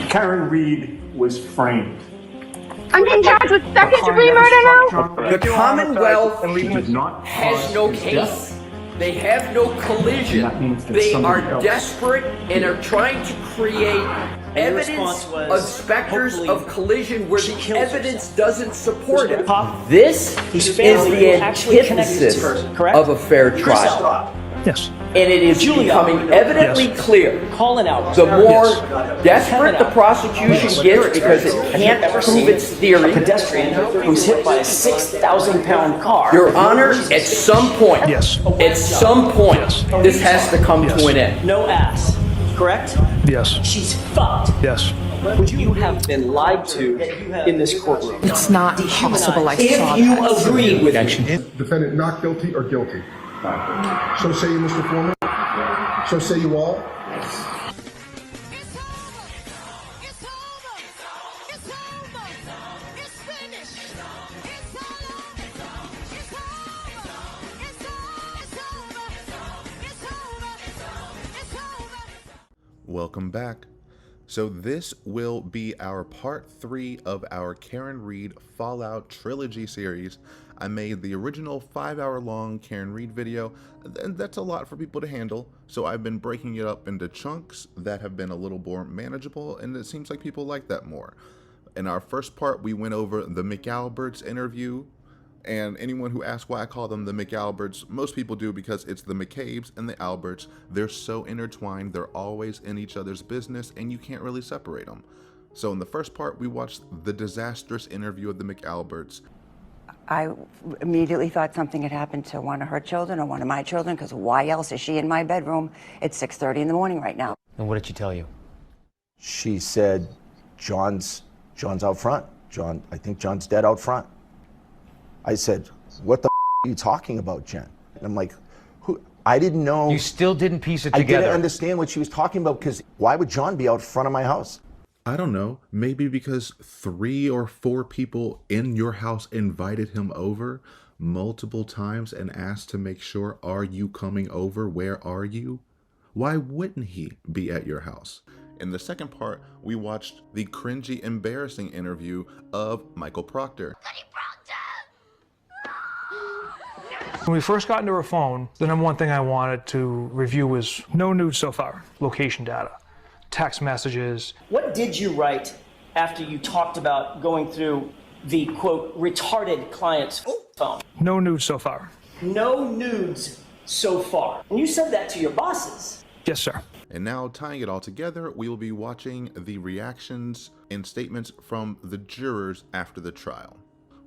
Karen Reed was framed. I'm being charged with second-degree murder now? The Commonwealth Did not has no cause his case. death. They have no collision. That means that They are somebody else- desperate and are trying to create evidence response was, of specters hopefully, of collision where she the kills evidence doesn't support it. Pop. This His is family the actually connected antithesis this person, correct? of a fair trial. Yes. And it is Julia, becoming evidently Yes. clear Calling out. the more Yes. desperate the prosecution gets because it can't prove its A theory. pedestrian who's hit by a 6,000-pound car. Your Honor, at some point, Yes. at some point, this has to come to an end. No ass, correct? Yes. She's fucked. Yes. Would you have been lied to in this courtroom? It's not possible. I saw If you that. agree with me, Defendant not guilty or guilty? So say you, Mr. Foreman? So say you all? Welcome back. So this will be our part 3 of our Karen Reed Fallout Trilogy series. I made the original 5-hour-long Karen Reed video, and that's a lot for people to handle, so I've been breaking it up into chunks that have been a little more manageable, and it seems like people like that more. In our first part, we went over the McAlberts interview, and anyone who asks why I call them the McAlberts, most people do because it's the McCabe's and the Alberts. They're so intertwined, they're always in each other's business, and you can't really separate them. So in the first part, we watched the disastrous interview of the McAlberts. I immediately thought something had happened to one of her children or one of my children, because why else is she in my bedroom at 6:30 in the morning right now? And what did she tell you? She said, John's out front. I think John's dead out front. I said, what the are you talking about, Jen? And I'm like, who? I didn't know. You still didn't piece it I together. didn't understand what she was talking about, because why would John be out front of my house? I don't know, maybe because 3 or 4 people in your house invited him over multiple times and asked to make sure, are you coming over? Where are you? Why wouldn't he be at your house? In the second part, we watched the cringy, embarrassing interview of Michael Proctor. When we first got into her phone, the number one thing I wanted to review was no nudes so far, location data, text messages. What did you write after you talked about going through the, quote, retarded client's phone? No nudes so far. No nudes so far. And you said that to your bosses. Yes, sir. And now, tying it all together, we will be watching the reactions and statements from the jurors after the trial.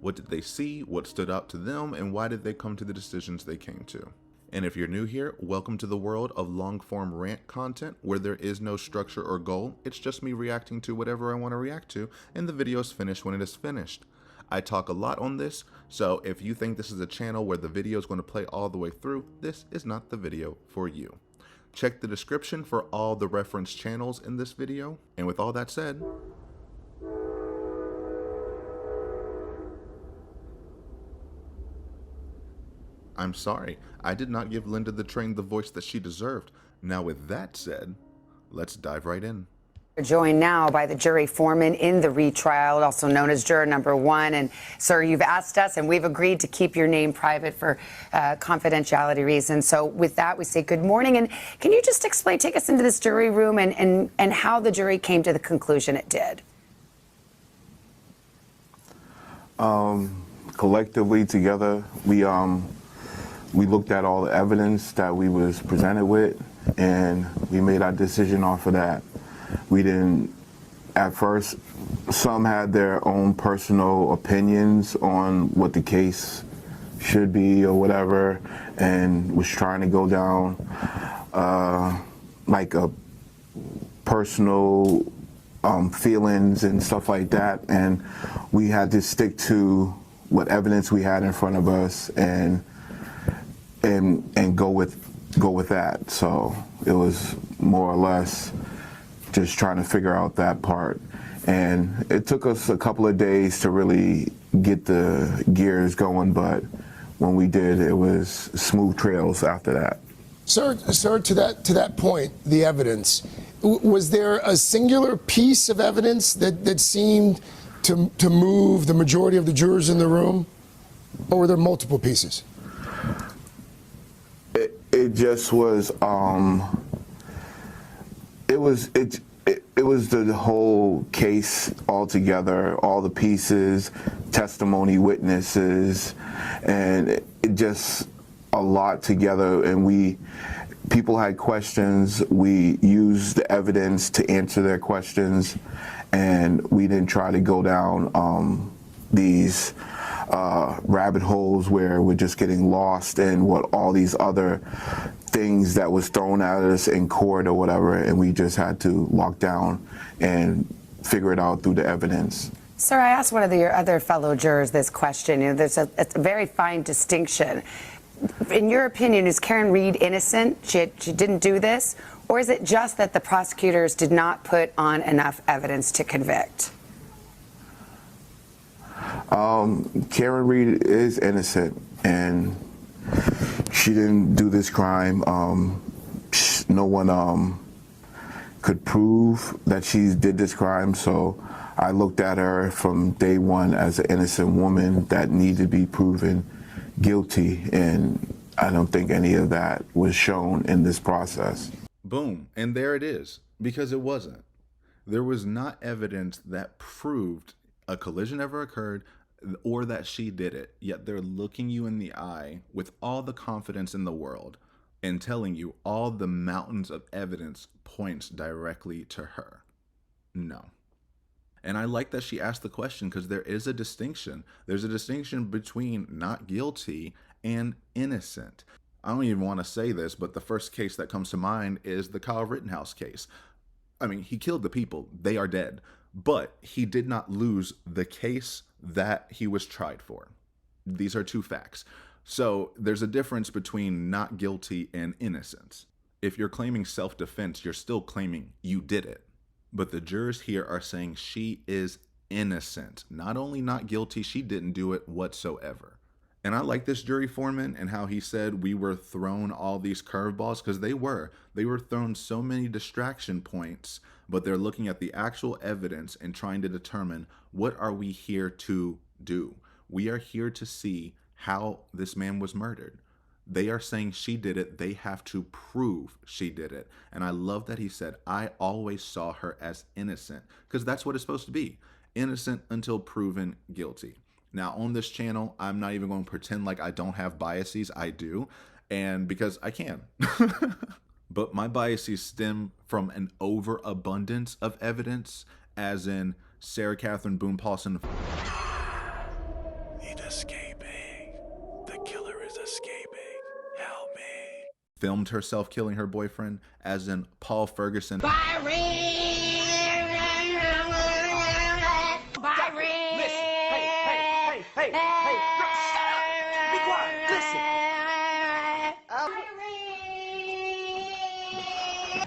What did they see? What stood out to them? And why did they come to the decisions they came to? And if you're new here, welcome to the world of long-form rant content where there is no structure or goal. It's just me reacting to whatever I want to react to, and the video is finished when it is finished. I talk a lot on this, so if you think this is a channel where the video is going to play all the way through, this is not the video for you. Check the description for all the reference channels in this video. And with all that said, I'm sorry, I did not give Linda the Train the voice that she deserved. Now with that said, let's dive right in. We're joined now by the jury foreman in the retrial, also known as juror number 1. And sir, you've asked us and we've agreed to keep your name private for confidentiality reasons. So with that, we say good morning. And can you just explain, take us into this jury room and how the jury came to the conclusion it did? Collectively together, we looked at all the evidence that we was presented with, and we made our decision off of that. We didn't, at first, some had their own personal opinions on what the case should be or whatever, and was trying to go down like a personal feelings and stuff like that, and we had to stick to what evidence we had in front of us and go with that. So it was more or less just trying to figure out that part, and it took us a couple of days to really get the gears going, but when we did, it was smooth trails after that. Sir, to that point, the evidence, was there a singular piece of evidence that seemed to move the majority of the jurors in the room, or were there multiple pieces? It just was. It was the whole case altogether, all the pieces, testimony, witnesses, and it just a lot together. And people had questions. We used the evidence to answer their questions, and we didn't try to go down these rabbit holes where we're just getting lost in what all these other things that was thrown at us in court or whatever, and we just had to lock down and figure it out through the evidence. Sir, I asked one of your other fellow jurors this question. There's a very fine distinction. In your opinion, is Karen Reed innocent? She didn't do this? Or is it just that the prosecutors did not put on enough evidence to convict? Karen Reed is innocent, and she didn't do this crime. No one could prove that she did this crime, so I looked at her from day one as an innocent woman that needed to be proven guilty, and I don't think any of that was shown in this process. Boom, and there it is, because it wasn't. There was not evidence that proved a collision ever occurred or that she did it, yet they're looking you in the eye with all the confidence in the world and telling you all the mountains of evidence points directly to her. No. And I like that she asked the question, because there is a distinction. There's a distinction between not guilty and innocent. I don't even want to say this, but the first case that comes to mind is the Kyle Rittenhouse case. I mean, he killed the people. They are dead. But he did not lose the case that he was tried for. These are two facts. So there's a difference between not guilty and innocence. If you're claiming self-defense, you're still claiming you did it. But the jurors here are saying she is innocent. Not only not guilty, she didn't do it whatsoever. And I like this jury foreman and how he said we were thrown all these curveballs, because they were. They were thrown so many distraction points, but they're looking at the actual evidence and trying to determine, what are we here to do? We are here to see how this man was murdered. They are saying she did it. They have to prove she did it. And I love that he said, I always saw her as innocent, because that's what it's supposed to be. Innocent until proven guilty. Now, on this channel, I'm not even going to pretend like I don't have biases. I do, and because I can. But my biases stem from an overabundance of evidence, as in Sarah Catherine Boone Paulson. He's escaping. The killer is escaping. Help me. Filmed herself killing her boyfriend, as in Paul Ferguson. Hey, stop! Be quiet, listen!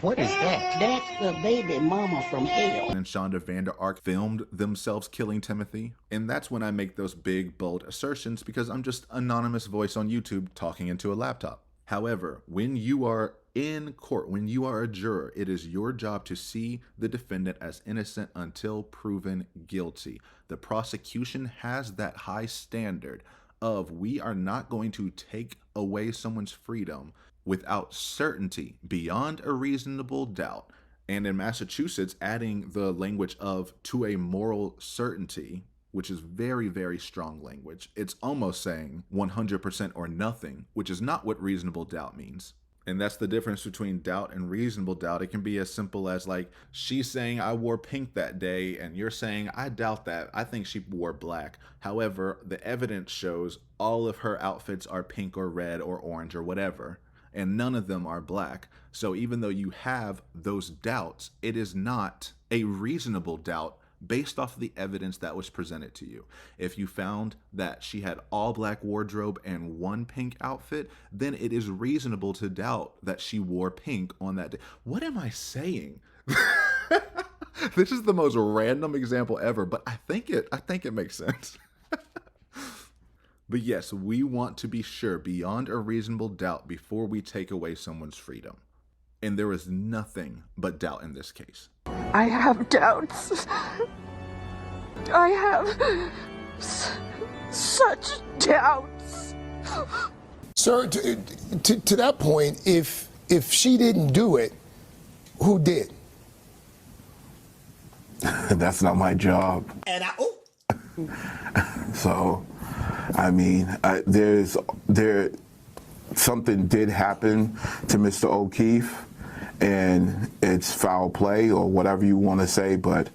What is that? That's the baby mama from hell. And Shonda Vander Ark filmed themselves killing Timothy. And that's when I make those big, bold assertions, because I'm just an anonymous voice on YouTube talking into a laptop. However, when you are in court, when you are a juror, it is your job to see the defendant as innocent until proven guilty. The prosecution has that high standard of, we are not going to take away someone's freedom without certainty, beyond a reasonable doubt. And in Massachusetts, adding the language of to a moral certainty, which is very, very strong language. It's almost saying 100% or nothing, which is not what reasonable doubt means. And that's the difference between doubt and reasonable doubt. It can be as simple as, like, she's saying I wore pink that day, and you're saying I doubt that. I think she wore black. However, the evidence shows all of her outfits are pink or red or orange or whatever, and none of them are black. So even though you have those doubts, it is not a reasonable doubt based off of the evidence that was presented to you. If you found that she had all black wardrobe and one pink outfit, then it is reasonable to doubt that she wore pink on that day. What am I saying? This is the most random example ever, but I think it makes sense. But yes, we want to be sure beyond a reasonable doubt before we take away someone's freedom. And there is nothing but doubt in this case. I have doubts. I have such doubts. Sir, to that point, if she didn't do it, who did? That's not my job. And So, I mean, something did happen to Mr. O'Keefe, and it's foul play or whatever you want to say, but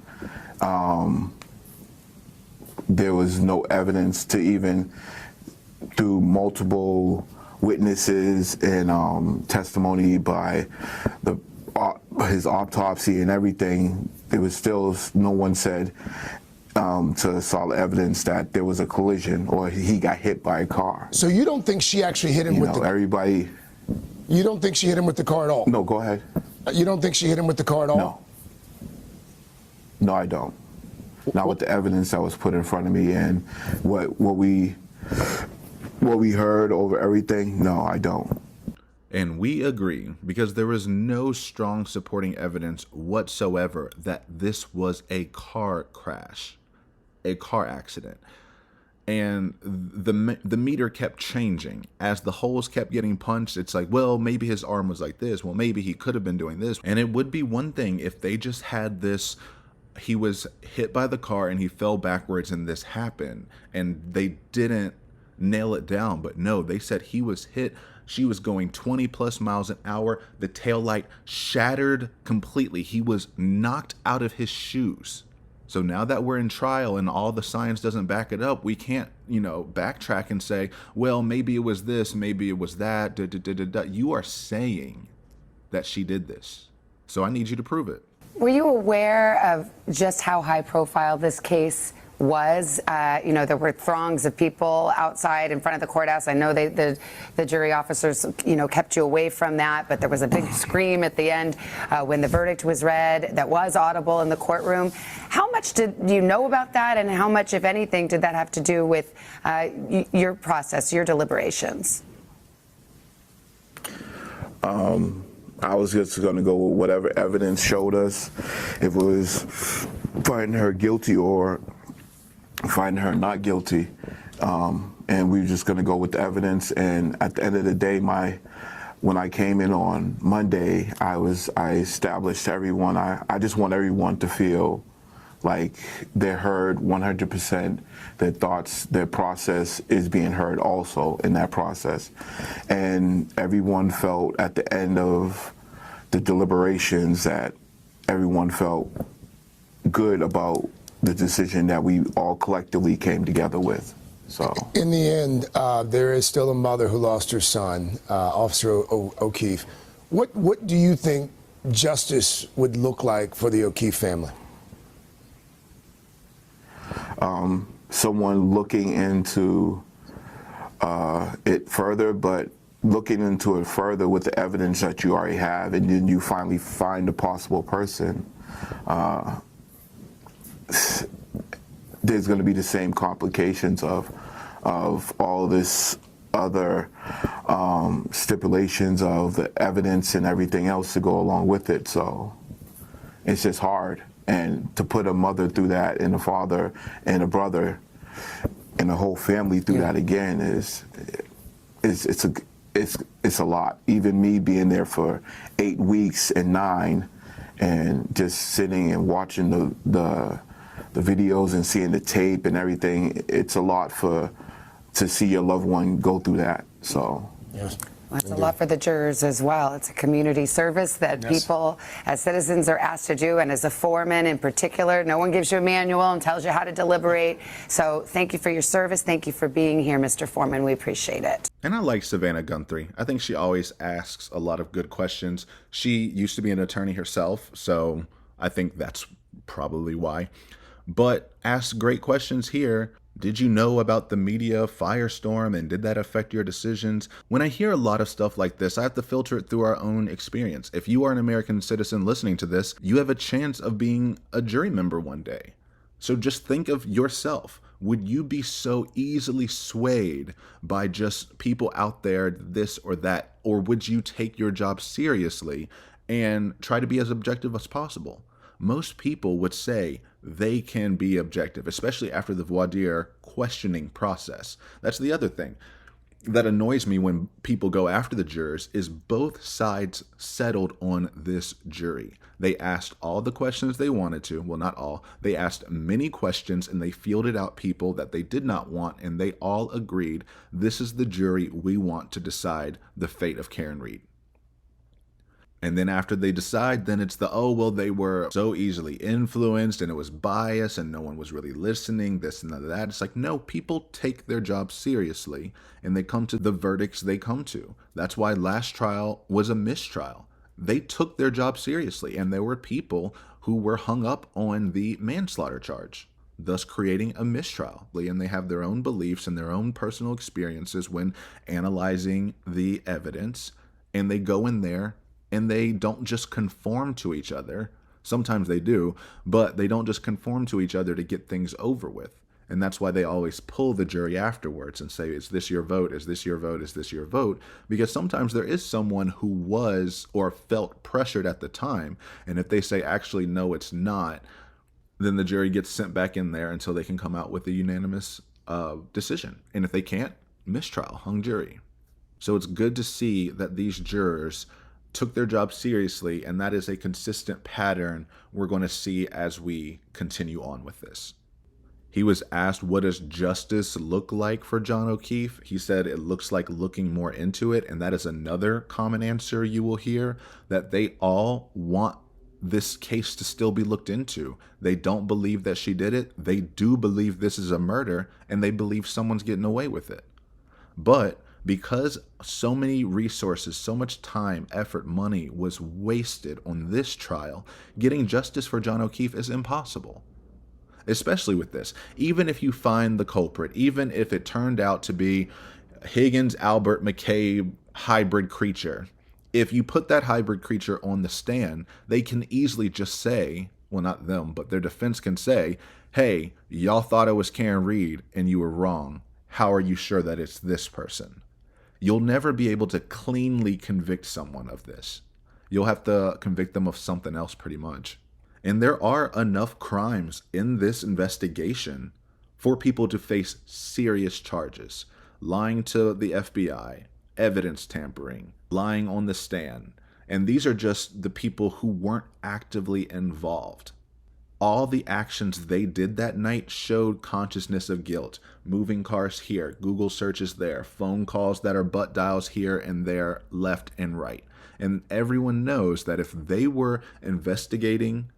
there was no evidence to even, through multiple witnesses and testimony by his autopsy and everything, there was still no one said to solid evidence that there was a collision or he got hit by a car. So you don't think she actually hit him with the... everybody... You don't think she hit him with the car at all? No, go ahead. You don't think she hit him with the car at all? No. No, I don't. Not with the evidence that was put in front of me and what we heard over everything. No, I don't. And we agree, because there is no strong supporting evidence whatsoever that this was a car crash, a car accident. And the meter kept changing. As the holes kept getting punched, it's like, well, maybe his arm was like this. Well, maybe he could have been doing this. And it would be one thing if they just had this, he was hit by the car and he fell backwards and this happened. And they didn't nail it down. But no, they said he was hit. She was going 20 plus miles an hour. The taillight shattered completely. He was knocked out of his shoes. So now that we're in trial and all the science doesn't back it up, we can't, backtrack and say, well, maybe it was this, maybe it was that. You are saying that she did this. So I need you to prove it. Were you aware of just how high profile this case was? There were throngs of people outside in front of the courthouse. I know the jury officers, kept you away from that, but there was a big scream at the end when the verdict was read that was audible in the courtroom. How much did you know about that, and how much, if anything, did that have to do with your process, your deliberations? I was just going to go with whatever evidence showed us. If it was finding her guilty or finding her not guilty, and we were just going to go with the evidence. And at the end of the day, when I came in on Monday, I established to everyone, I just want everyone to feel like they're heard 100%, their thoughts, their process is being heard also in that process. And everyone felt at the end of the deliberations that everyone felt good about the decision that we all collectively came together with. So in the end, there is still a mother who lost her son, Officer O'Keefe. What do you think justice would look like for the O'Keefe family? Someone looking into it further, but looking into it further with the evidence that you already have, and then you finally find a possible person, there's going to be the same complications of all this other stipulations of the evidence and everything else to go along with it. So it's just hard. And to put a mother through that, and a father and a brother and a whole family through that again it's a lot. Even me being there for 8 weeks and 9, and just sitting and watching the videos and seeing the tape and everything, it's a lot to see your loved one go through that. So yes. Well, that's a lot for the jurors as well. It's a community service that people, as citizens, are asked to do, and as a foreman in particular, no one gives you a manual and tells you how to deliberate. So thank you for your service. Thank you for being here, Mr. Foreman. We appreciate it. And I like Savannah Guthrie. I think she always asks a lot of good questions. She used to be an attorney herself, so I think that's probably why. But asks great questions here. Did you know about the media firestorm, and did that affect your decisions? When I hear a lot of stuff like this, I have to filter it through our own experience. If you are an American citizen listening to this, you have a chance of being a jury member one day. So just think of yourself. Would you be so easily swayed by just people out there, this or that? Or would you take your job seriously and try to be as objective as possible? Most people would say they can be objective, especially after the voir dire questioning process. That's the other thing that annoys me when people go after the jurors is both sides settled on this jury. They asked all the questions they wanted to. Well, not all. They asked many questions and they fielded out people that they did not want, and they all agreed, this is the jury we want to decide the fate of Karen Read. And then after they decide, then it's the, oh, well, they were so easily influenced and it was bias and no one was really listening, this and that. It's like, no, people take their job seriously and they come to the verdicts they come to. That's why last trial was a mistrial. They took their job seriously, and there were people who were hung up on the manslaughter charge, thus creating a mistrial. And they have their own beliefs and their own personal experiences when analyzing the evidence, and they go in there and they don't just conform to each other. Sometimes they do, but they don't just conform to each other to get things over with. And that's why they always pull the jury afterwards and say, is this your vote? Is this your vote? Is this your vote? Because sometimes there is someone who was or felt pressured at the time. And if they say, actually, no, it's not, then the jury gets sent back in there until they can come out with a unanimous decision. And if they can't, mistrial, hung jury. So it's good to see that these jurors took their job seriously, and that is a consistent pattern we're going to see as we continue on with this. He was asked, what does justice look like for John O'Keefe? He said it looks like looking more into it, and that is another common answer you will hear, that they all want this case to still be looked into. They don't believe that she did it. They do believe this is a murder, and they believe someone's getting away with it. But because so many resources, so much time, effort, money was wasted on this trial, getting justice for John O'Keefe is impossible. Especially with this. Even if you find the culprit, even if it turned out to be Higgins, Albert, McCabe, hybrid creature, if you put that hybrid creature on the stand, they can easily just say, well, not them, but their defense can say, hey, y'all thought it was Karen Read and you were wrong. How are you sure that it's this person? You'll never be able to cleanly convict someone of this. You'll have to convict them of something else pretty much. And there are enough crimes in this investigation for people to face serious charges. Lying to the FBI, evidence tampering, lying on the stand. And these are just the people who weren't actively involved. All the actions they did that night showed consciousness of guilt. Moving cars here, Google searches there, phone calls that are butt dials here and there, left and right. And everyone knows that if they were investigating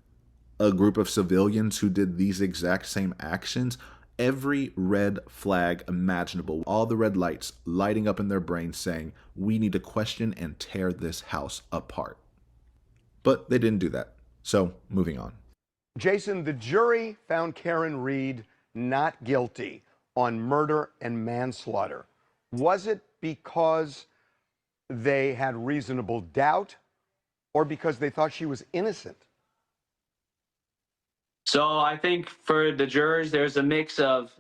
a group of civilians who did these exact same actions, every red flag imaginable, all the red lights lighting up in their brains saying, we need to question and tear this house apart. But they didn't do that. So, moving on. Jason, the jury found Karen Read not guilty on murder and manslaughter. Was it because they had reasonable doubt or because they thought she was innocent? So I think for the jurors, there's a mix of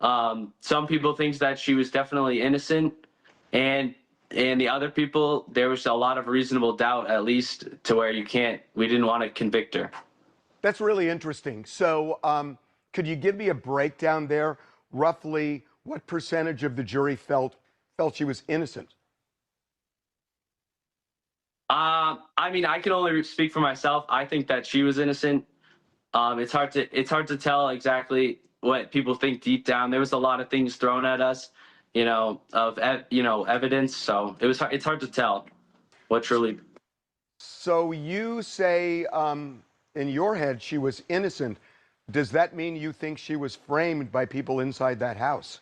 some people think that she was definitely innocent, and the other people, there was a lot of reasonable doubt, at least to where we didn't want to convict her. That's really interesting. So could you give me a breakdown there? Roughly what percentage of the jury felt she was innocent? I mean, I can only speak for myself. I think that she was innocent. It's hard to tell exactly what people think deep down. There was a lot of things thrown at us, evidence. So it's hard to tell what truly. So you say in your head she was innocent. Does that mean you think she was framed by people inside that house?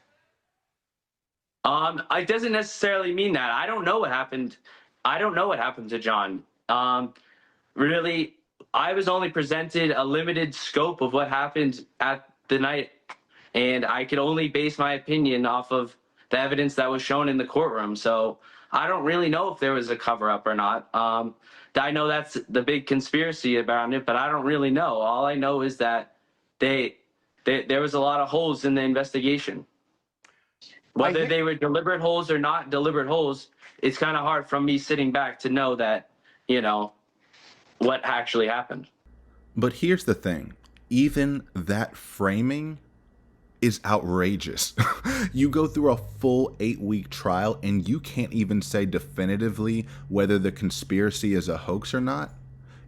It doesn't necessarily mean that. I don't know what happened. I don't know what happened to John. Really, I was only presented a limited scope of what happened at the night, and I could only base my opinion off of the evidence that was shown in the courtroom. So I don't really know if there was a cover-up or not. I know that's the big conspiracy around it, but I don't really know. All I know is that they there was a lot of holes in the investigation. Whether they were deliberate holes or not deliberate holes, it's kind of hard from me sitting back to know that, you know, what actually happened. But here's the thing. Even that framing is outrageous. You go through a full 8-week trial and you can't even say definitively whether the conspiracy is a hoax or not.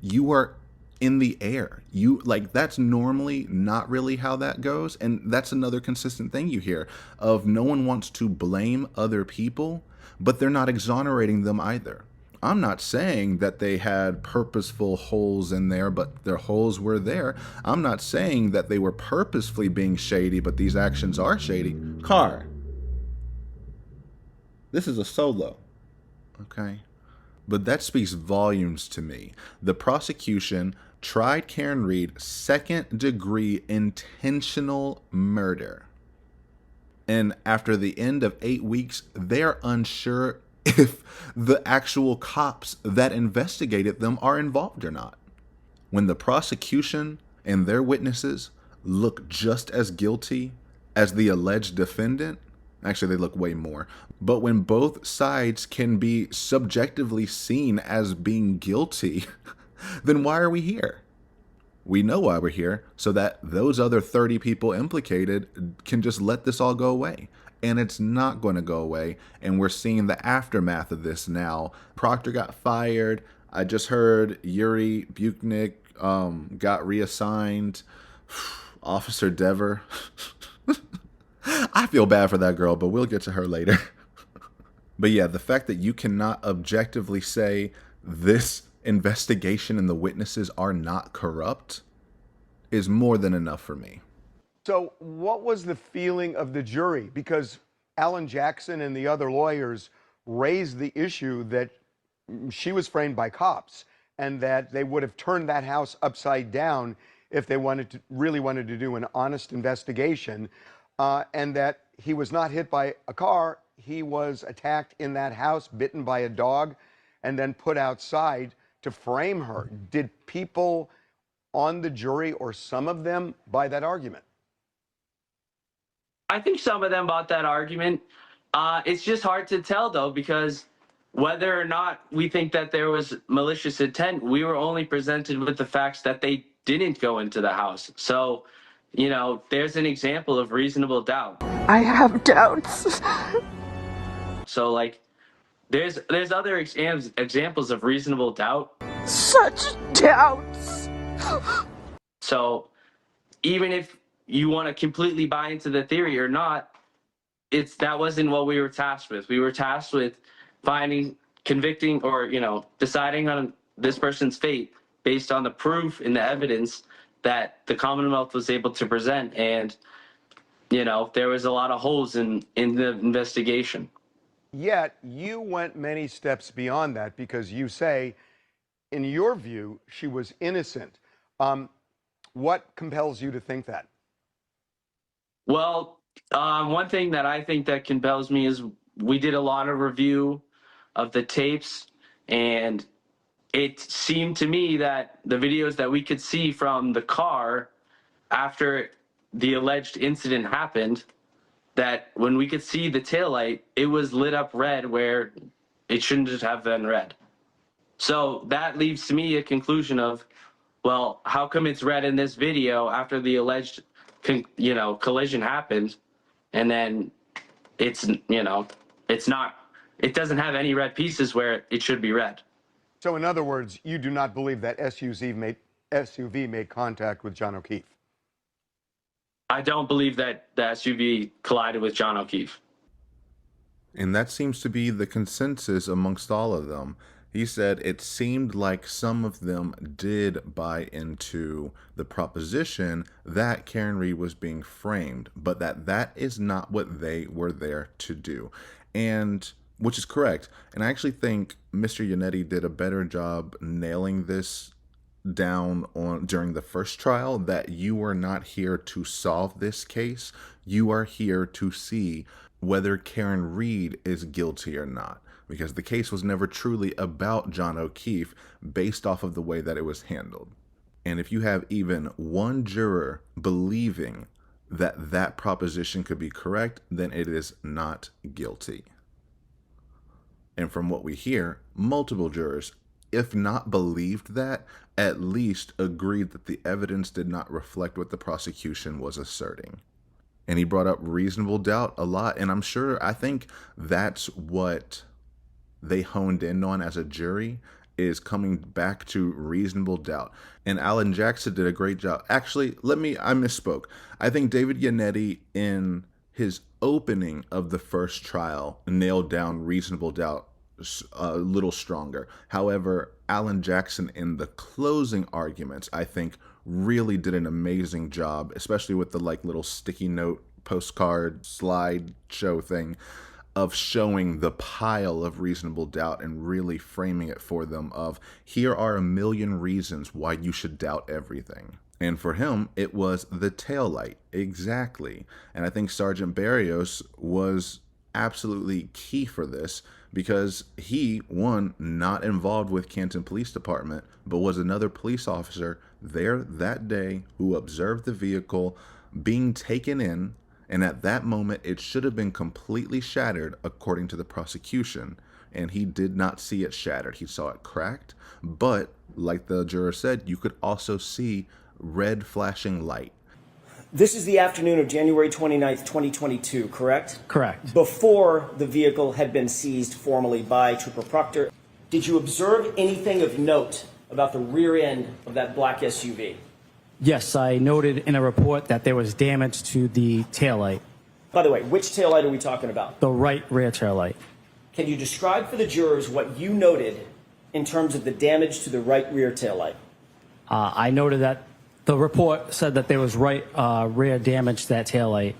You are in the air. That's normally not really how that goes. And that's another consistent thing you hear of no one wants to blame other people, but they're not exonerating them either. I'm not saying that they had purposeful holes in there, but their holes were there. I'm not saying that they were purposefully being shady, but these actions are shady. Car. This is a solo. Okay? But that speaks volumes to me. The prosecution tried Karen Read second-degree intentional murder. And after the end of 8 weeks, they're unsure if the actual cops that investigated them are involved or not. When the prosecution and their witnesses look just as guilty as the alleged defendant, actually they look way more, but when both sides can be subjectively seen as being guilty, then why are we here? We know why we're here, so that those other 30 people implicated can just let this all go away. And it's not going to go away. And we're seeing the aftermath of this now. Proctor got fired. I just heard Yuri Buchnick got reassigned. Officer Dever. I feel bad for that girl, but we'll get to her later. But yeah, the fact that you cannot objectively say this investigation and the witnesses are not corrupt is more than enough for me. So what was the feeling of the jury? Because Alan Jackson and the other lawyers raised the issue that she was framed by cops and that they would have turned that house upside down if they really wanted to do an honest investigation, and that he was not hit by a car. He was attacked in that house, bitten by a dog, and then put outside to frame her. Did people on the jury, or some of them, buy that argument? I think some of them bought that argument. It's just hard to tell, though, because whether or not we think that there was malicious intent, we were only presented with the facts that they didn't go into the house. So, you know, there's an example of reasonable doubt. I have doubts. So, like, there's other examples of reasonable doubt. Such doubts. So, even if you want to completely buy into the theory or not, that wasn't what we were tasked with. We were tasked with finding, convicting, or, you know, deciding on this person's fate based on the proof and the evidence that the Commonwealth was able to present. And, you know, there was a lot of holes in the investigation. Yet you went many steps beyond that, because you say, in your view, she was innocent. What compels you to think that? Well, one thing that I think that compels me is we did a lot of review of the tapes, and it seemed to me that the videos that we could see from the car after the alleged incident happened, that when we could see the taillight, it was lit up red where it shouldn't have been red. So that leaves to me a conclusion of, well, how come it's red in this video after the alleged collision happened, and then it's, you know, it doesn't have any red pieces where it should be red. So in other words, you do not believe that SUV made contact with John O'Keefe? I don't believe that the SUV collided with John O'Keefe. And that seems to be the consensus amongst all of them. He said it seemed like some of them did buy into the proposition that Karen Read was being framed, but that is not what they were there to do. And which is correct. And I actually think Mr. Yannetti did a better job nailing this down during the first trial, that you are not here to solve this case. You are here to see whether Karen Read is guilty or not, because the case was never truly about John O'Keefe based off of the way that it was handled. And if you have even one juror believing that that proposition could be correct, then it is not guilty. And from what we hear, multiple jurors, if not believed that, at least agreed that the evidence did not reflect what the prosecution was asserting. And he brought up reasonable doubt a lot, and I think that's what they honed in on as a jury, is coming back to reasonable doubt. And Alan Jackson did a great job. Actually, I misspoke. I think David Yannetti, in his opening of the first trial, nailed down reasonable doubt a little stronger. However, Alan Jackson in the closing arguments, I think, really did an amazing job, especially with the little sticky note postcard slide show thing, of showing the pile of reasonable doubt and really framing it for them of, here are a million reasons why you should doubt everything. And for him, it was the taillight. Exactly. And I think Sergeant Barrios was absolutely key for this, because he, one, not involved with Canton Police Department, but was another police officer there that day who observed the vehicle being taken in, and at that moment it should have been completely shattered according to the prosecution, and he did not see it shattered. He saw it cracked, but like the juror said, you could also see red flashing light. This is the afternoon of January 29th, 2022, correct? Correct. Before the vehicle had been seized formally by Trooper Proctor. Did you observe anything of note about the rear end of that black SUV? Yes, I noted in a report that there was damage to the taillight. By the way, which taillight are we talking about? The right rear taillight. Can you describe for the jurors what you noted in terms of the damage to the right rear taillight? I noted that the report said that there was right rear damage to that taillight.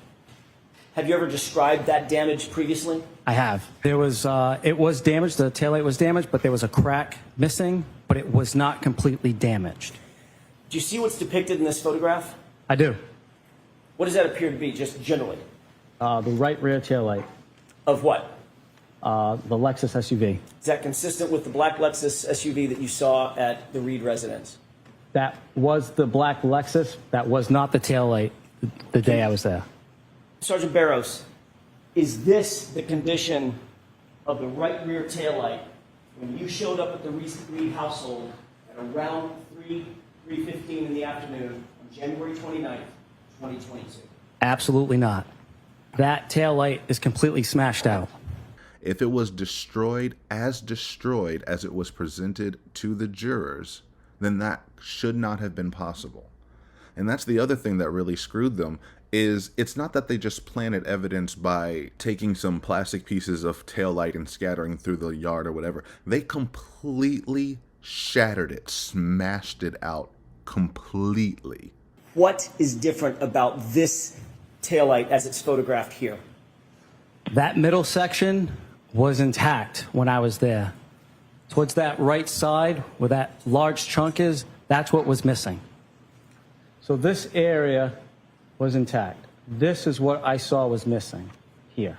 Have you ever described that damage previously? I have. It was damaged. The taillight was damaged, but there was a crack missing, but it was not completely damaged. Do you see what's depicted in this photograph? I do. What does that appear to be, just generally? The right rear taillight. Of what? The Lexus SUV. Is that consistent with the black Lexus SUV that you saw at the Reed residence? That was the black Lexus. That was not the taillight the day I was there. Sergeant Barros, is this the condition of the right rear taillight when you showed up at the Reed household at around 3:15 in the afternoon on January 29th, 2022? Absolutely not. That taillight is completely smashed out. If it was destroyed as it was presented to the jurors, then that should not have been possible. And that's the other thing that really screwed them, is it's not that they just planted evidence by taking some plastic pieces of taillight and scattering through the yard or whatever. They completely shattered it, smashed it out completely. What is different about this taillight as it's photographed here? That middle section was intact when I was there. Towards that right side where that large chunk is, that's what was missing. So this area was intact. This is what I saw was missing here.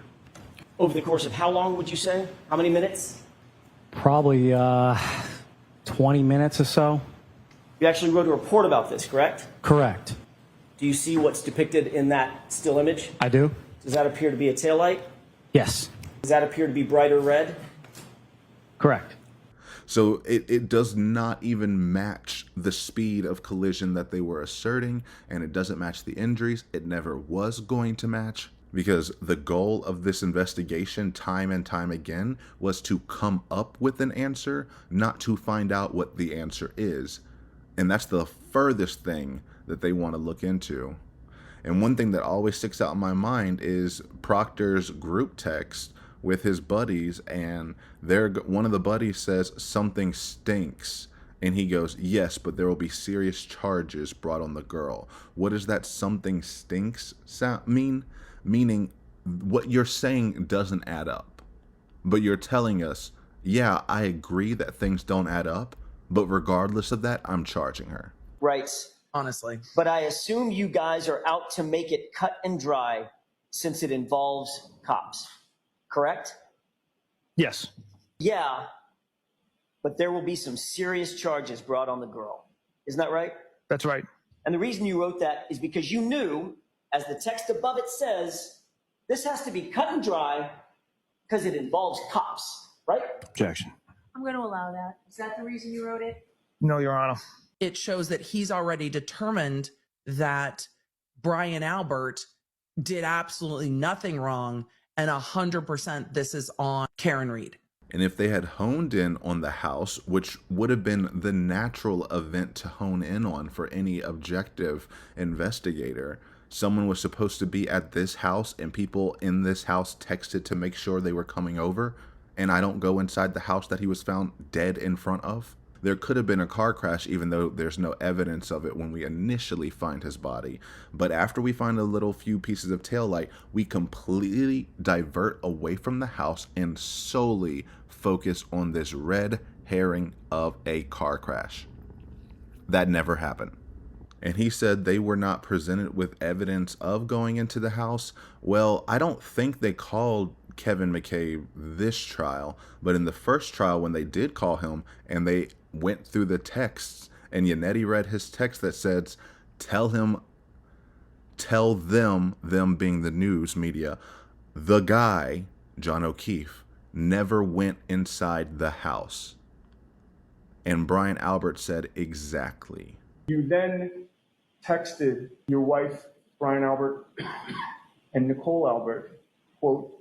Over the course of how long would you say? How many minutes? Probably 20 minutes or so. You actually wrote a report about this, correct? Correct. Do you see what's depicted in that still image? I do. Does that appear to be a taillight? Yes. Does that appear to be brighter red? Correct. So it does not even match the speed of collision that they were asserting, and it doesn't match the injuries. It never was going to match, because the goal of this investigation time and time again was to come up with an answer, not to find out what the answer is. And that's the furthest thing that they want to look into. And one thing that always sticks out in my mind is Proctor's group text with his buddies, and one of the buddies says something stinks, and he goes, yes, but there will be serious charges brought on the girl. What does that something stinks mean? Meaning what you're saying doesn't add up, but you're telling us, yeah, I agree that things don't add up, but regardless of that, I'm charging her. Right. Honestly. But I assume you guys are out to make it cut and dry since it involves cops. Correct? Yes. Yeah, but there will be some serious charges brought on the girl. Isn't that right? That's right. And the reason you wrote that is because you knew as the text above it says, this has to be cut and dry because it involves cops, right? Objection. I'm going to allow that. Is that the reason you wrote it? No, Your Honor. It shows that he's already determined that Brian Albert did absolutely nothing wrong, and 100% this is on Karen Reed. And if they had honed in on the house, which would have been the natural event to hone in on for any objective investigator, someone was supposed to be at this house and people in this house texted to make sure they were coming over, and I don't go inside the house that he was found dead in front of. There could have been a car crash, even though there's no evidence of it when we initially find his body. But after we find a little few pieces of taillight, we completely divert away from the house and solely focus on this red herring of a car crash. That never happened. And he said they were not presented with evidence of going into the house. Well, I don't think they called Kevin McCabe this trial, but in the first trial when they did call him and they went through the texts and Yannetti read his text that says, tell them, them being the news media, the guy, John O'Keefe, never went inside the house. And Brian Albert said exactly. You then texted your wife, Brian Albert, and Nicole Albert, quote,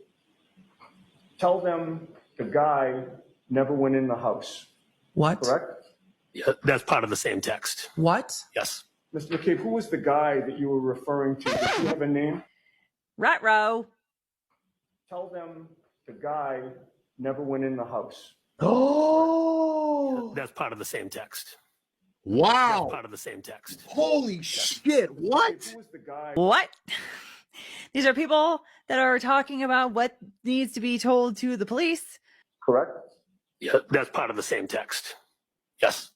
tell them the guy never went in the house. What? Correct? Yeah, that's part of the same text. What? Yes. Mr. McCabe, who was the guy that you were referring to? Does he have a name? Ruh-roh. Tell them the guy never went in the house. Oh, That's part of the same text. wow. That's part of the same text. Holy shit. What? Who was the guy? What? These are people that are talking about what needs to be told to the police. Correct? Yeah, that's part of the same text. Yes.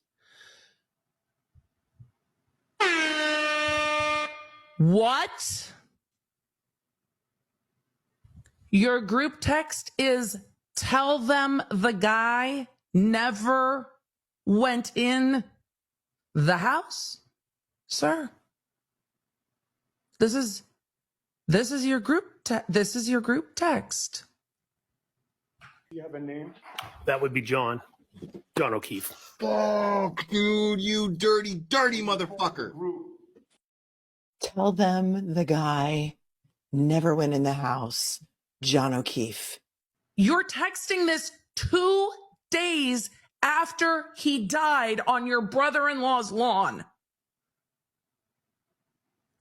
What? Your group text is tell them the guy never went in the house? Sir, this is your group this is your group text. Do you have a name? That would be John O'Keefe. Fuck, dude, you dirty, dirty motherfucker. Tell them the guy never went in the house. John O'Keefe. You're texting this 2 days after he died on your brother-in-law's lawn.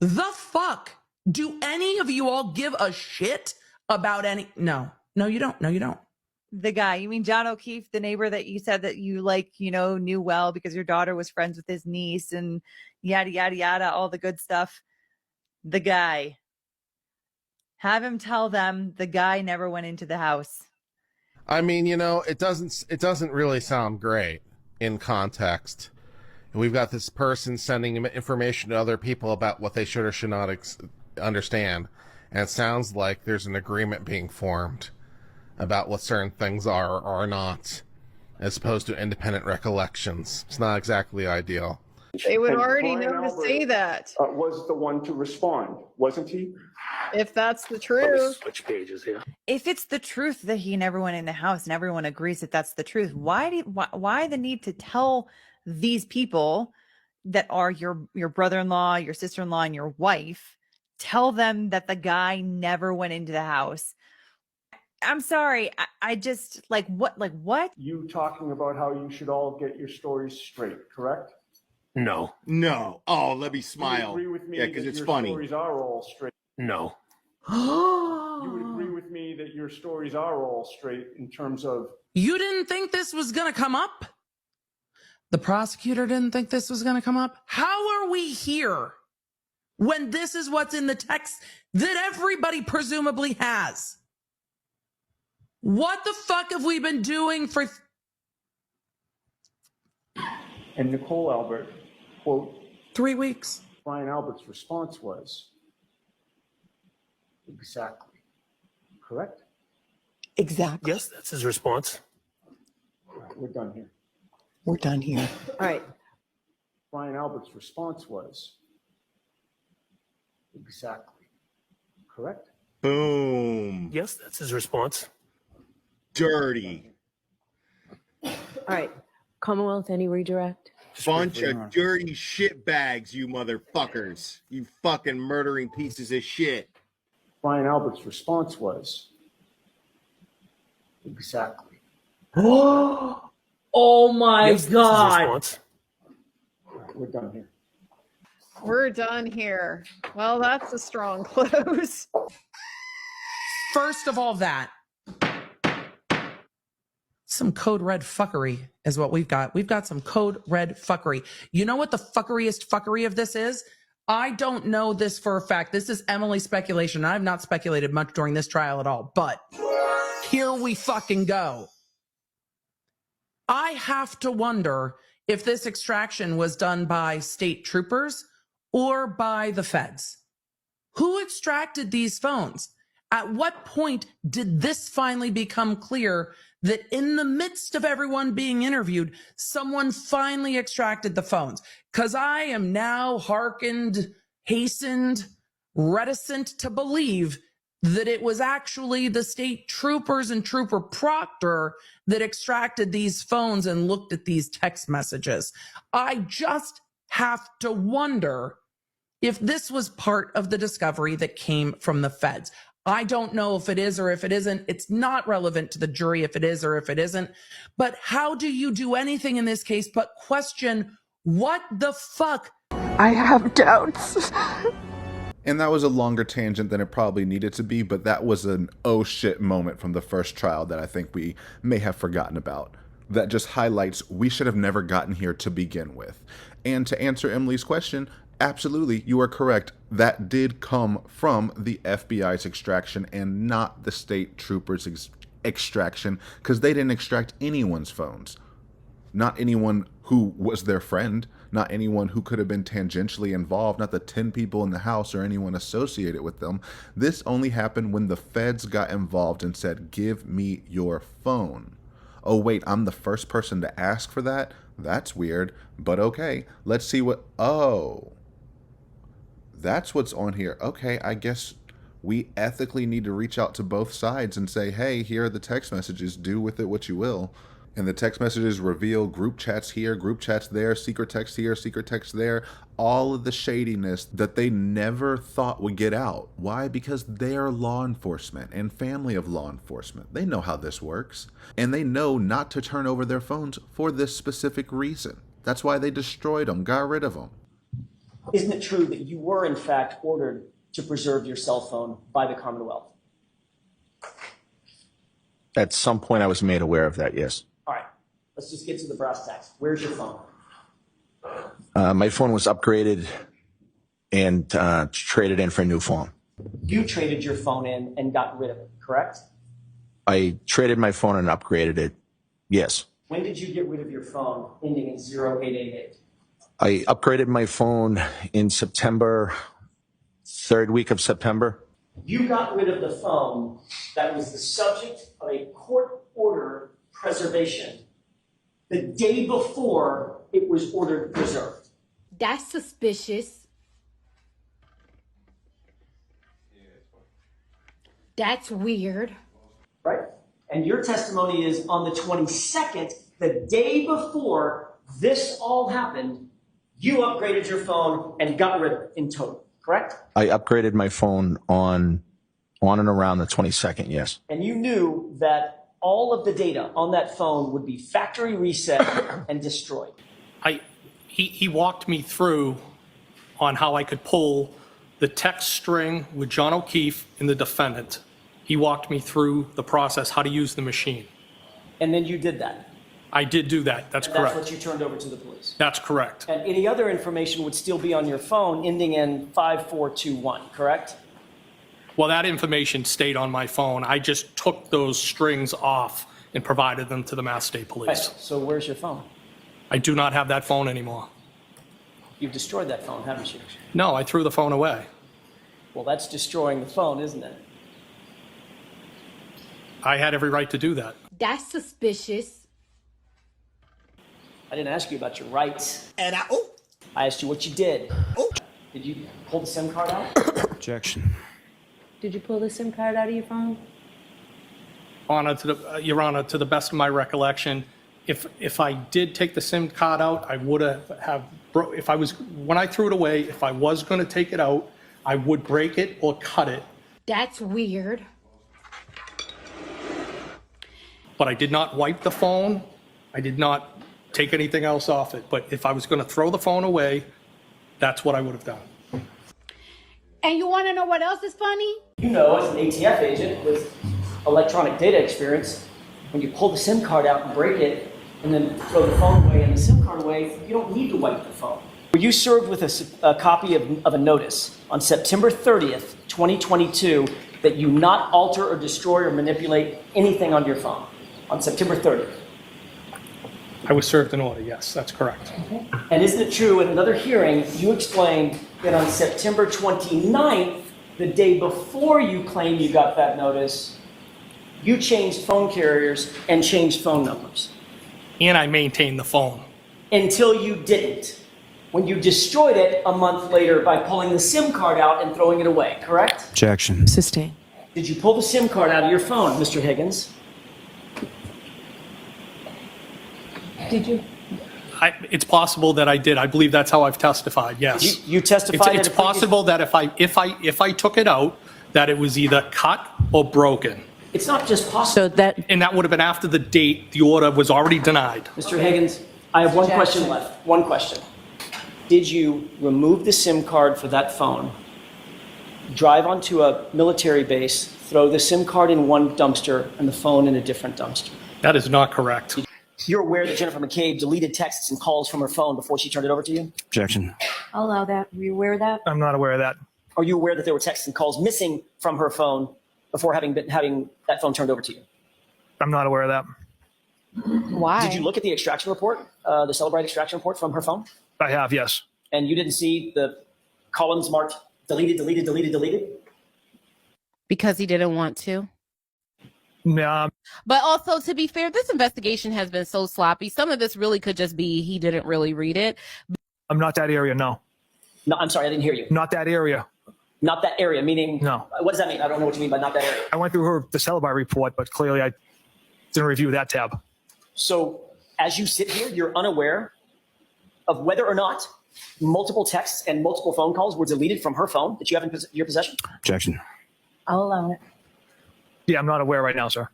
The fuck? Do any of you all give a shit about any? No, you don't. No, you don't. The guy, you mean John O'Keefe, the neighbor that you said that you knew well because your daughter was friends with his niece and yada, yada, yada, all the good stuff. The guy. Have him tell them the guy never went into the house. I mean, it doesn't really sound great in context. We've got this person sending information to other people about what they should or should not understand. And it sounds like there's an agreement being formed about what certain things are or are not, as opposed to independent recollections. It's not exactly ideal. They would And already Brian know to Albert, say that. Was the one to respond, wasn't he? If that's the Let me truth. switch pages here. If it's the truth that he never went in the house and everyone agrees that that's the truth, why the need to tell these people that are your brother-in-law, your sister-in-law, and your wife, tell them that the guy never went into the house? I'm sorry. I just what? You talking about how you should all get your stories straight, correct? No. Oh, let me You smile. would agree with me Yeah, because that it's your funny. stories are all straight. No. You would agree with me that your stories are all straight in terms of. You didn't think this was going to come up? The prosecutor didn't think this was going to come up? How are we here when this is what's in the text that everybody presumably has? What the fuck have we been doing for... And Nicole Albert, quote, 3 weeks. Brian Albert's response was, exactly. Correct? Exactly. Yes, that's his response. All right, we're done here. We're done here. All right. Brian Albert's response was, exactly. Correct? Boom. Yes, that's his response. Dirty. All right. Commonwealth, any redirect? Bunch of dirty shitbags, you motherfuckers. You fucking murdering pieces of shit. Brian Albert's response was, exactly. Oh my Yes, that's his God. response. We're done here. We're done here. Well, that's a strong close. First of all, that. Some code red fuckery is what we've got. We've got some code red fuckery. You know what the fuckeriest fuckery of this is? I don't know this for a fact. This is Emily's speculation. I've not speculated much during this trial at all, but here we fucking go. I have to wonder if this extraction was done by state troopers or by the feds. Who extracted these phones? At what point did this finally become clear that in the midst of everyone being interviewed, someone finally extracted the phones? Because I am now hastened, reticent to believe that it was actually the state troopers and Trooper Proctor that extracted these phones and looked at these text messages. I just have to wonder if this was part of the discovery that came from the feds. I don't know if it is or if it isn't. It's not relevant to the jury if it is or if it isn't. But how do you do anything in this case but question what the fuck? I have doubts. And that was a longer tangent than it probably needed to be, but that was an oh shit moment from the first trial that I think we may have forgotten about. That just highlights we should have never gotten here to begin with. And to answer Emily's question, absolutely, you are correct. That did come from the FBI's extraction and not the state troopers' extraction, because they didn't extract anyone's phones. Not anyone who was their friend, not anyone who could have been tangentially involved, not the 10 people in the house or anyone associated with them. This only happened when the feds got involved and said, give me your phone. Oh wait, I'm the first person to ask for that? That's weird, but okay. Let's see what, oh. That's what's on here. Okay, I guess we ethically need to reach out to both sides and say, hey, here are the text messages. Do with it what you will. And the text messages reveal group chats here, group chats there, secret text here, secret text there. All of the shadiness that they never thought would get out. Why? Because they're law enforcement and family of law enforcement. They know how this works. And they know not to turn over their phones for this specific reason. That's why they destroyed them, got rid of them. Isn't it true that you were, in fact, ordered to preserve your cell phone by the Commonwealth? At some point, I was made aware of that, yes. All right, let's just get to the brass tacks. Where's your phone? My phone was upgraded and traded in for a new phone. You traded your phone in and got rid of it, correct? I traded my phone and upgraded it, yes. When did you get rid of your phone ending in 0888? I upgraded my phone in September, third week of September. You got rid of the phone that was the subject of a court order preservation the day before it was ordered preserved. That's suspicious. That's weird. Right? And your testimony is on the 22nd, the day before this all happened, you upgraded your phone and got rid of it in total, correct? I upgraded my phone on and around the 22nd, yes. And you knew that all of the data on that phone would be factory reset and destroyed. He walked me through on how I could pull the text string with John O'Keefe and the defendant. He walked me through the process, how to use the machine. And then you did that. I did do that. That's correct. That's what you turned over to the police. That's correct. And any other information would still be on your phone ending in 5421, correct? Well, that information stayed on my phone. I just took those strings off and provided them to the Mass State Police. Right. So where's your phone? I do not have that phone anymore. You've destroyed that phone, haven't you? No, I threw the phone away. Well, that's destroying the phone, isn't it? I had every right to do that. That's suspicious. I didn't ask you about your rights. And I asked you what you did. Did you pull the SIM card out? Objection. Did you pull the SIM card out of your phone? Your Honor, to the best of my recollection, if I did take the SIM card out, I would have when I threw it away, if I was going to take it out, I would break it or cut it. That's weird. But I did not wipe the phone. I did not take anything else off it. But if I was going to throw the phone away, that's what I would have done. And you want to know what else is funny? You know, as an ATF agent with electronic data experience, when you pull the SIM card out and break it, and then throw the phone away and the SIM card away, you don't need to wipe the phone. Were you served with a copy of a notice on September 30th, 2022, that you not alter or destroy or manipulate anything on your phone? On September 30th. I was served an order, yes, that's correct. And isn't it true, in another hearing, you explained that on September 29th, the day before you claimed you got that notice, you changed phone carriers and changed phone numbers? And I maintained the phone. Until you didn't. When you destroyed it a month later by pulling the SIM card out and throwing it away, correct? Objection. Sustain. Did you pull the SIM card out of your phone, Mr. Higgins? Did you? It's possible that I did. I believe that's how I've testified, yes. You testified It's possible that if I took it out, that it was either cut or broken. It's not just possible. And that would have been after the date the order was already denied. Mr. Higgins, I have one question left. One question. Did you remove the SIM card for that phone, drive onto a military base, throw the SIM card in one dumpster and the phone in a different dumpster? That is not correct. You're aware that Jennifer McCabe deleted texts and calls from her phone before she turned it over to you? Objection. I'll allow that. Were you aware of that? I'm not aware of that. Are you aware that there were texts and calls missing from her phone before having that phone turned over to you? I'm not aware of that. Why? Did you look at the extraction report, the Celebrite extraction report from her phone? I have, yes. And you didn't see the columns marked deleted, deleted, deleted, deleted? Because he didn't want to. Nah. But also, to be fair, this investigation has been so sloppy. Some of this really could just be he didn't really read it. I'm not that area, no. No, I'm sorry, I didn't hear you. Not that area. Not that area, meaning? No. What does that mean? I don't know what you mean by not that area. I went through the Celebrite report, but clearly I didn't review that tab. So as you sit here, you're unaware of whether or not multiple texts and multiple phone calls were deleted from her phone that you have in your possession? Objection. I'll allow it. Yeah, I'm not aware right now, sir.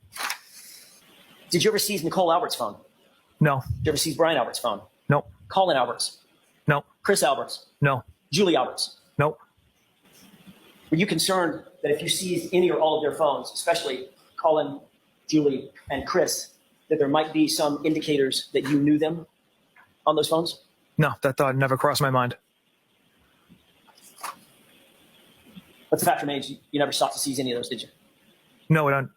Did you ever seize Nicole Albert's phone? No. Did you ever seize Brian Albert's phone? No. Colin Albert's? No. Chris Albert's? No. Julie Albert's? No. Were you concerned that if you seized any or all of their phones, especially Colin, Julie, and Chris, that there might be some indicators that you knew them on those phones? No, that thought never crossed my mind. But the fact remains, you never sought to seize any of those, did you? No, I don't.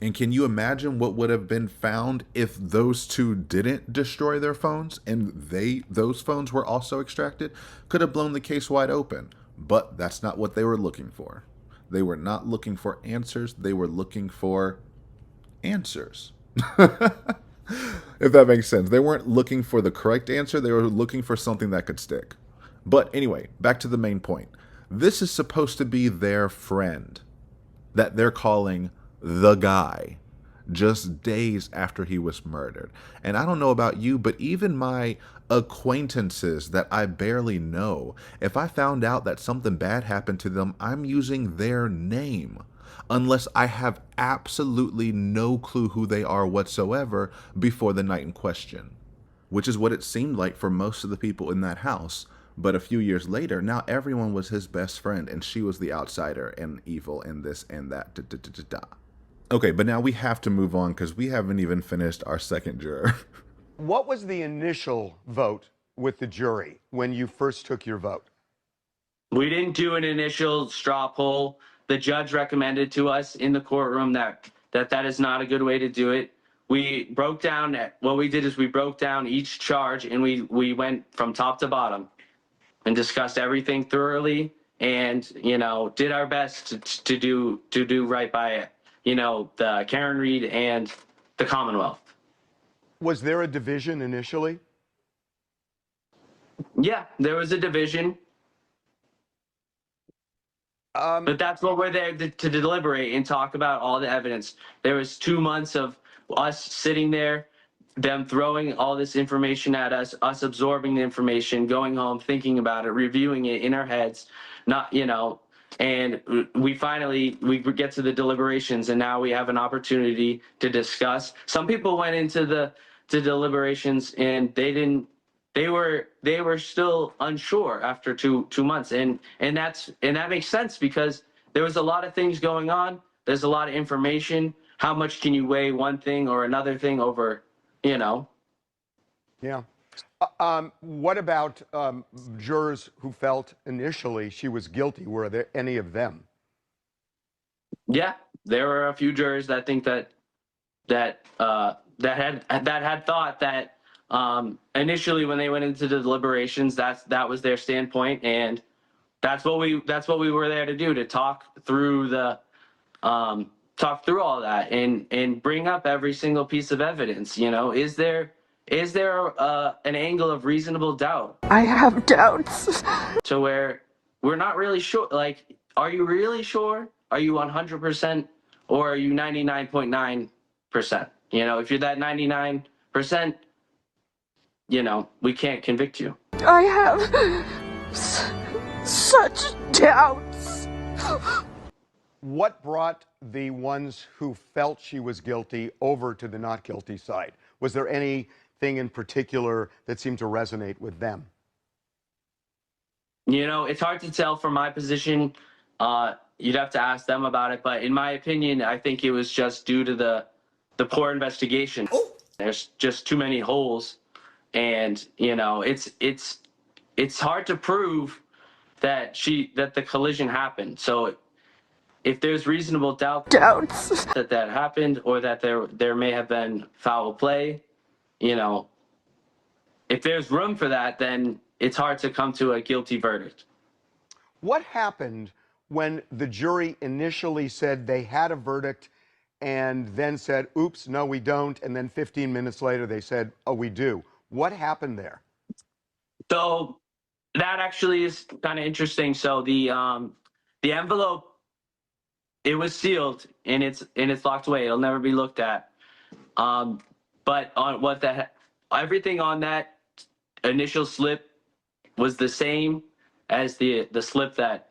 And can you imagine what would have been found if those two didn't destroy their phones and those phones were also extracted? Could have blown the case wide open. But that's not what they were looking for. They were not looking for answers. They were looking for answers. If that makes sense. They weren't looking for the correct answer. They were looking for something that could stick. But anyway, back to the main point. This is supposed to be their friend that they're calling the guy just days after he was murdered. And I don't know about you, but even my acquaintances that I barely know, if I found out that something bad happened to them, I'm using their name unless I have absolutely no clue who they are whatsoever before the night in question, which is what it seemed like for most of the people in that house. But a few years later, now everyone was his best friend, and she was the outsider and evil and this and that. Okay, but now we have to move on because we haven't even finished our second juror. What was the initial vote with the jury when you first took your vote? We didn't do an initial straw poll. The judge recommended to us in the courtroom that is not a good way to do it. We broke down, what we did is we broke down each charge and we went from top to bottom and discussed everything thoroughly and, did our best to do right by, the Karen Reed and the Commonwealth. Was there a division initially? Yeah, there was a division. But that's what we're there to deliberate and talk about all the evidence. There was 2 months of us sitting there, them throwing all this information at us absorbing the information, going home, thinking about it, reviewing it in our heads, not, and we get to the deliberations, and now we have an opportunity to discuss. Some people went into the deliberations and they were still unsure after two months, and that makes sense because there was a lot of things going on. There's a lot of information. How much can you weigh one thing or another thing over, Yeah. What about jurors who felt initially she was guilty? Were there any of them? Yeah, there were a few jurors that think that had thought that initially when they went into the deliberations, that was their standpoint, and that's what we were there to do, to talk through all that and bring up every single piece of evidence. Is there an angle of reasonable doubt? I have doubts. To where we're not really sure. Like, are you really sure? Are you 100% or are you 99.9%? If you're that 99%, we can't convict you. I have such doubts. What brought the ones who felt she was guilty over to the not guilty side? Was there anything in particular that seemed to resonate with them? It's hard to tell from my position. You'd have to ask them about it. But in my opinion, I think it was just due to the poor investigation. There's just too many holes. And, it's hard to prove that the collision happened. So if there's reasonable doubts that happened, or that there may have been foul play, if there's room for that, then it's hard to come to a guilty verdict. What happened when the jury initially said they had a verdict and then said, oops, no, we don't, and then 15 minutes later they said, oh, we do? What happened there? So that actually is kind of interesting. So the envelope, it was sealed and it's locked away. It'll never be looked at. But on everything on that initial slip was the same as the slip that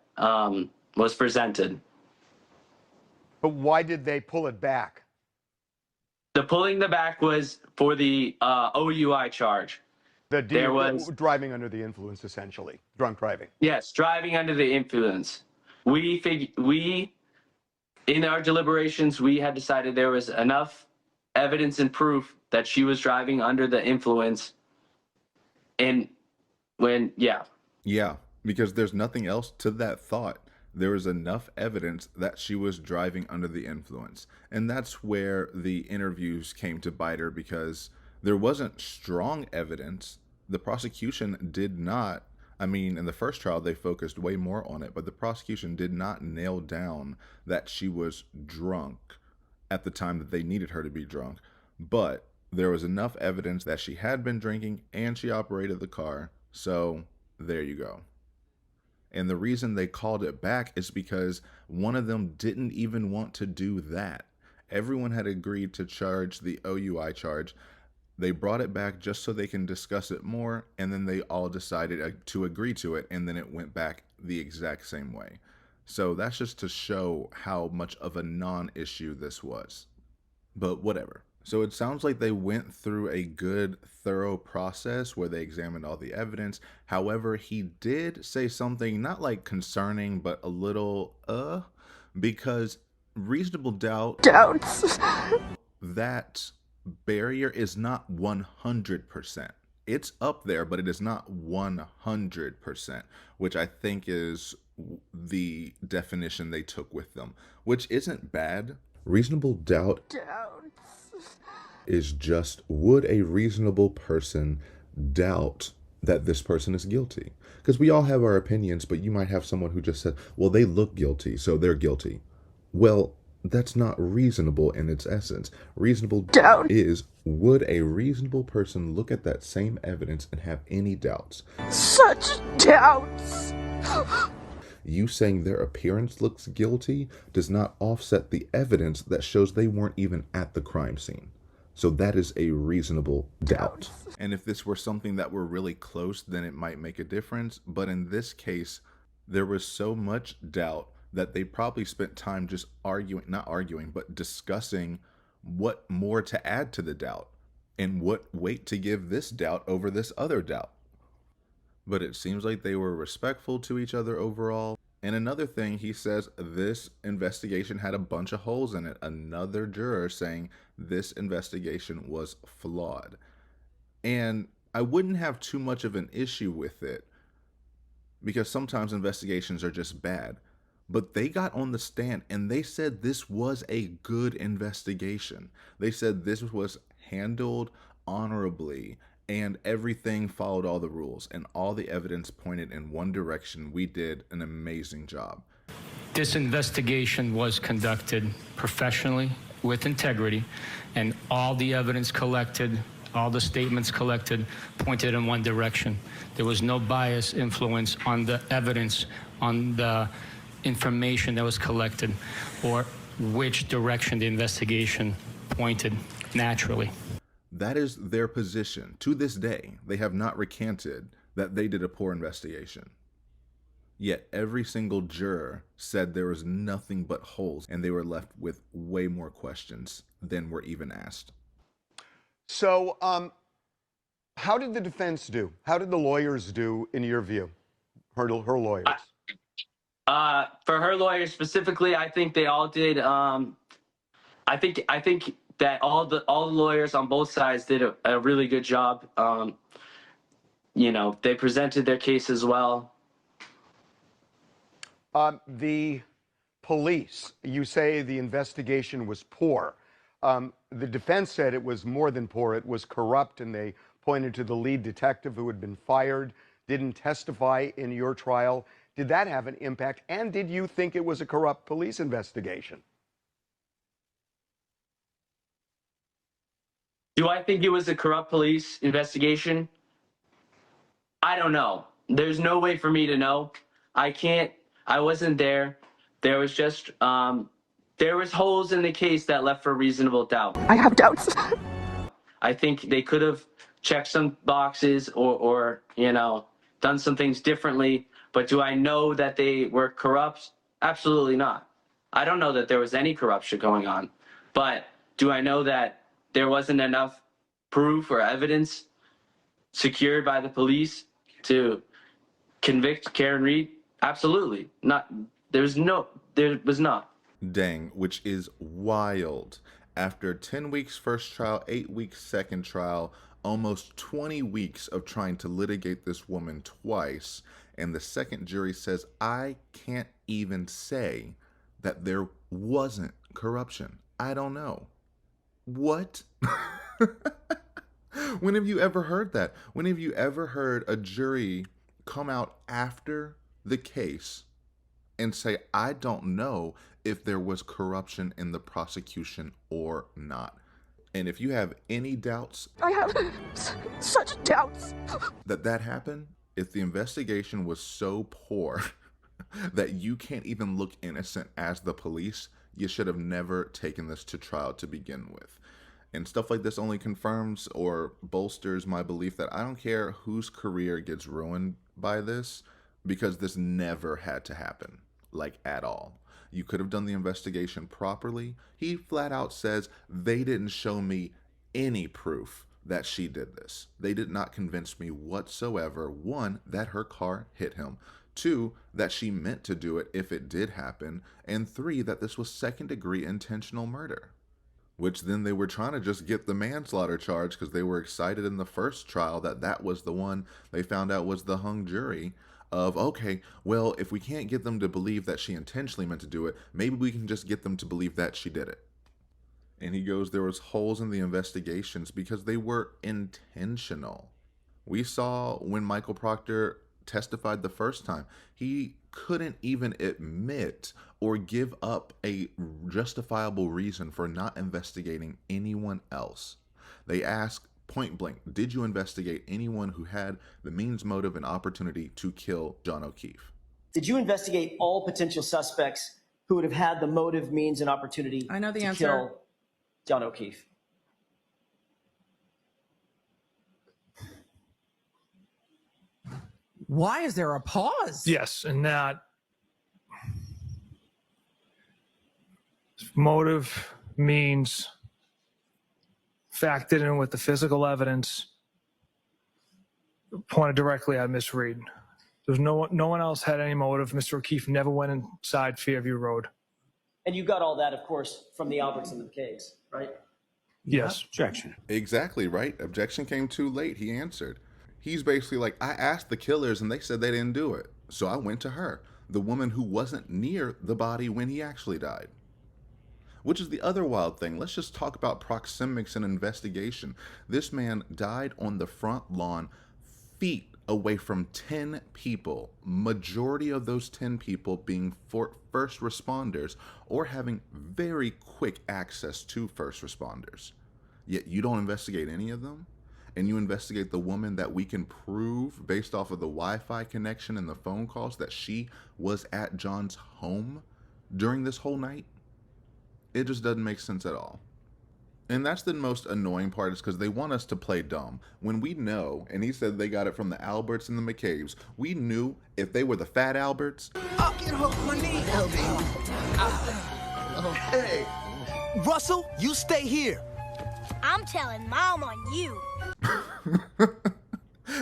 was presented. But why did they pull it back? The pulling the back was for the OUI charge. There was driving under the influence, essentially, drunk driving. Yes, driving under the influence. We in our deliberations, we had decided there was enough evidence and proof that she was driving under the influence. And Yeah, because there's nothing else to that thought. There was enough evidence that she was driving under the influence. And that's where the interviews came to bite her, because there wasn't strong evidence. The prosecution did not, in the first trial, they focused way more on it, but the prosecution did not nail down that she was drunk at the time that they needed her to be drunk. But there was enough evidence that she had been drinking and she operated the car. So there you go. And the reason they called it back is because one of them didn't even want to do that. Everyone had agreed to charge the OUI charge. They brought it back just so they can discuss it more, and then they all decided to agree to it, and then it went back the exact same way. So that's just to show how much of a non-issue this was. But whatever. So it sounds like they went through a good, thorough process where they examined all the evidence. However, he did say something not like concerning, but a little, because reasonable doubts, that barrier is not 100%. It's up there, but it is not 100%, which I think is the definition they took with them, which isn't bad. Reasonable doubt is just, would a reasonable person doubt that this person is guilty? Because we all have our opinions, but you might have someone who just said, well, they look guilty, so they're guilty. Well, that's not reasonable in its essence. Reasonable doubt is, would a reasonable person look at that same evidence and have any doubts? Such doubts. You saying their appearance looks guilty does not offset the evidence that shows they weren't even at the crime scene. So that is a reasonable doubt. And if this were something that were really close, then it might make a difference. But in this case, there was so much doubt that they probably spent time just not arguing, but discussing what more to add to the doubt and what weight to give this doubt over this other doubt. But it seems like they were respectful to each other overall. And another thing, he says this investigation had a bunch of holes in it. Another juror saying this investigation was flawed. And I wouldn't have too much of an issue with it because sometimes investigations are just bad. But they got on the stand and they said this was a good investigation. They said this was handled honorably and everything followed all the rules and all the evidence pointed in one direction. We did an amazing job. This investigation was conducted professionally with integrity, and all the evidence collected, all the statements collected pointed in one direction. There was no bias influence on the evidence, on the information that was collected, or which direction the investigation pointed naturally. That is their position. To this day, they have not recanted that they did a poor investigation. Yet every single juror said there was nothing but holes, and they were left with way more questions than were even asked. So, how did the defense do? How did the lawyers do, in your view? Her lawyers. For her lawyers specifically, I think they all did. I think that all the lawyers on both sides did a really good job. They presented their case as well. The police, you say the investigation was poor. The defense said it was more than poor, it was corrupt, and they pointed to the lead detective who had been fired, didn't testify in your trial. Did that have an impact? And did you think it was a corrupt police investigation? Do I think it was a corrupt police investigation? I don't know. There's no way for me to know. I wasn't there. There was just, there was holes in the case that left for reasonable doubt. I have doubts. I think they could have checked some boxes or done some things differently. But do I know that they were corrupt? Absolutely not. I don't know that there was any corruption going on. But do I know that there wasn't enough proof or evidence secured by the police to convict Karen Reed? Absolutely not. There was not. Dang, which is wild. After 10 weeks first trial, 8 weeks second trial, almost 20 weeks of trying to litigate this woman twice, and the second jury says, I can't even say that there wasn't corruption. I don't know. What? When have you ever heard that? When have you ever heard a jury come out after the case and say, I don't know if there was corruption in the prosecution or not? And if you have any doubts, I have such doubts that happened, if the investigation was so poor that you can't even look innocent as the police, you should have never taken this to trial to begin with. And stuff like this only confirms or bolsters my belief that I don't care whose career gets ruined by this, because this never had to happen, like at all. You could have done the investigation properly. He flat out says they didn't show me any proof that she did this. They did not convince me whatsoever, one, that her car hit him, two, that she meant to do it if it did happen, and three, that this was second-degree intentional murder. Which then they were trying to just get the manslaughter charge because they were excited in the first trial that was the one they found out was the hung jury of, okay, well, if we can't get them to believe that she intentionally meant to do it, maybe we can just get them to believe that she did it. And he goes, there was holes in the investigations because they were intentional. We saw when Michael Proctor testified the first time, he couldn't even admit or give up a justifiable reason for not investigating anyone else. They asked point blank, did you investigate anyone who had the means, motive, and opportunity to kill John O'Keefe? Did you investigate all potential suspects who would have had the motive, means, and opportunity I know the to answer. kill John O'Keefe? Why is there a pause? Yes, and that motive, means, factored in with the physical evidence, pointed directly at Miss Reed. There's no one else had any motive. Mr. O'Keefe never went inside Fairview Road. And you got all that, of course, from the Alberts and the McCabe's, right? Yes. Objection. Exactly, right? Objection came too late. He answered. He's basically like, I asked the killers and they said they didn't do it. So I went to her, the woman who wasn't near the body when he actually died. Which is the other wild thing. Let's just talk about proxemics and investigation. This man died on the front lawn, feet away from 10 people, majority of those 10 people being first responders or having very quick access to first responders. Yet you don't investigate any of them, and you investigate the woman that we can prove based off of the Wi-Fi connection and the phone calls that she was at John's home during this whole night. It just doesn't make sense at all. And that's the most annoying part, is because they want us to play dumb. When we know, and he said they got it from the Alberts and the McCabe's, we knew if they were the fat Alberts. I'll get hooked my knee. Hey, Russell, you stay here. I'm telling Mom on you.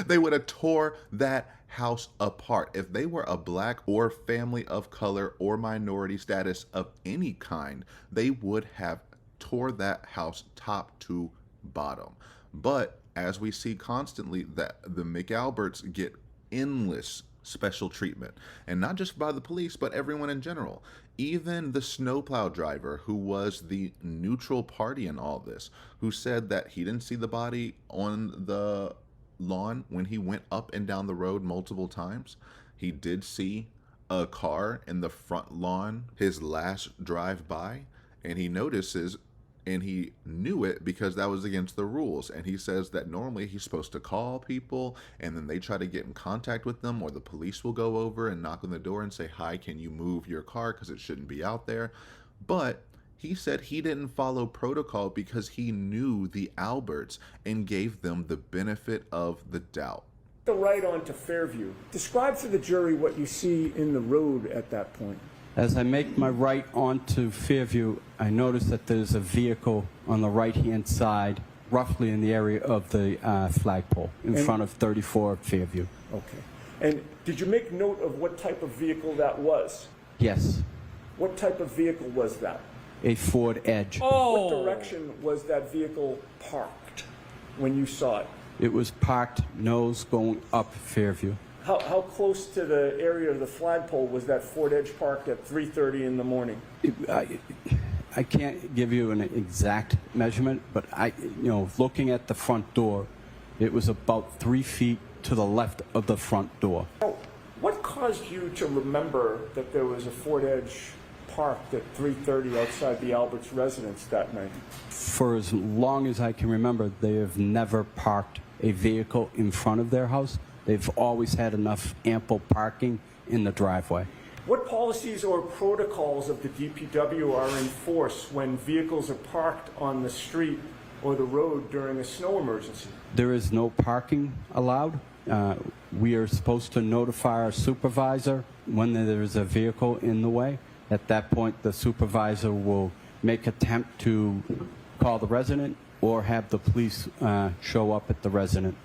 They would have tore that house apart. If they were a black or family of color or minority status of any kind, they would have tore that house top to bottom. But as we see constantly, that the McAlberts get endless special treatment, and not just by the police, but everyone in general. Even the snowplow driver, who was the neutral party in all this, who said that he didn't see the body on the lawn when he went up and down the road multiple times. He did see a car in the front lawn his last drive by, and he notices, and he knew it because that was against the rules. And he says that normally he's supposed to call people, and then they try to get in contact with them, or the police will go over and knock on the door and say, hi, can you move your car because it shouldn't be out there. But he said he didn't follow protocol because he knew the Alberts and gave them the benefit of the doubt. The right onto Fairview. Describe for the jury what you see in the road at that point. As I make my right onto Fairview, I notice that there's a vehicle on the right-hand side, roughly in the area of the flagpole, in front of 34 Fairview. Okay. And did you make note of what type of vehicle that was? Yes, What type of vehicle was that? a Ford Edge. What direction was that vehicle parked when you saw it? It was parked nose going up Fairview. How close to the area of the flagpole was that Ford Edge parked at 3:30 in the morning? I can't give you an exact measurement, but looking at the front door, it was about 3 feet to the left of the front door. What caused you to remember that there was a Ford Edge parked at 3:30 outside the Alberts residence that night? For as long as I can remember, they have never parked a vehicle in front of their house. They've always had enough ample parking in the driveway. What policies or protocols of the DPW are in force when vehicles are parked on the street or the road during a snow emergency? There is no parking allowed. We are supposed to notify our supervisor when there is a vehicle in the way. At that point, the supervisor will make attempt to call the resident or have the police show up at the resident.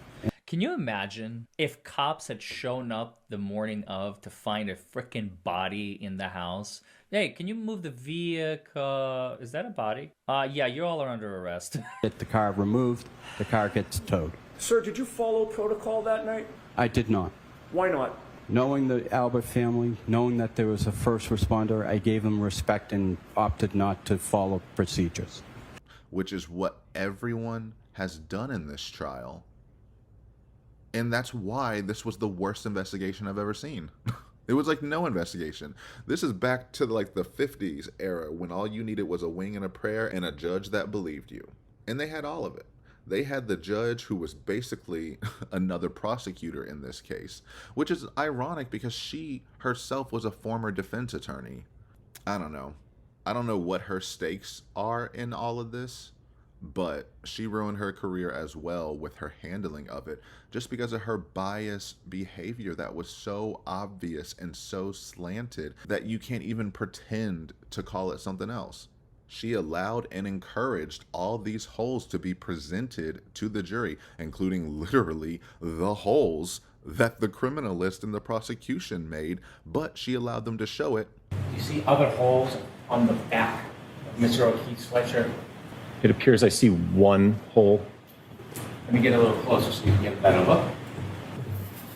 Can you imagine if cops had shown up the morning of to find a freaking body in the house? Hey, can you move the vehicle? Is that a body? Yeah, you all are under arrest. Get the car removed, the car gets towed. Sir, did you follow protocol that night? I did not. Why not? Knowing the Albert family, knowing that there was a first responder, I gave them respect and opted not to follow procedures. Which is what everyone has done in this trial. And that's why this was the worst investigation I've ever seen. It was like no investigation. This is back to like the 50s era when all you needed was a wing and a prayer and a judge that believed you. And they had all of it. They had the judge who was basically another prosecutor in this case, which is ironic because she herself was a former defense attorney. I don't know. I don't know what her stakes are in all of this, but she ruined her career as well with her handling of it, just because of her biased behavior that was so obvious and so slanted that you can't even pretend to call it something else. She allowed and encouraged all these holes to be presented to the jury, including literally the holes that the criminalist and the prosecution made, but she allowed them to show it. You see other holes on the back of Mr. O'Keefe's sweatshirt? It appears I see one hole. Let me get a little closer so you can get a better look.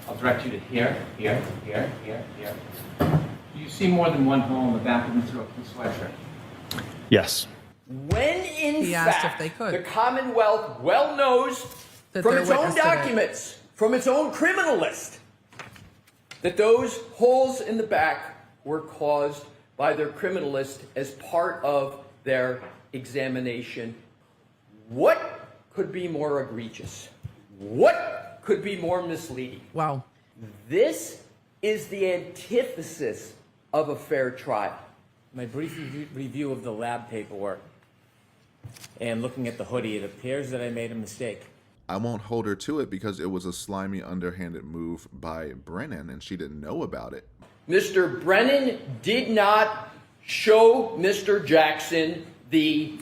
I'll direct you to here, here, here, here, here. Do you see more than one hole on the back of Mr. O'Keefe's sweatshirt? Yes. When in He asked fact, if they could. the Commonwealth well knows That from they're its own witness today. documents, from its own criminal list, that those holes in the back were caused by their criminalist as part of their examination. What could be more egregious? What could be more misleading? Wow. This is the antithesis of a fair trial. My brief review of the lab paperwork and looking at the hoodie, it appears that I made a mistake. I won't hold her to it because it was a slimy, underhanded move by Brennan and she didn't know about it. Mr. Brennan did not show Mr. Jackson the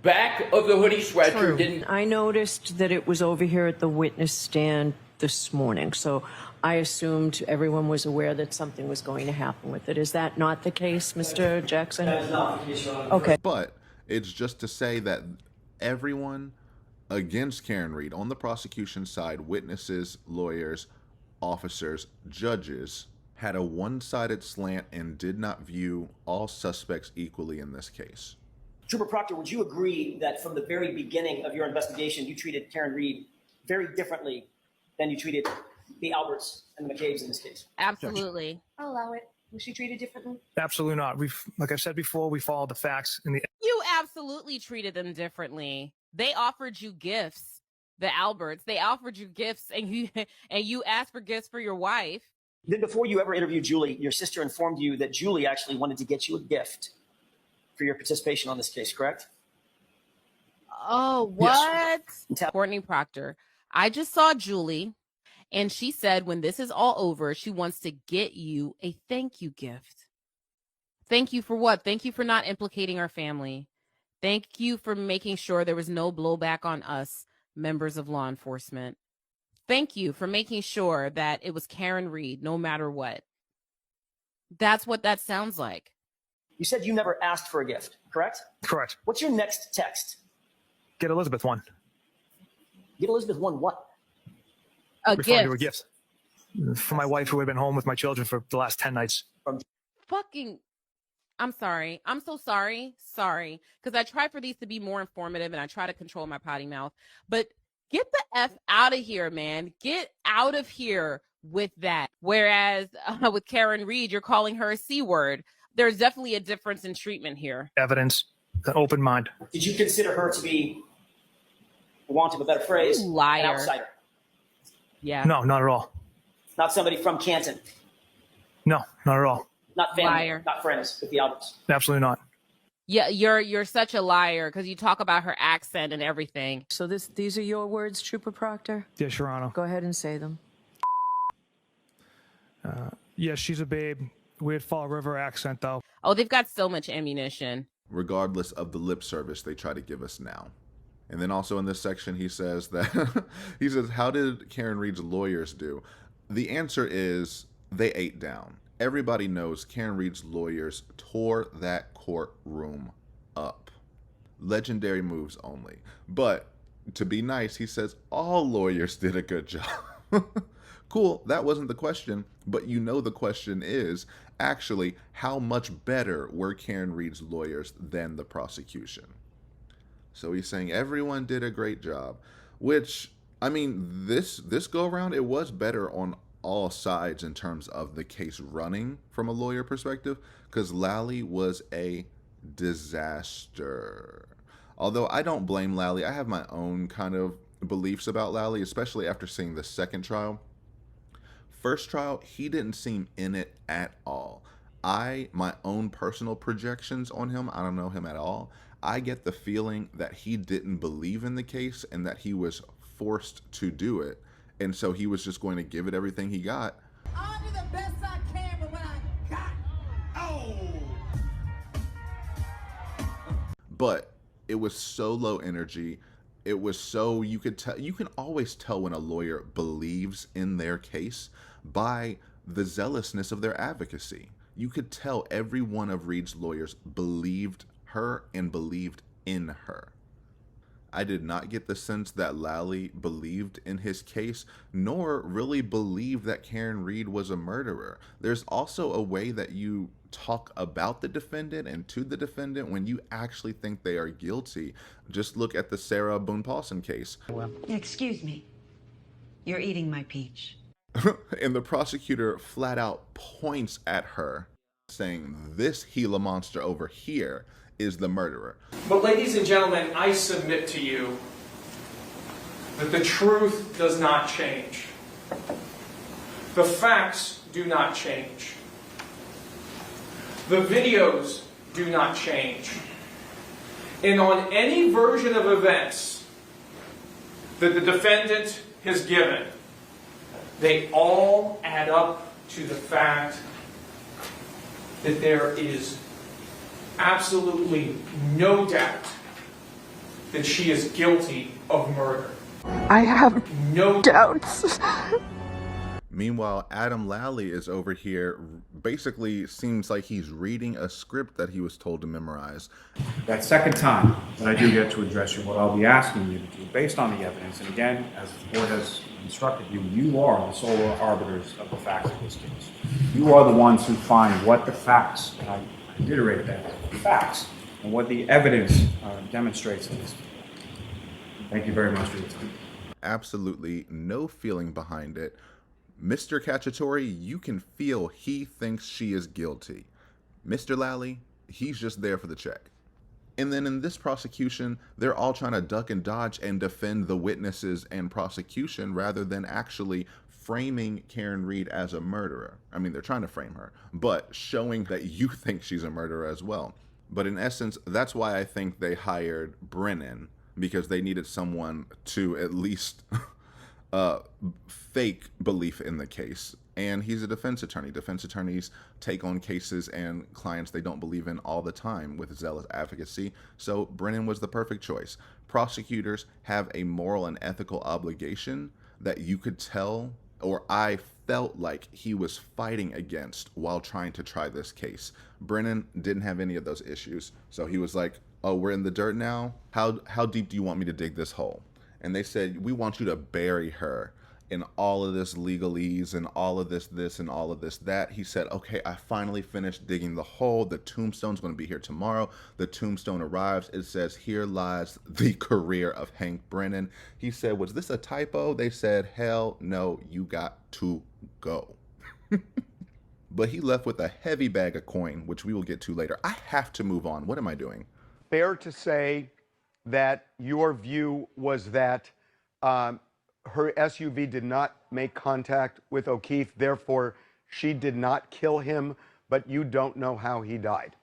back of the hoodie sweatshirt. Didn't. I noticed that it was over here at the witness stand this morning, so I assumed everyone was aware that something was going to happen with it. Is that not the case, Mr. Jackson? That is not the case, Your Honor. Okay. But it's just to say that everyone against Karen Reed on the prosecution side, witnesses, lawyers, officers, judges, had a one-sided slant and did not view all suspects equally in this case. Trooper Proctor, would you agree that from the very beginning of your investigation, you treated Karen Reed very differently than you treated the Alberts and the McCabe's in this case? Absolutely. I'll allow it. Was she treated differently? Absolutely not. Like I've said before, we followed the facts in the. You absolutely treated them differently. They offered you gifts, the Alberts. They offered you gifts, and you asked for gifts for your wife. Then before you ever interviewed Julie, your sister informed you that Julie actually wanted to get you a gift for your participation on this case, correct? Oh, what? Yes. Courtney Proctor. I just saw Julie, and she said when this is all over, she wants to get you a thank you gift. Thank you for what? Thank you for not implicating our family. Thank you for making sure there was no blowback on us, members of law enforcement. Thank you for making sure that it was Karen Reed, no matter what. That's what that sounds like. You said you never asked for a gift, correct? Correct. What's your next text? Get Elizabeth one. Get Elizabeth one what? A Referring to a gift. gift for my wife who had been home with my children for the last 10 nights. Fucking, I'm sorry. I'm so sorry. Sorry. Because I try for these to be more informative and I try to control my potty mouth. But get the F out of here, man. Get out of here with that. Whereas with Karen Reed, you're calling her a C word. There's definitely a difference in treatment here. Evidence, an open mind. Did you consider her to be, for want of a better phrase, Liar. an outsider? Yeah. No, not at all. Not somebody from Canton. No, not at all. Not family. Liar. Not friends with the Alberts. Absolutely not. Yeah, you're such a liar because you talk about her accent and everything. So these are your words, Trooper Proctor? Yes, Your Honor. Go ahead and say them. Yes, she's a babe. Weird Fall River accent, though. Oh, they've got so much ammunition. Regardless of the lip service they try to give us now. And then also in this section, he says that, he says, how did Karen Reed's lawyers do? The answer is they ate down. Everybody knows Karen Reed's lawyers tore that courtroom up. Legendary moves only. But to be nice, he says all lawyers did a good job. Cool, that wasn't the question, but you know the question is actually how much better were Karen Reed's lawyers than the prosecution? So he's saying everyone did a great job, which, I mean, this go around, it was better on all sides in terms of the case running from a lawyer perspective, because Lally was a disaster. Although I don't blame Lally, I have my own kind of beliefs about Lally, especially after seeing the second trial. First trial, he didn't seem in it at all. My own personal projections on him, I don't know him at all. I get the feeling that he didn't believe in the case and that he was forced to do it. And so he was just going to give it everything he got. I'll do the best I can with what I got. Oh! But it was so low energy. It was so, you could tell, you can always tell when a lawyer believes in their case by the zealousness of their advocacy. You could tell every one of Reed's lawyers believed her and believed in her. I did not get the sense that Lally believed in his case, nor really believed that Karen Reed was a murderer. There's also a way that you talk about the defendant and to the defendant when you actually think they are guilty. Just look at the Sarah Boone Paulson case. Excuse me. You're eating my peach. And the prosecutor flat out points at her, saying, this Gila monster over here is the murderer. But ladies and gentlemen, I submit to you that the truth does not change. The facts do not change. The videos do not change. And on any version of events that the defendant has given, they all add up to the fact that there is absolutely no doubt that she is guilty of murder. I have no doubts. Meanwhile, Adam Lally is over here, basically seems like he's reading a script that he was told to memorize. That second time that I do get to address you, what I'll be asking you to do, based on the evidence, and again, as the board has instructed you, you are the sole arbiters of the facts of this case. You are the ones who find what the facts, and I reiterate that, facts, and what the evidence demonstrates in this. Thank you very much for your time. Absolutely no feeling behind it. Mr. Cacciatore, you can feel he thinks she is guilty. Mr. Lally, he's just there for the check. And then in this prosecution, they're all trying to duck and dodge and defend the witnesses and prosecution rather than actually framing Karen Reed as a murderer. I mean, they're trying to frame her, but showing that you think she's a murderer as well. But in essence, that's why I think they hired Brennan, because they needed someone to at least fake belief in the case. And he's a defense attorney. Defense attorneys take on cases and clients they don't believe in all the time with zealous advocacy. So Brennan was the perfect choice. Prosecutors have a moral and ethical obligation that you could tell, or I felt like he was fighting against while trying to try this case. Brennan didn't have any of those issues. So he was like, oh, we're in the dirt now? How deep do you want me to dig this hole? And they said, we want you to bury her in all of this legalese and all of this, and all of this, that. He said, okay, I finally finished digging the hole. The tombstone's going to be here tomorrow. The tombstone arrives. It says, here lies the career of Hank Brennan. He said, was this a typo? They said, hell no, you got to go. But he left with a heavy bag of coin, which we will get to later. I have to move on. What am I doing? Fair to say that your view was that her SUV did not make contact with O'Keefe, therefore she did not kill him, but you don't know how he died.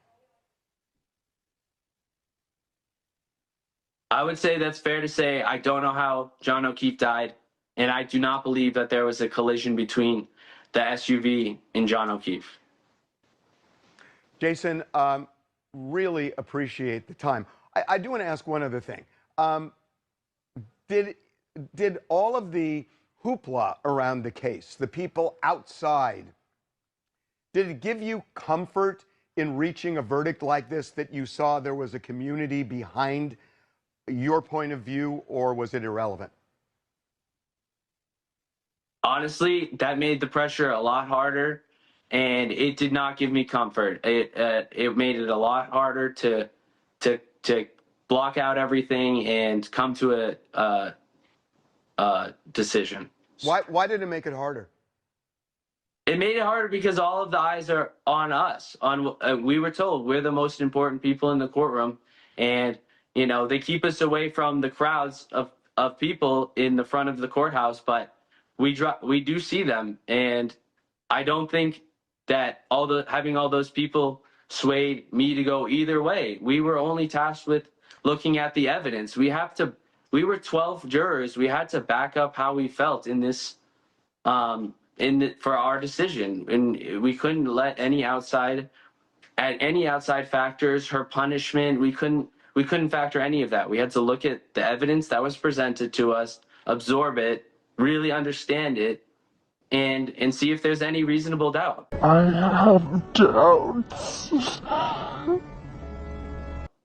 I would say that's fair to say. I don't know how John O'Keefe died, and I do not believe that there was a collision between the SUV and John O'Keefe. Jason, really appreciate the time. I do want to ask one other thing. Did all of the hoopla around the case, the people outside, did it give you comfort in reaching a verdict like this, that you saw there was a community behind your point of view, or was it irrelevant? Honestly, that made the pressure a lot harder, and it did not give me comfort. It made it a lot harder to block out everything and come to a decision. Why did it make it harder? It made it harder because all of the eyes are on us. We were told we're the most important people in the courtroom, and You know, they keep us away from the crowds of people in the front of the courthouse, but we do see them. And I don't think that having all those people swayed me to go either way. We were only tasked with looking at the evidence. We were 12 jurors. We had to back up how we felt in this, for our decision. And we couldn't let any outside factors, her punishment, we couldn't factor any of that. We had to look at the evidence that was presented to us, absorb it, really understand it, and see if there's any reasonable doubt. I have doubts.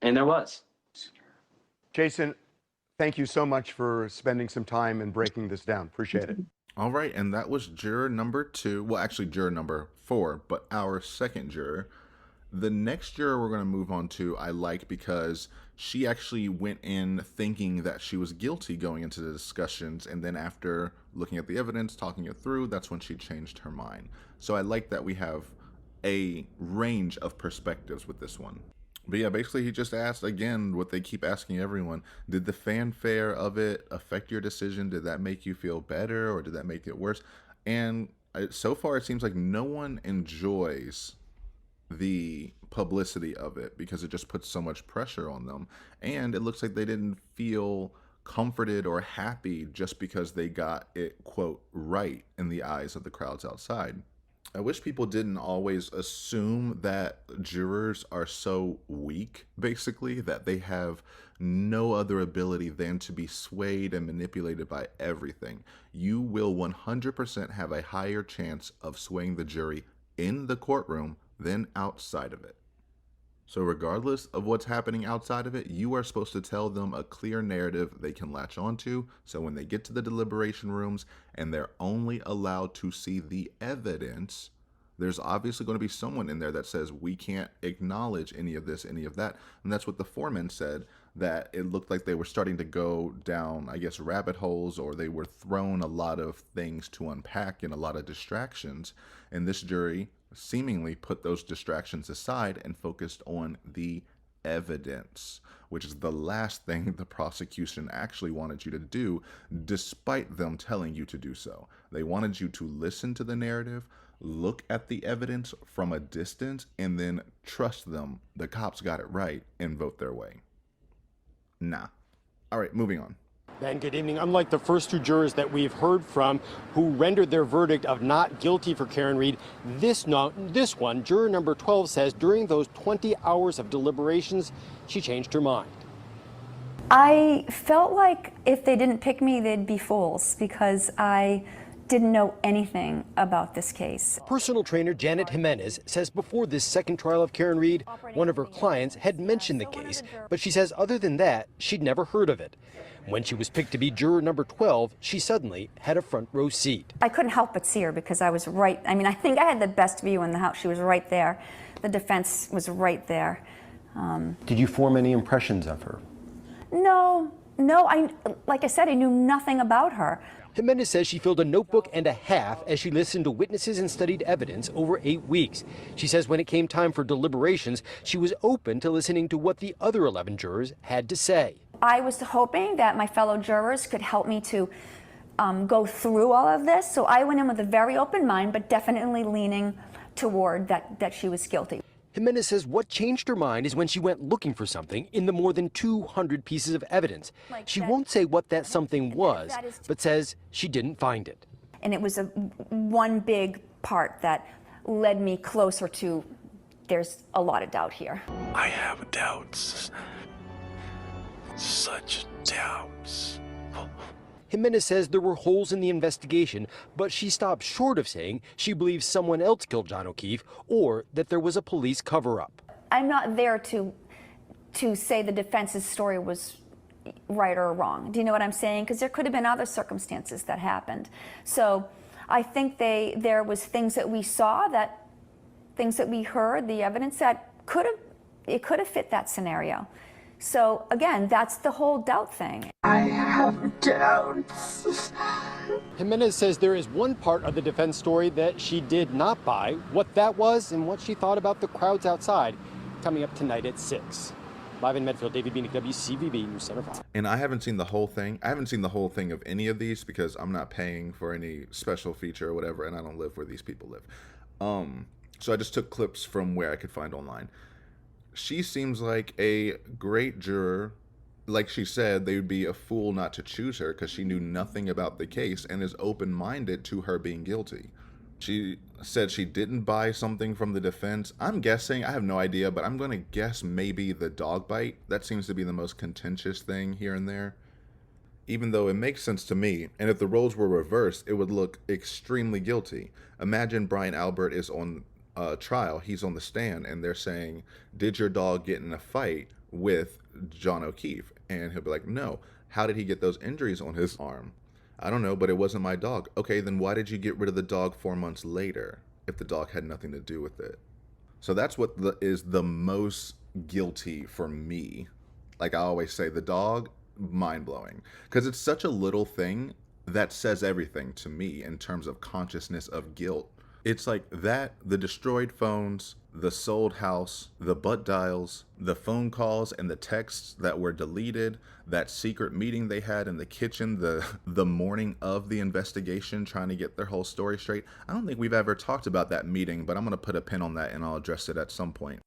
And there was. Jason, thank you so much for spending some time and breaking this down. Appreciate it. All right, and that was juror number 2. Well, actually, juror number 4, but our second juror. The next juror we're going to move on to, I like because she actually went in thinking that she was guilty going into the discussions, and then after looking at the evidence, talking it through, that's when she changed her mind. So I like that we have a range of perspectives with this one. But yeah, basically he just asked, again, what they keep asking everyone, did the fanfare of it affect your decision? Did that make you feel better, or did that make it worse? And so far it seems like no one enjoys the publicity of it because it just puts so much pressure on them, and it looks like they didn't feel comforted or happy just because they got it, quote, right in the eyes of the crowds outside. I wish people didn't always assume that jurors are so weak, basically, that they have no other ability than to be swayed and manipulated by everything. You will 100% have a higher chance of swaying the jury in the courtroom than outside of it. So regardless of what's happening outside of it, you are supposed to tell them a clear narrative they can latch onto, so when they get to the deliberation rooms and they're only allowed to see the evidence, there's obviously going to be someone in there that says, we can't acknowledge any of this, any of that. And that's what the foreman said, that it looked like they were starting to go down, I guess, rabbit holes, or they were thrown a lot of things to unpack and a lot of distractions. And this jury seemingly put those distractions aside and focused on the evidence, which is the last thing the prosecution actually wanted you to do, despite them telling you to do so. They wanted you to listen to the narrative, look at the evidence from a distance, and then trust them, the cops got it right, and vote their way. Nah. All right, moving on. Ben, good evening. Unlike the first 2 jurors that we've heard from who rendered their verdict of not guilty for Karen Read, this one, juror number 12, says during those 20 hours of deliberations, she changed her mind. I felt like if they didn't pick me, they'd be fools, because I didn't know anything about this case. Personal trainer Janet Jimenez says before this second trial of Karen Read, one of her clients had mentioned the case, but she says other than that, she'd never heard of it. When she was picked to be juror number 12, she suddenly had a front row seat. I couldn't help but see her because I was right. I mean, I think I had the best view in the house. She was right there. The defense was right there. Did you form any impressions of her? No. Like I said, I knew nothing about her. Jimenez says she filled a notebook and a half as she listened to witnesses and studied evidence over 8 weeks. She says when it came time for deliberations, she was open to listening to what the other 11 jurors had to say. I was hoping that my fellow jurors could help me to go through all of this. So I went in with a very open mind, but definitely leaning toward that she was guilty. Jimenez says what changed her mind is when she went looking for something in the more than 200 pieces of evidence. She won't say what that something was, but says she didn't find it. And it was one big part that led me closer to, there's a lot of doubt here. I have doubts. Such doubts. Jimenez says there were holes in the investigation, but she stopped short of saying she believes someone else killed John O'Keefe or that there was a police cover-up. I'm not there to say the defense's story was right or wrong. Do you know what I'm saying? Because there could have been other circumstances that happened. So I think there was things that we saw, things that we heard, the evidence that could have fit that scenario. So again, that's the whole doubt thing. I have doubts. Jimenez says there is one part of the defense story that she did not buy, what that was and what she thought about the crowds outside, coming up tonight at 6. Live in Medfield, David Bienick, WCVB News Center 5. And I haven't seen the whole thing. I haven't seen the whole thing of any of these because I'm not paying for any special feature or whatever, and I don't live where these people live. So I just took clips from where I could find online. She seems like a great juror. Like she said, they would be a fool not to choose her because she knew nothing about the case and is open-minded to her being guilty. She said she didn't buy something from the defense. I'm guessing, I have no idea, but I'm going to guess maybe the dog bite. That seems to be the most contentious thing here and there. Even though it makes sense to me, and if the roles were reversed, it would look extremely guilty. Imagine Brian Albert is on trial, he's on the stand, and they're saying, did your dog get in a fight with John O'Keefe? And he'll be like, no. How did he get those injuries on his arm? I don't know, but it wasn't my dog. Okay, then why did you get rid of the dog 4 months later if the dog had nothing to do with it? So that's what is the most guilty for me. Like I always say, the dog, mind-blowing. Because it's such a little thing that says everything to me in terms of consciousness of guilt. It's like that, the destroyed phones, the sold house, the butt dials, the phone calls and the texts that were deleted, that secret meeting they had in the kitchen the morning of the investigation trying to get their whole story straight. I don't think we've ever talked about that meeting, but I'm going to put a pin on that and I'll address it at some point.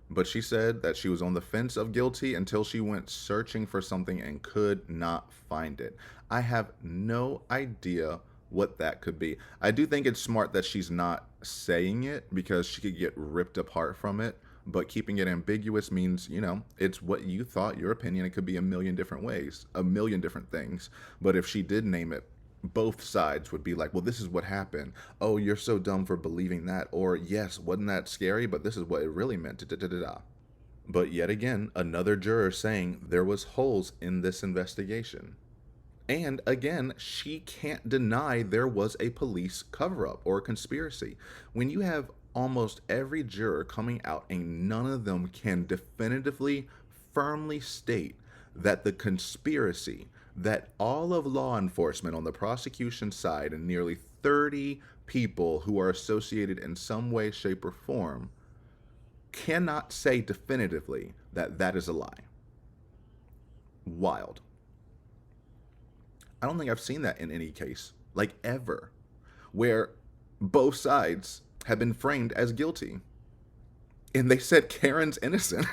But she said that she was on the fence of guilty until she went searching for something and could not find it. I have no idea what that could be. I do think it's smart that she's not saying it because she could get ripped apart from it, but keeping it ambiguous means, you know, it's what you thought, your opinion. It could be a million different ways, a million different things. But if she did name it, both sides would be like, well, this is what happened. Oh, you're so dumb for believing that. Or yes, wasn't that scary? But this is what it really meant. But yet again, another juror saying there was holes in this investigation. And again, she can't deny there was a police cover-up or conspiracy. When you have almost every juror coming out and none of them can definitively, firmly state that the conspiracy, that all of law enforcement on the prosecution side and nearly 30 people who are associated in some way, shape, or form cannot say definitively that that is a lie. Wild. I don't think I've seen that in any case, like ever, where both sides have been framed as guilty. And they said Karen's innocent.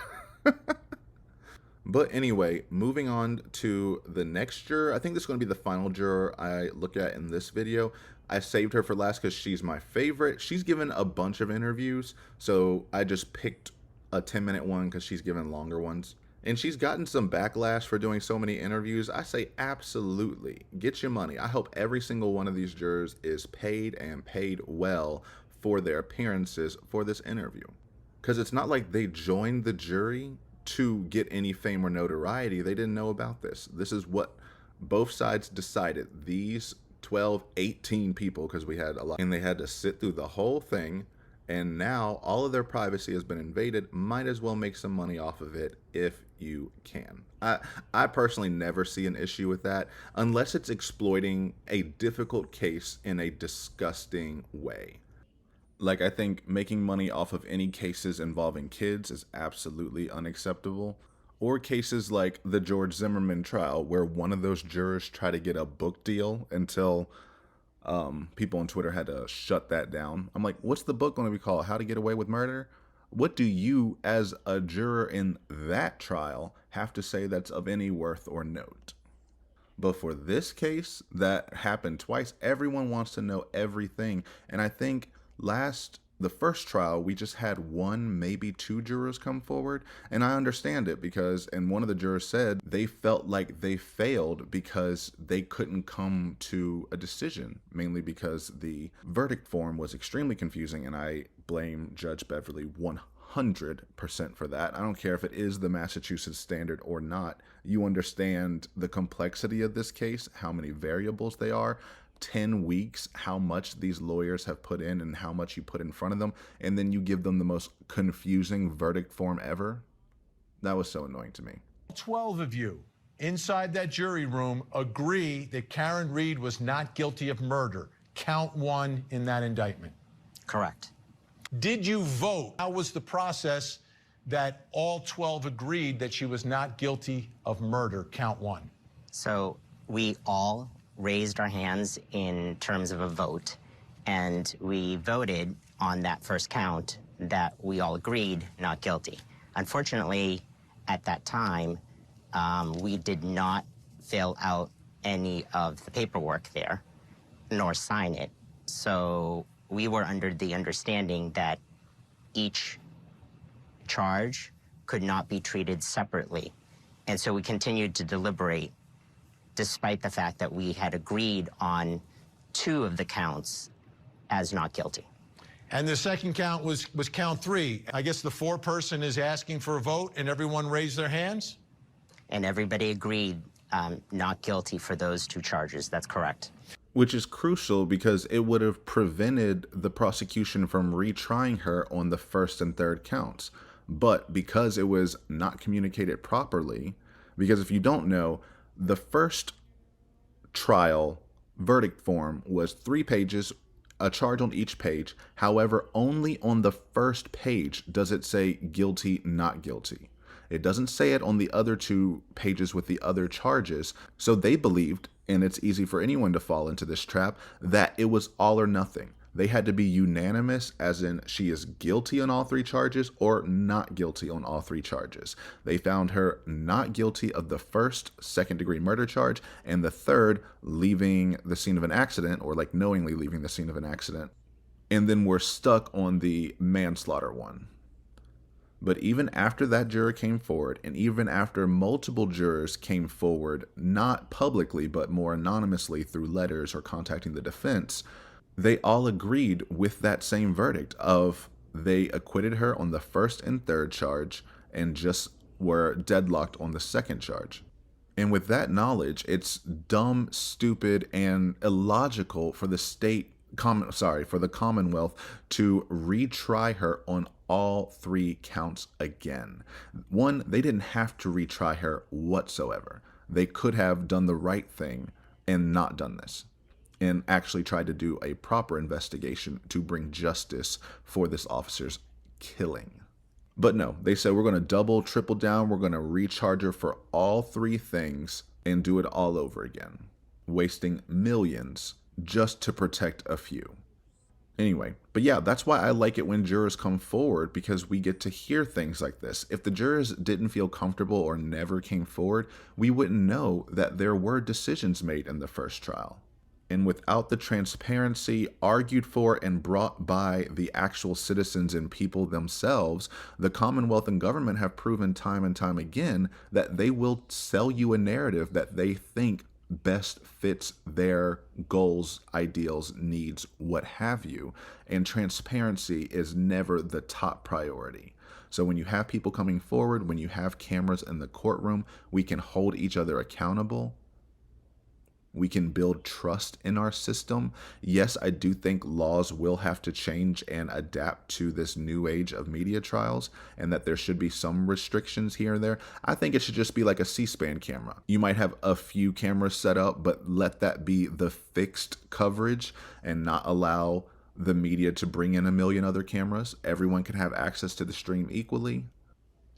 But anyway, moving on to the next juror. I think this is going to be the final juror I look at in this video. I saved her for last because she's my favorite. She's given a bunch of interviews, so I just picked a 10-minute one because she's given longer ones. And she's gotten some backlash for doing so many interviews. I say absolutely, get your money. I hope every single one of these jurors is paid and paid well for their appearances for this interview. Because it's not like they joined the jury to get any fame or notoriety. They didn't know about this. This is what both sides decided. These 12, 18 people, because we had a lot, and they had to sit through the whole thing. And now all of their privacy has been invaded. Might as well make some money off of it if you can. I personally never see an issue with that unless it's exploiting a difficult case in a disgusting way. Like, I think making money off of any cases involving kids is absolutely unacceptable. Or cases like the George Zimmerman trial, where one of those jurors tried to get a book deal until people on Twitter had to shut that down. I'm like, what's the book going to be called? How to Get Away with Murder? What do you, as a juror in that trial, have to say that's of any worth or note? But for this case that happened twice, everyone wants to know everything. And I think the first trial, we just had one, maybe two jurors come forward. And I understand it because, and one of the jurors said they felt like they failed because they couldn't come to a decision, mainly because the verdict form was extremely confusing. And I blame Judge Beverly 100% for that. I don't care if it is the Massachusetts standard or not. You understand the complexity of this case, how many variables they are. 10 weeks, how much these lawyers have put in and how much you put in front of them, and then you give them the most confusing verdict form ever. That was so annoying to me. 12 of you inside that jury room agree that Karen Reed was not guilty of murder. Count one in that indictment. Correct. Did you vote? How was the process that all 12 agreed that she was not guilty of murder, count one? So we all raised our hands in terms of a vote, and we voted on that first count that we all agreed not guilty. Unfortunately, at that time, we did not fill out any of the paperwork there, nor sign it. So we were under the understanding that each charge could not be treated separately. And so we continued to deliberate, despite the fact that we had agreed on 2 of the counts as not guilty. And the second count was count 3. I guess the foreperson is asking for a vote, and everyone raised their hands? And everybody agreed not guilty for those 2 charges. That's correct. Which is crucial because it would have prevented the prosecution from retrying her on the first and third counts. But because it was not communicated properly, because if you don't know, the first trial verdict form was 3 pages, a charge on each page. However, only on the first page does it say guilty, not guilty. It doesn't say it on the other 2 pages with the other charges. So they believed, and it's easy for anyone to fall into this trap, that it was all or nothing. They had to be unanimous, as in she is guilty on all 3 charges or not guilty on all 3 charges. They found her not guilty of the first second-degree murder charge and the third, leaving the scene of an accident, or like knowingly leaving the scene of an accident. And then we're stuck on the manslaughter one. But even after that juror came forward, and even after multiple jurors came forward, not publicly, but more anonymously through letters or contacting the defense, they all agreed with that same verdict of they acquitted her on the first and third charge and just were deadlocked on the second charge. And with that knowledge, it's dumb, stupid, and illogical for the for the Commonwealth to retry her on all 3 counts again. One, they didn't have to retry her whatsoever. They could have done the right thing and not done this, and actually tried to do a proper investigation to bring justice for this officer's killing. But no, they said we're going to double, triple down, we're going to recharge her for all 3 things and do it all over again, wasting millions just to protect a few. Anyway, but yeah, that's why I like it when jurors come forward, because we get to hear things like this. If the jurors didn't feel comfortable or never came forward, we wouldn't know that there were decisions made in the first trial. And without the transparency argued for and brought by the actual citizens and people themselves, the Commonwealth and government have proven time and time again that they will sell you a narrative that they think best fits their goals, ideals, needs, what have you. And transparency is never the top priority. So when you have people coming forward, when you have cameras in the courtroom, we can hold each other accountable. We can build trust in our system. Yes, I do think laws will have to change and adapt to this new age of media trials, and that there should be some restrictions here and there. I think it should just be like a C-SPAN camera. You might have a few cameras set up, but let that be the fixed coverage and not allow the media to bring in a million other cameras. Everyone can have access to the stream equally.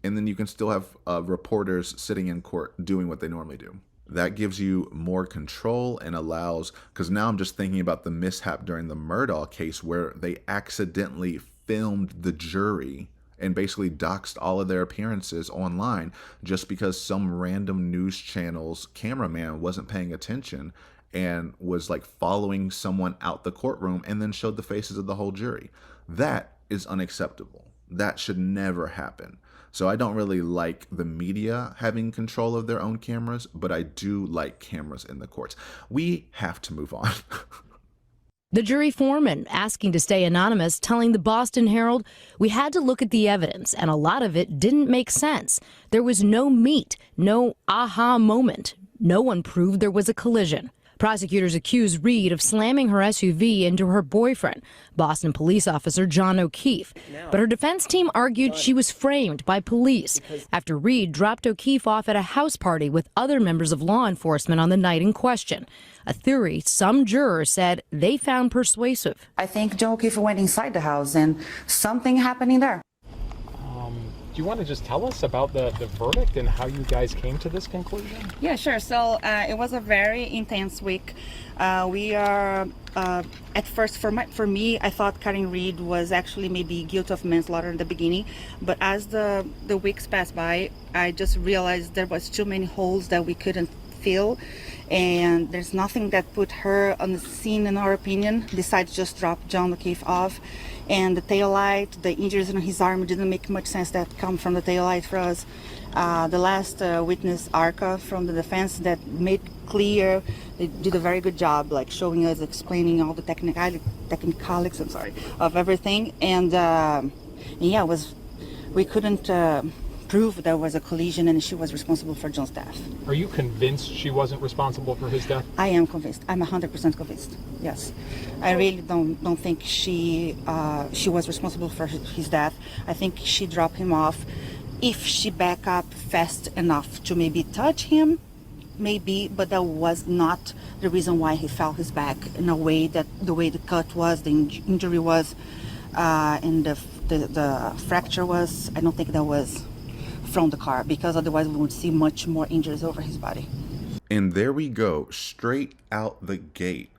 And then you can still have reporters sitting in court doing what they normally do. That gives you more control and allows, because now I'm just thinking about the mishap during the Murdaugh case where they accidentally filmed the jury and basically doxed all of their appearances online just because some random news channel's cameraman wasn't paying attention and was like following someone out the courtroom and then showed the faces of the whole jury. That is unacceptable. That should never happen. So I don't really like the media having control of their own cameras, but I do like cameras in the courts. We have to move on. The jury foreman, asking to stay anonymous, telling the Boston Herald, "We had to look at the evidence, and a lot of it didn't make sense. There was no meat, no aha moment. No one proved there was a collision." Prosecutors accused Reed of slamming her SUV into her boyfriend, Boston police officer John O'Keefe. But her defense team argued she was framed by police after Reed dropped O'Keefe off at a house party with other members of law enforcement on the night in question, a theory some jurors said they found persuasive. I think John O'Keefe went inside the house and something happening there. you want to just tell us about the verdict and how you guys came to this conclusion? Yeah, sure. So it was a very intense week. We are, at first, for me, I thought Karen Reed was actually maybe guilty of manslaughter in the beginning. But as the weeks passed by, I just realized there was too many holes that we couldn't fill. And there's nothing that put her on the scene, in our opinion, besides just drop John O'Keefe off. And the taillight, the injuries on his arm didn't make much sense that come from the taillight for us. The last witness, Arca, from the defense, that made clear, they did a very good job, like showing us, explaining all the technicalities, of everything. And yeah, we couldn't prove there was a collision and she was responsible for John's death. Are you convinced she wasn't responsible for his death? I am convinced. I'm 100% convinced. Yes, I really don't think she was responsible for his death. I think she dropped him off. If she back up fast enough to maybe touch him, maybe, but that was not the reason why he fell his back in a way that the way the cut was, the injury was, and the fracture was. I don't think that was from the car, because otherwise we would see much more injuries over his body. And there we go, straight out the gate.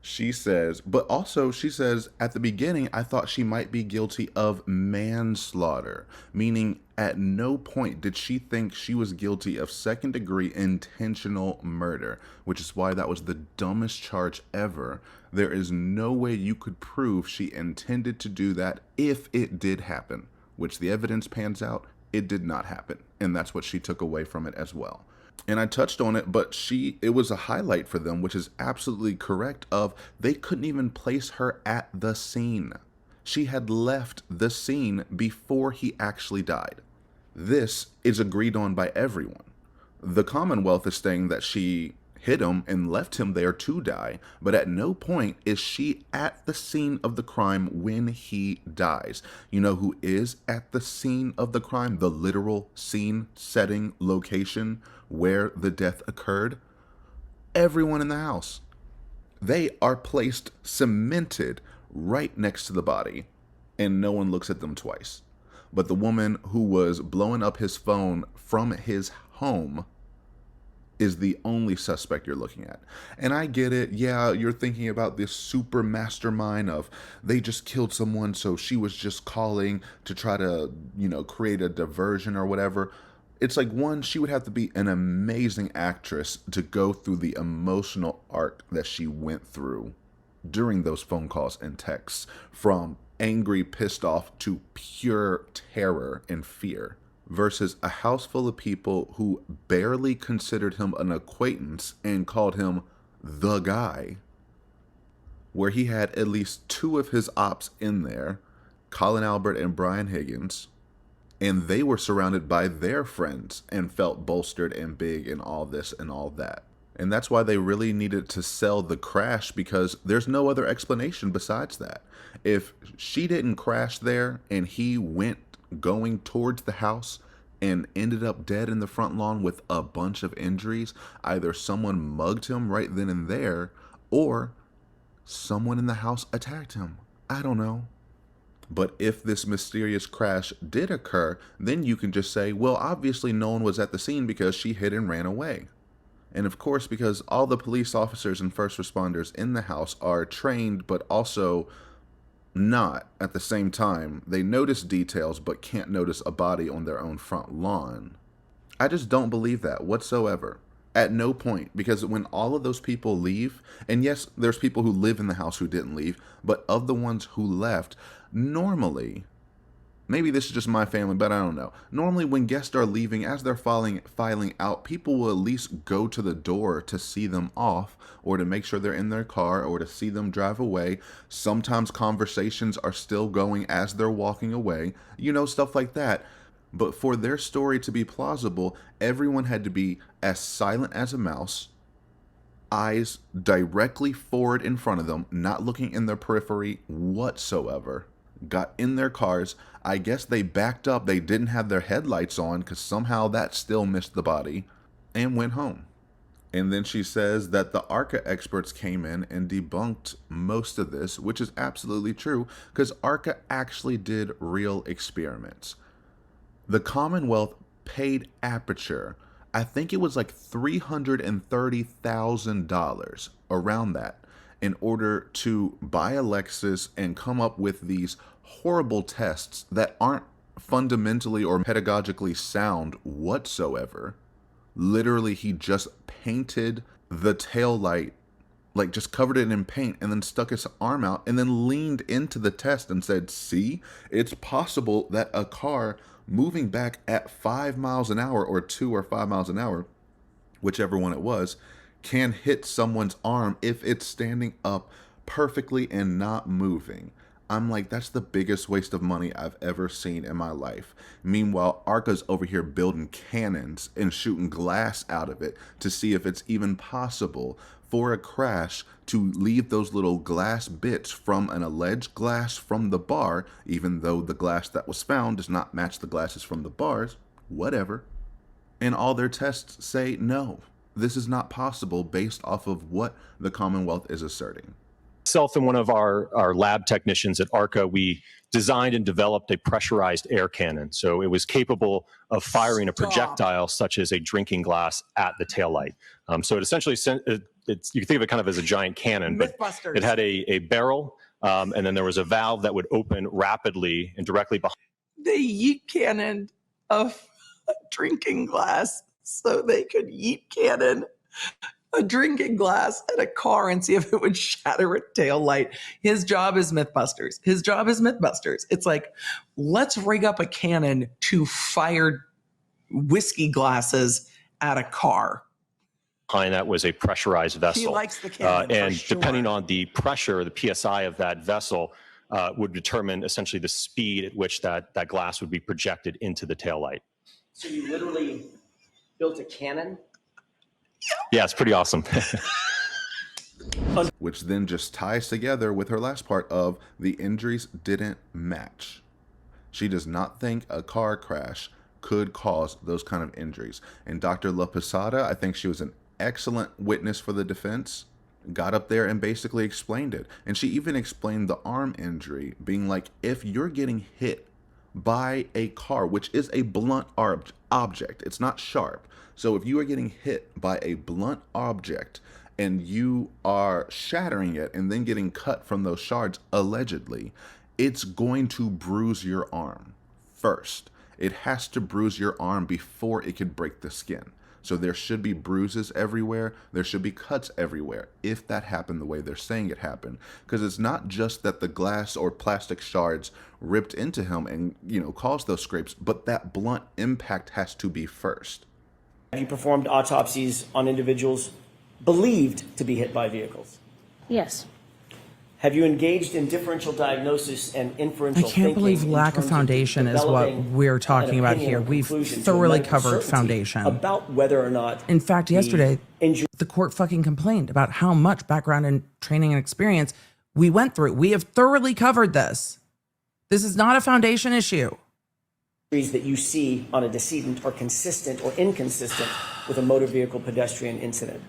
She says, but also she says, at the beginning, I thought she might be guilty of manslaughter, meaning at no point did she think she was guilty of second-degree intentional murder, which is why that was the dumbest charge ever. There is no way you could prove she intended to do that if it did happen, which the evidence pans out, it did not happen. And that's what she took away from it as well. And I touched on it, but it was a highlight for them, which is absolutely correct, of they couldn't even place her at the scene. She had left the scene before he actually died. This is agreed on by everyone. The Commonwealth is saying that she hit him and left him there to die, but at no point is she at the scene of the crime when he dies. You know who is at the scene of the crime? The literal scene, setting, location where the death occurred? Everyone in the house. They are placed cemented right next to the body, and no one looks at them twice. But the woman who was blowing up his phone from his home is the only suspect you're looking at. And I get it. Yeah, you're thinking about this super mastermind of they just killed someone, so she was just calling to try to, create a diversion or whatever. It's like, one, she would have to be an amazing actress to go through the emotional arc that she went through during those phone calls and texts, from angry, pissed off to pure terror and fear, versus a house full of people who barely considered him an acquaintance and called him the guy, where he had at least two of his ops in there, Colin Albert and Brian Higgins, and they were surrounded by their friends and felt bolstered and big and all this and all that. And that's why they really needed to sell the crash, because there's no other explanation besides that. If she didn't crash there and he went going towards the house and ended up dead in the front lawn with a bunch of injuries, either someone mugged him right then and there, or someone in the house attacked him. I don't know. But if this mysterious crash did occur, then you can just say, well, obviously no one was at the scene because she hid and ran away. And of course, because all the police officers and first responders in the house are trained, but also not at the same time. They notice details, but can't notice a body on their own front lawn. I just don't believe that whatsoever. At no point, because when all of those people leave, and yes, there's people who live in the house who didn't leave, but of the ones who left, normally, maybe this is just my family, but I don't know. Normally when guests are leaving, as they're filing out, people will at least go to the door to see them off, or to make sure they're in their car, or to see them drive away. Sometimes conversations are still going as they're walking away, stuff like that. But for their story to be plausible, everyone had to be as silent as a mouse, eyes directly forward in front of them, not looking in their periphery whatsoever. Got in their cars. I guess they backed up. They didn't have their headlights on because somehow that still missed the body, and went home. And then she says that the ARCA experts came in and debunked most of this, which is absolutely true, because ARCA actually did real experiments. The Commonwealth paid Aperture, I think it was like $330,000, around that, in order to buy a Lexus and come up with these horrible tests that aren't fundamentally or pedagogically sound whatsoever. Literally, he just painted the tail light, like just covered it in paint, and then stuck his arm out and then leaned into the test and said, see, it's possible that a car moving back at 5 miles an hour or 2 or 5 miles an hour, whichever one it was, can hit someone's arm if it's standing up perfectly and not moving. I'm like, that's the biggest waste of money I've ever seen in my life. Meanwhile, ARCA's over here building cannons and shooting glass out of it to see if it's even possible for a crash to leave those little glass bits from an alleged glass from the bar, even though the glass that was found does not match the glasses from the bars, whatever. And all their tests say no, this is not possible based off of what the Commonwealth is asserting. Myself and one of our lab technicians at ARCA, we designed and developed a pressurized air cannon. So it was capable of firing a projectile such as a drinking glass at the taillight. So it essentially, you can think of it kind of as a giant cannon, but it had a barrel, and then there was a valve that would open rapidly and directly behind. They yeet cannoned a drinking glass so they could yeet cannon a drinking glass at a car and see if it would shatter a tail light. His job is Mythbusters. His job is Mythbusters. It's like, let's rig up a cannon to fire whiskey glasses at a car. Behind that was a pressurized vessel. He likes the cannon, and for sure. Depending on the pressure, the PSI of that vessel would determine essentially the speed at which that glass would be projected into the tail light. So you literally built a cannon? Yeah, it's pretty awesome. Which then just ties together with her last part of the injuries didn't match. She does not think a car crash could cause those kind of injuries. And Dr. La Posada, I think she was an excellent witness for the defense, got up there and basically explained it. And she even explained the arm injury being like, if you're getting hit by a car, which is a blunt object, it's not sharp. So if you are getting hit by a blunt object and you are shattering it and then getting cut from those shards, allegedly, it's going to bruise your arm first. It has to bruise your arm before it could break the skin. So there should be bruises everywhere. There should be cuts everywhere if that happened the way they're saying it happened. Because it's not just that the glass or plastic shards ripped into him and, caused those scrapes, but that blunt impact has to be first. Have you performed autopsies on individuals believed to be hit by vehicles? Yes. Have you engaged in differential diagnosis and inferential I can't believe lack of foundation is what we're talking about here. We've thoroughly covered foundation. About whether or not. In fact, yesterday, the court fucking complained about how much background and training and experience we went through. We have thoroughly covered this. This is not a foundation issue. That you see on a decedent are consistent or inconsistent with a motor vehicle pedestrian incident.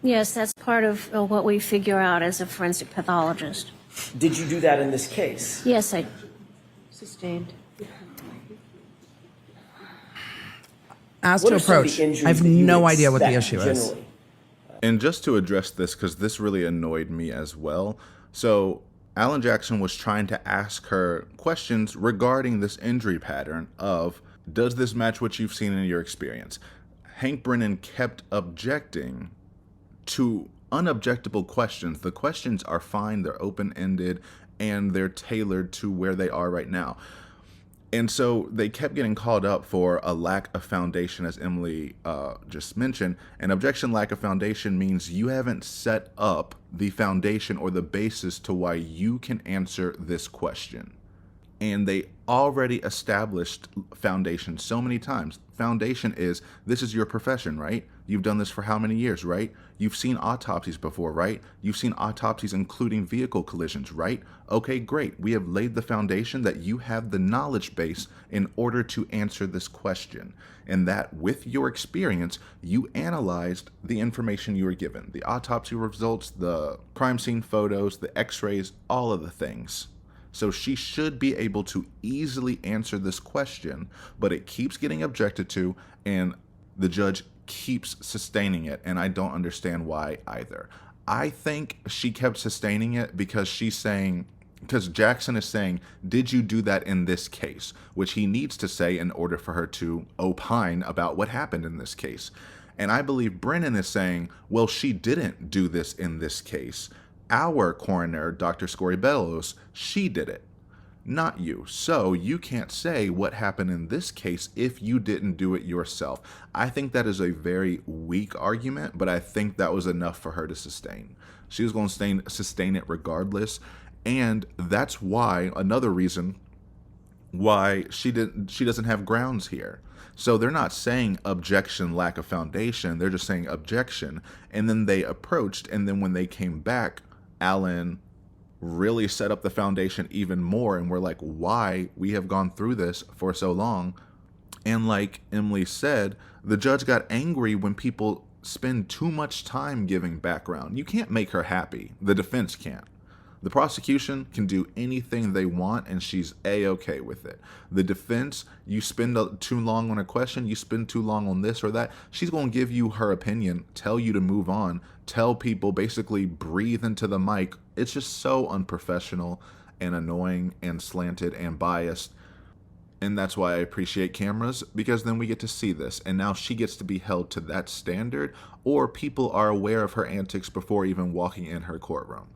Yes, that's part of what we figure out as a forensic pathologist. Did you do that in this case? Yes, I sustained. As to approach, I have no idea what the issue is. And just to address this, because this really annoyed me as well. So Alan Jackson was trying to ask her questions regarding this injury pattern of, does this match what you've seen in your experience? Hank Brennan kept objecting to unobjectable questions. The questions are fine, they're open-ended, and they're tailored to where they are right now. And so they kept getting called up for a lack of foundation, as Emily just mentioned. An objection lack of foundation means you haven't set up the foundation or the basis to why you can answer this question. And they already established foundation so many times. Foundation is, this is your profession, right? You've done this for how many years, right? You've seen autopsies before, right? You've seen autopsies including vehicle collisions, right? Okay, great. We have laid the foundation that you have the knowledge base in order to answer this question. And that with your experience, you analyzed the information you were given. The autopsy results, the crime scene photos, the x-rays, all of the things. So she should be able to easily answer this question, but it keeps getting objected to, and the judge keeps sustaining it, and I don't understand why either. I think she kept sustaining it because because Jackson is saying, did you do that in this case? Which he needs to say in order for her to opine about what happened in this case. And I believe Brennan is saying, well, she didn't do this in this case. Our coroner, Dr. Scoribellos, she did it, not you. So you can't say what happened in this case if you didn't do it yourself. I think that is a very weak argument, but I think that was enough for her to sustain. She was going to sustain it regardless. And that's why, another reason why she doesn't have grounds here. So they're not saying objection, lack of foundation. They're just saying objection. And then they approached, and then when they came back, Alan really set up the foundation even more. And we're like, why? We have gone through this for so long. And like Emily said, the judge got angry when people spend too much time giving background. You can't make her happy. The defense can't. The prosecution can do anything they want, and she's A-okay with it. The defense, you spend too long on a question, you spend too long on this or that, she's going to give you her opinion, tell you to move on, tell people, basically breathe into the mic. It's just so unprofessional and annoying and slanted and biased. And that's why I appreciate cameras, because then we get to see this. And now she gets to be held to that standard, or people are aware of her antics before even walking in her courtroom.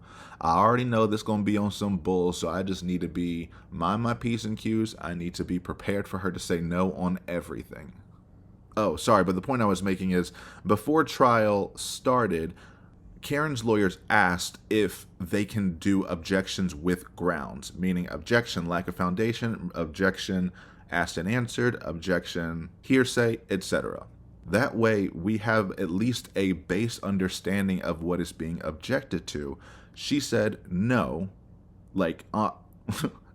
I already know this going to be on some bull, so I just need to mind my P's and Q's. I need to be prepared for her to say no on everything. Oh, sorry, but the point I was making is, before trial started, Karen's lawyers asked if they can do objections with grounds, meaning objection, lack of foundation, objection, asked and answered, objection, hearsay, etc. That way, we have at least a base understanding of what is being objected to. She said no,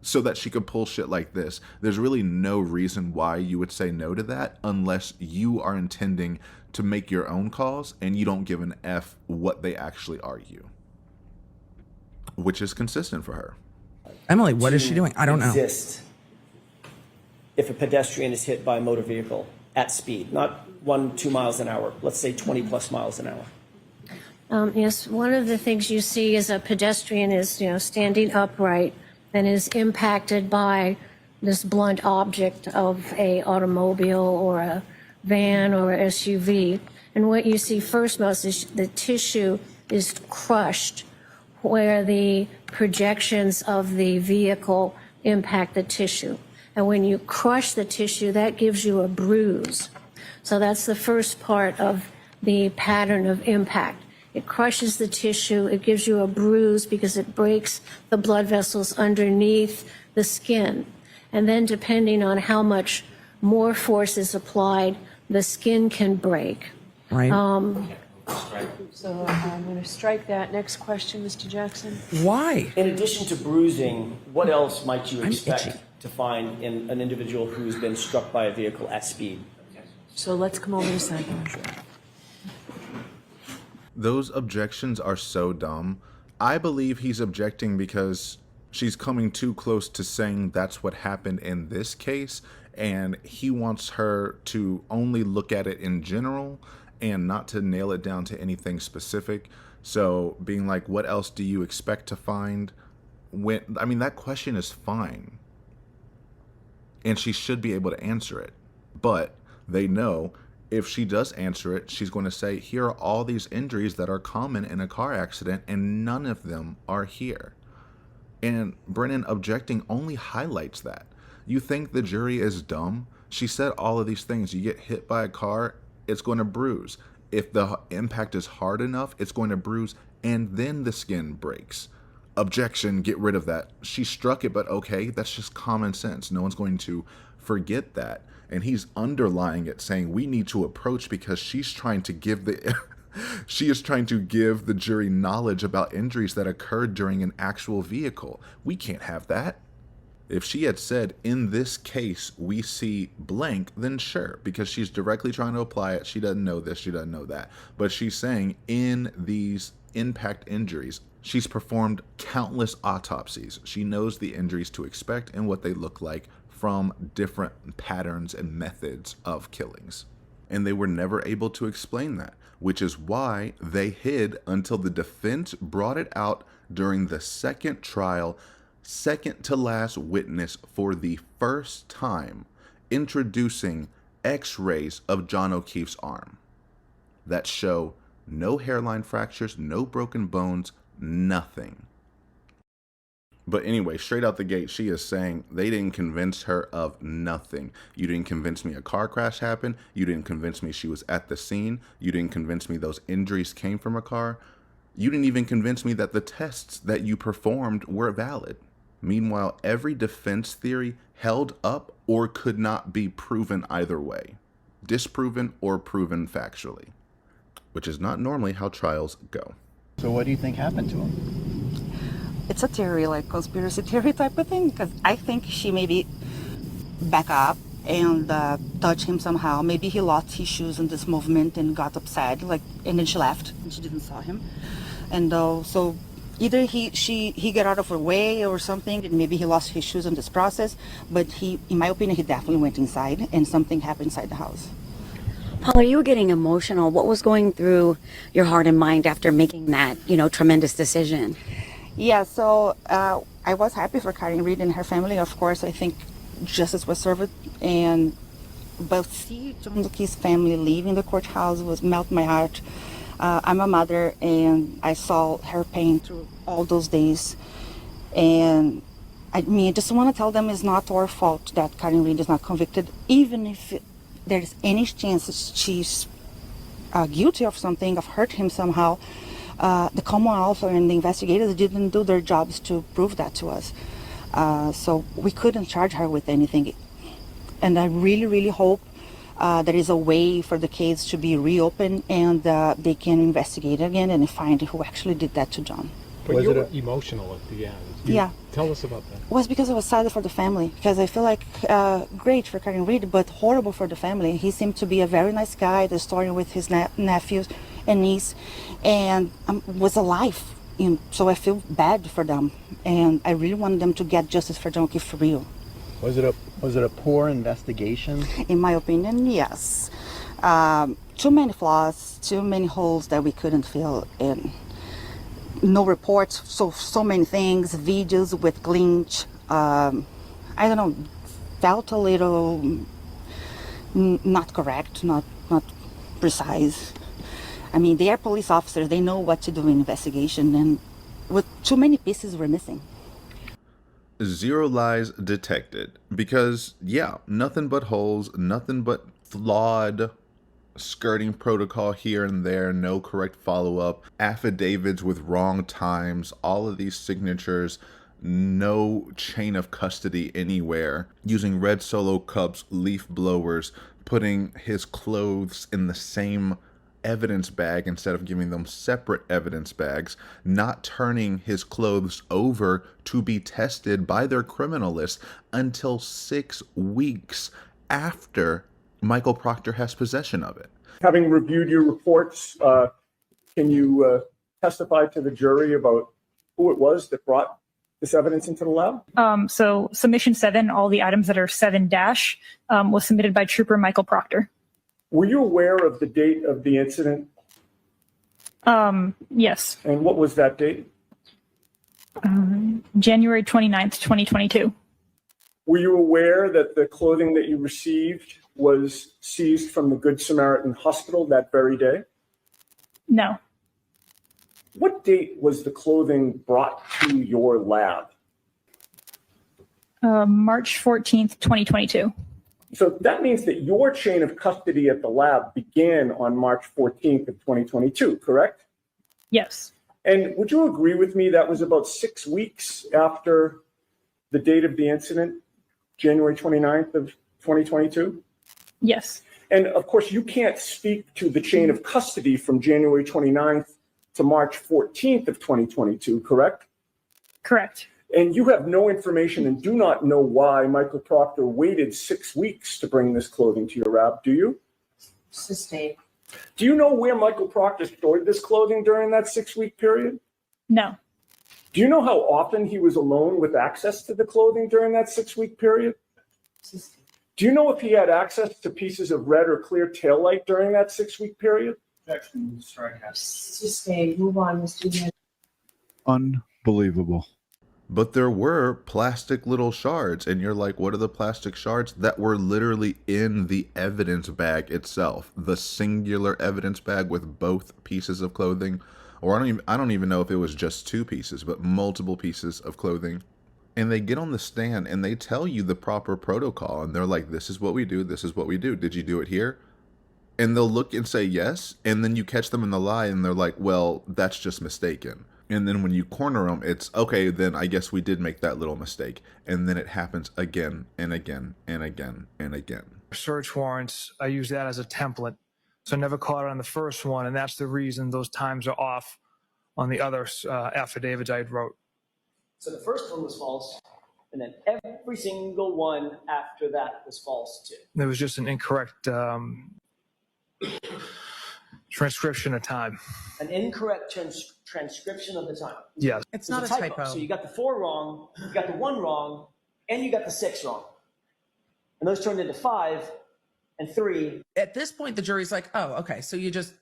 so that she could pull shit like this. There's really no reason why you would say no to that unless you are intending to make your own calls and you don't give an F what they actually argue, which is consistent for her. Emily, what is she doing? I don't know. If a pedestrian is hit by a motor vehicle at speed, not 1-2 miles an hour, let's say 20 plus miles an hour. Yes, one of the things you see is a pedestrian is, standing upright and is impacted by this blunt object of a automobile or a van or a SUV. And what you see first most is the tissue is crushed where the projections of the vehicle impact the tissue. And when you crush the tissue, that gives you a bruise. So that's the first part of the pattern of impact. It crushes the tissue, it gives you a bruise because it breaks the blood vessels underneath the skin. And then depending on how much more force is applied, the skin can break. Right. So I'm going to strike that. Next question, Mr. Jackson. Why? In addition to bruising, what else might you expect to find in an individual who's been struck by a vehicle at speed? So let's come over to second. Those objections are so dumb. I believe he's objecting because she's coming too close to saying that's what happened in this case, and he wants her to only look at it in general and not to nail it down to anything specific. So being like, what else do you expect to find? That question is fine, and she should be able to answer it, but they know if she does answer it, she's going to say, here are all these injuries that are common in a car accident, and none of them are here. And Brennan objecting only highlights that. You think the jury is dumb? She said all of these things. You get hit by a car, it's going to bruise. If the impact is hard enough, it's going to bruise, and then the skin breaks. Objection, get rid of that. She struck it, but okay, that's just common sense. No one's going to forget that. And he's underlying it, saying we need to approach because she's trying to give she is trying to give the jury knowledge about injuries that occurred during an actual vehicle. We can't have that. If she had said, in this case, we see blank, then sure, because she's directly trying to apply it. She doesn't know this, she doesn't know that. But she's saying, in impact injuries. She's performed countless autopsies. She knows the injuries to expect and what they look like from different patterns and methods of killings. And they were never able to explain that, which is why they hid until the defense brought it out during the second trial, second to last witness for the first time, introducing x-rays of John O'Keefe's arm that show no hairline fractures, no broken bones, nothing. But anyway, straight out the gate, she is saying they didn't convince her of nothing. You didn't convince me a car crash happened. You didn't convince me she was at the scene. You didn't convince me those injuries came from a car. You didn't even convince me that the tests that you performed were valid. Meanwhile, every defense theory held up or could not be proven either way, disproven or proven factually, which is not normally how trials go. So what do you think happened to him? It's a theory, like conspiracy theory type of thing, because I think she maybe back up and touch him somehow. Maybe he lost his shoes in this movement and got upset, and then she left and she didn't saw him. And so either he got out of her way or something, and maybe he lost his shoes in this process. But in my opinion, he definitely went inside and something happened inside the house. Paula, you were getting emotional. What was going through your heart and mind after making that, tremendous decision? Yeah, so I was happy for Karen Reed and her family. Of course, I think justice was served, but see John O'Keefe's family leaving the courthouse was melt my heart. I'm a mother, and I saw her pain through all those days. And I just want to tell them it's not our fault that Karen Reed is not convicted, even if there's any chance she's guilty of something, of hurt him somehow. The Commonwealth and the investigators didn't do their jobs to prove that to us. So we couldn't charge her with anything. And I really, really hope there is a way for the case to be reopened and they can investigate again and find who actually did that to John. But you were emotional at the end. Yeah. Tell us about that. It was because I was sad for the family, because I feel like great for Karen Reed, but horrible for the family. He seemed to be a very nice guy, the story with his nephews and niece, and was alive. So I feel bad for them, and I really want them to get justice for John O'Keefe for real. Was it a poor investigation? In my opinion, yes. Too many flaws, too many holes that we couldn't fill in. No reports, so many things, videos with glitch. I don't know, felt a little not correct, not precise. I mean, they are police officers, they know what to do in investigation, and with too many pieces were missing. Zero lies detected, because yeah, nothing but holes, nothing but flawed skirting protocol here and there, no correct follow-up, affidavits with wrong times, all of these signatures, no chain of custody anywhere, using red Solo cups, leaf blowers, putting his clothes in the same evidence bag instead of giving them separate evidence bags, not turning his clothes over to be tested by their criminalists until 6 weeks after Michael Proctor has possession of it. Having reviewed your reports, can you testify to the jury about who it was that brought this evidence into the lab? So submission 7, all the items that are 7- was submitted by Trooper Michael Proctor. Were you aware of the date of the incident? Yes. And what was that date? January 29th, 2022. Were you aware that the clothing that you received was seized from the Good Samaritan Hospital that very day? No. What date was the clothing brought to your lab? March 14th, 2022. So that means that your chain of custody at the lab began on March 14th of 2022, correct? Yes. And would you agree with me that was about 6 weeks after the date of the incident, January 29th of 2022? Yes. And of course, you can't speak to the chain of custody from January 29th to March 14th of 2022, correct? Correct. And you have no information and do not know why Michael Proctor waited 6 weeks to bring this clothing to your lab, do you? Sustained. Do you know where Michael Proctor stored this clothing during that 6-week period? No. Do you know how often he was alone with access to the clothing during that 6-week period? Do you know if he had access to pieces of red or clear taillight during that 6-week period? Move on, Mr. Unbelievable. But there were plastic little shards, and you're like, what are the plastic shards? That were literally in the evidence bag itself, the singular evidence bag with both pieces of clothing, or I don't even know if it was just 2 pieces, but multiple pieces of clothing. And they get on the stand and they tell you the proper protocol, and they're like, this is what we do, this is what we do. Did you do it here? And they'll look and say yes, and then you catch them in the lie, and they're like, well, that's just mistaken. And then when you corner them, it's, okay, then I guess we did make that little mistake. And then it happens again and again and again and again. Search warrants, I use that as a template. So I never caught it on the first one, and that's the reason those times are off on the other affidavits I wrote. So the first one was false, and then every single one after that was false too. There was just an incorrect transcription of time. An incorrect transcription of the time. Yes. It's not a typo. So you got the 4 wrong, you got the 1 wrong, and you got the 6 wrong. And those turned into 5 and 3. At this point, the jury's like, oh, okay, so you just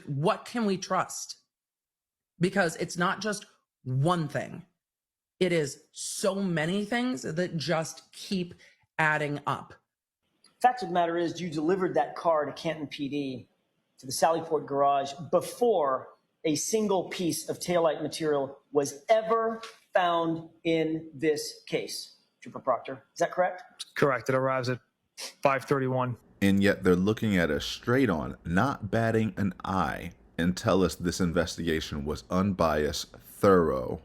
what can we trust? Because it's not just one thing. It is so many things that just keep adding up. Fact of the matter is, you delivered that car to Canton PD, to the Sallyport garage, before a single piece of taillight material was ever found in this case. Trooper Proctor, is that correct? Correct. It arrives at 5:31. And yet they're looking at us straight on, not batting an eye, and tell us this investigation was unbiased, thorough,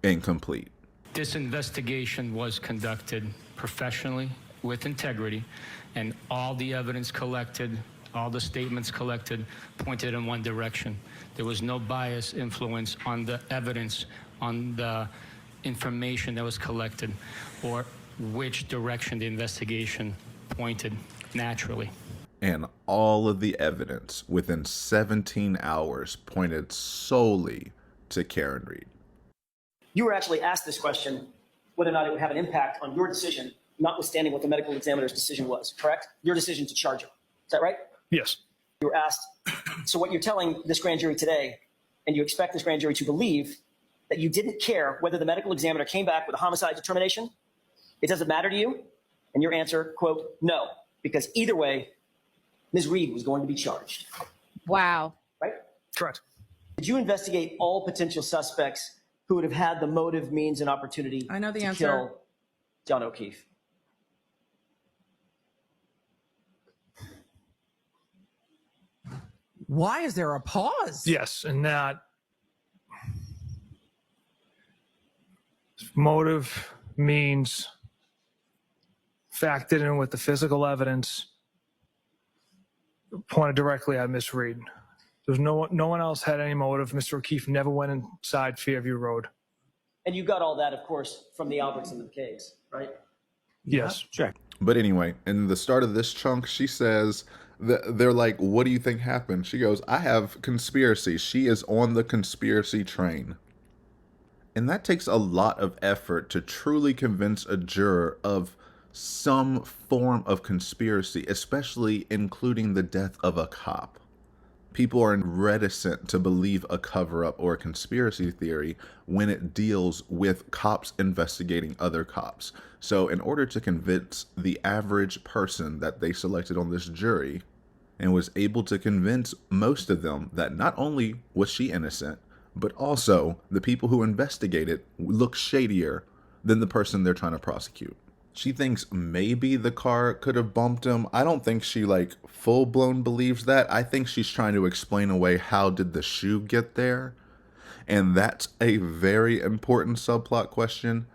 and complete. This investigation was conducted professionally, with integrity, and all the evidence collected, all the statements collected, pointed in one direction. There was no bias influence on the evidence, on the information that was collected, or which direction the investigation pointed naturally. And all of the evidence within 17 hours pointed solely to Karen Reed. You were actually asked this question, whether or not it would have an impact on your decision, notwithstanding what the medical examiner's decision was, correct? Your decision to charge him. Is that right? Yes. You were asked, so what you're telling this grand jury today, and you expect this grand jury to believe that you didn't care whether the medical examiner came back with a homicide determination? It doesn't matter to you? And your answer, quote, no, because either way, Ms. Reed was going to be charged. Wow. Right? Correct. Did you investigate all potential suspects who would have had the motive, means, and opportunity I know the to answer. kill John O'Keefe? Why is there a pause? Yes, and that motive, means, factored in with the physical evidence, pointed directly at Miss Reed. There's no one else had any motive. Mr. O'Keefe never went inside Fairview Road. And you got all that, of course, from the Albertson case, right? Yes. Check. But anyway, in the start of this chunk, she says, they're like, what do you think happened? She goes, I have conspiracy. She is on the conspiracy train. And that takes a lot of effort to truly convince a juror of some form of conspiracy, especially including the death of a cop. People are reticent to believe a cover-up or a conspiracy theory when it deals with cops investigating other cops. So in order to convince the average person that they selected on this jury, and was able to convince most of them that not only was she innocent, but also the people who investigated look shadier than the person they're trying to prosecute. She thinks maybe the car could have bumped him. I don't think she full-blown believes that. I think she's trying to explain away how did the shoe get there. And that's a very important subplot question.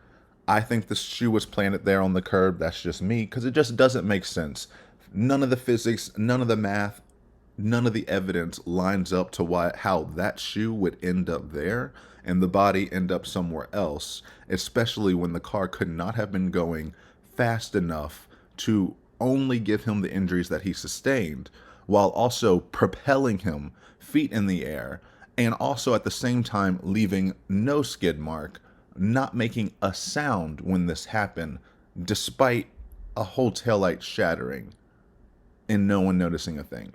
I think the shoe was planted there on the curb. That's just me, because it just doesn't make sense. None of the physics, none of the math, none of the evidence lines up to how that shoe would end up there and the body end up somewhere else, especially when the car could not have been going fast enough to only give him the injuries that he sustained, while also propelling him feet in the air, and also at the same time leaving no skid mark, not making a sound when this happened, despite a whole taillight shattering and no one noticing a thing.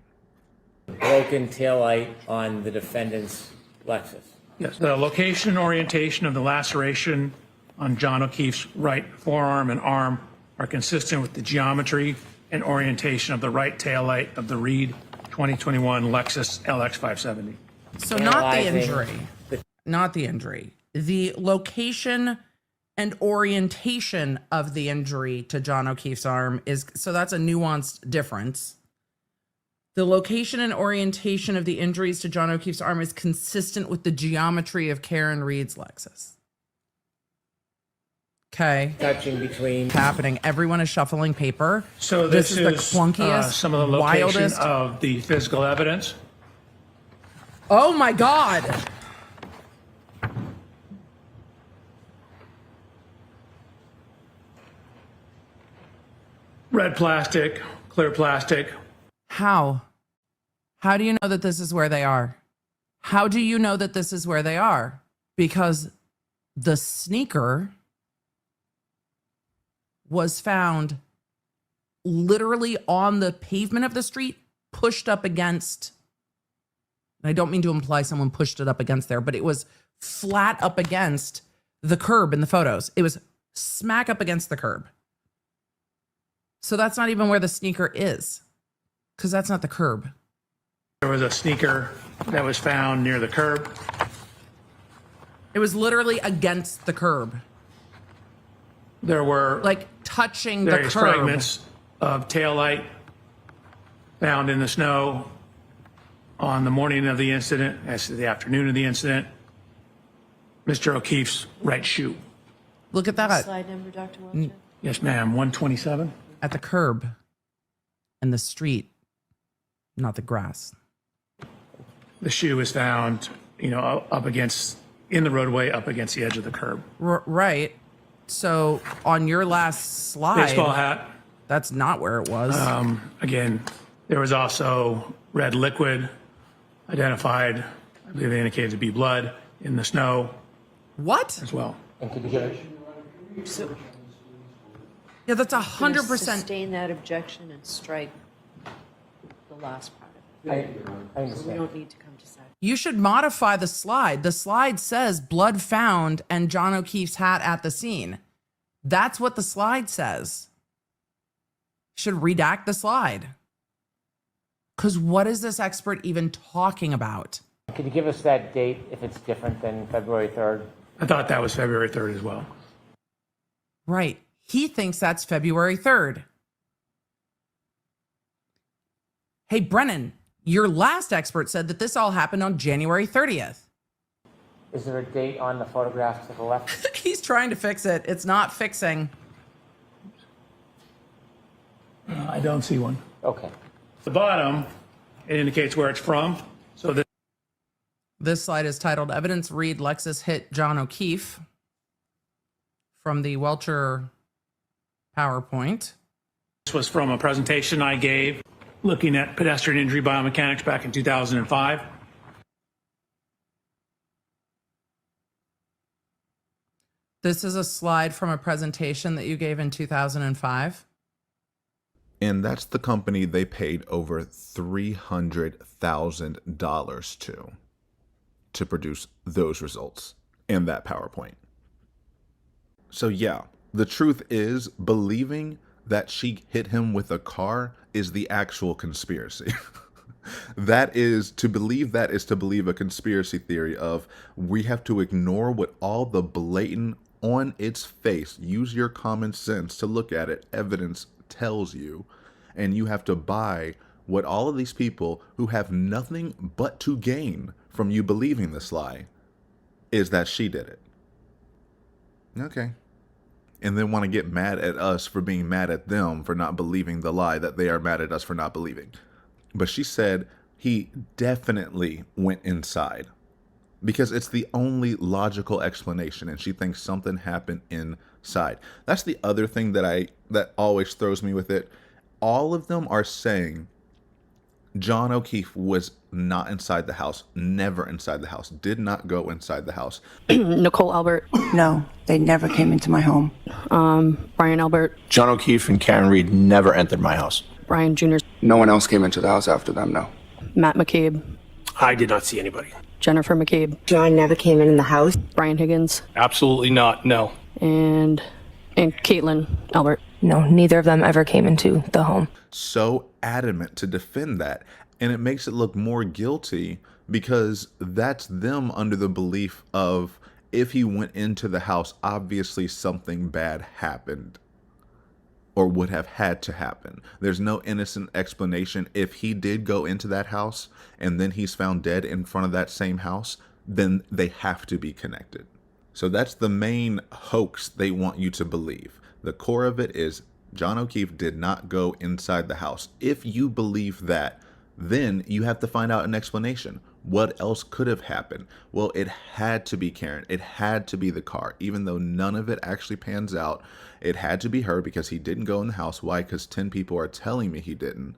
Broken taillight on the defendant's Lexus. Yes, the location and orientation of the laceration on John O'Keefe's right forearm and arm are consistent with the geometry and orientation of the right taillight of the Reed 2021 Lexus LX 570. So not the injury, not the injury. The location and orientation of the injury to John O'Keefe's arm is, so that's a nuanced difference. The location and orientation of the injuries to John O'Keefe's arm is consistent with the geometry of Karen Reed's Lexus. Okay. Touching between. Happening. Everyone is shuffling paper. So this is the clunkiest, some of the location wildest of the physical evidence. Oh my God. Red plastic, clear plastic. How? How do you know that this is where they are? How do you know that this is where they are? Because the sneaker was found literally on the pavement of the street, pushed up against, and I don't mean to imply someone pushed it up against there, but it was flat up against the curb in the photos. It was smack up against the curb. So that's not even where the sneaker is, because that's not the curb. There was a sneaker that was found near the curb. It was literally against the curb. There were like touching the various curb. fragments of taillight found in the snow on the morning of the incident, as to the afternoon of the incident. Mr. O'Keefe's right shoe. Look at that. Slide number, Dr. Welch. Yes, ma'am. 127. At the curb and the street, not the grass. The shoe is found, up against, in the roadway, up against the edge of the curb. Right. So on your last slide, Baseball hat. That's not where it was. Again, there was also red liquid identified. I believe they indicated to be blood in the snow. What? As well. And could you get it? So, yeah, that's gonna 100%. sustain that objection and strike the last part of it. I understand. So we don't need to come to side. You should modify the slide. The slide says blood found and John O'Keefe's hat at the scene. That's what the slide says. Should redact the slide. Because what is this expert even talking about? Could you give us that date if it's different than February 3rd? I thought that was February 3rd as well. Right. He thinks that's February 3rd. Hey, Brennan, your last expert said that this all happened on January 30th. Is there a date on the photograph to the left? He's trying to fix it. It's not fixing. I don't see one. Okay. The bottom, it indicates where it's from. So This slide is titled Evidence Reed Lexus Hit John O'Keefe from the Welcher PowerPoint. This was from a presentation I gave looking at pedestrian injury biomechanics back in 2005. This is a slide from a presentation that you gave in 2005. And that's the company they paid over $300,000 to produce those results and that PowerPoint. So yeah, the truth is, believing that she hit him with a car is the actual conspiracy. That is to believe a conspiracy theory of we have to ignore what all the blatant, on its face, use your common sense to look at it, evidence tells you, and you have to buy what all of these people who have nothing but to gain from you believing this lie is that she did it. Okay. And then want to get mad at us for being mad at them for not believing the lie that they are mad at us for not believing. But she said he definitely went inside because it's the only logical explanation, and she thinks something happened inside. That's the other thing that always throws me with it. All of them are saying John O'Keefe was not inside the house, never inside the house, did not go inside the house. Nicole Albert. No, they never came into my home. Brian Albert. John O'Keefe and Karen Reed never entered my house. Brian Jr. No one else came into the house after them, no. Matt McCabe. I did not see anybody. Jennifer McCabe. John never came in the house. Brian Higgins. Absolutely not, no. And Caitlin Albert. No, neither of them ever came into the home. So adamant to defend that. And it makes it look more guilty because that's them under the belief of if he went into the house, obviously something bad happened or would have had to happen. There's no innocent explanation. If he did go into that house and then he's found dead in front of that same house, then they have to be connected. So that's the main hoax they want you to believe. The core of it is John O'Keefe did not go inside the house. If you believe that, then you have to find out an explanation. What else could have happened? Well, it had to be Karen. It had to be the car. Even though none of it actually pans out, it had to be her because he didn't go in the house. Why? Because 10 people are telling me he didn't.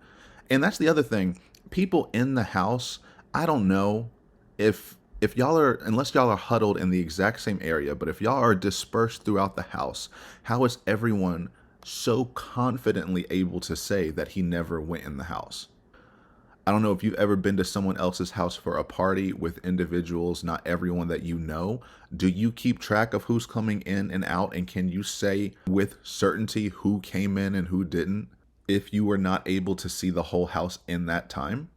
And that's the other thing. People in the house, I don't know if y'all are, unless y'all are huddled in the exact same area, but if y'all are dispersed throughout the house, how is everyone so confidently able to say that he never went in the house? I don't know if you've ever been to someone else's house for a party with individuals, not everyone that you know. Do you keep track of who's coming in and out? And can you say with certainty who came in and who didn't if you were not able to see the whole house in that time?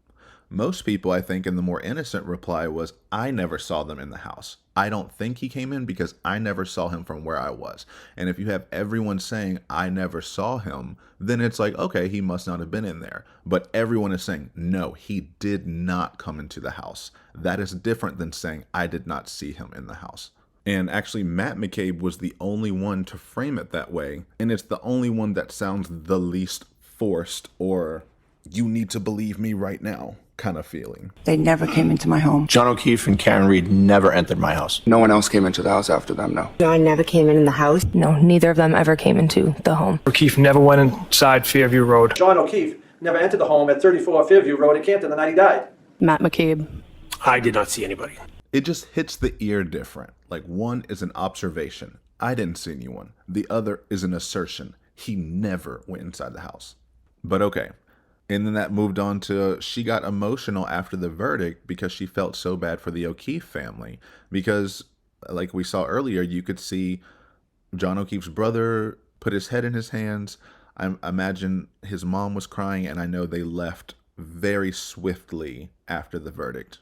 Most people, I think, in the more innocent reply was, I never saw them in the house. I don't think he came in because I never saw him from where I was. And if you have everyone saying, I never saw him, then it's like, okay, he must not have been in there. But everyone is saying, no, he did not come into the house. That is different than saying, I did not see him in the house. And actually, Matt McCabe was the only one to frame it that way. And it's the only one that sounds the least forced or you need to believe me right now kind of feeling. They never came into my home. John O'Keefe and Karen Reed never entered my house. No one else came into the house after them, no. John never came in the house. No, neither of them ever came into the home. O'Keefe never went inside Fairview Road. John O'Keefe never entered the home at 34 Fairview Road in Canton the night he died. Matt McCabe. I did not see anybody. It just hits the ear different. Like one is an observation. I didn't see anyone. The other is an assertion. He never went inside the house. But okay. And then that moved on to she got emotional after the verdict because she felt so bad for the O'Keefe family. Because like we saw earlier, you could see John O'Keefe's brother put his head in his hands. I imagine his mom was crying, and I know they left very swiftly after the verdict.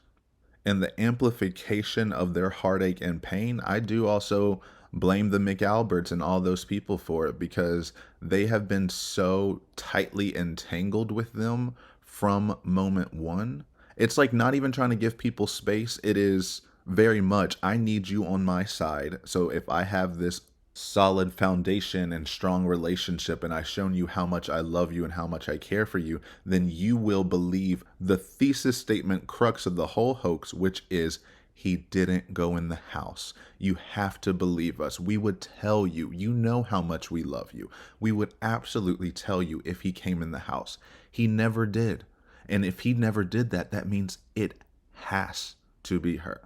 And the amplification of their heartache and pain, I do also blame the McAlberts and all those people for it because they have been so tightly entangled with them from moment one. It's like not even trying to give people space. It is very much, I need you on my side. So if I have this solid foundation and strong relationship and I've shown you how much I love you and how much I care for you, then you will believe the thesis statement crux of the whole hoax, which is he didn't go in the house. You have to believe us. We would tell you. You know how much we love you. We would absolutely tell you if he came in the house. He never did. And if he never did that, that means it has to be her.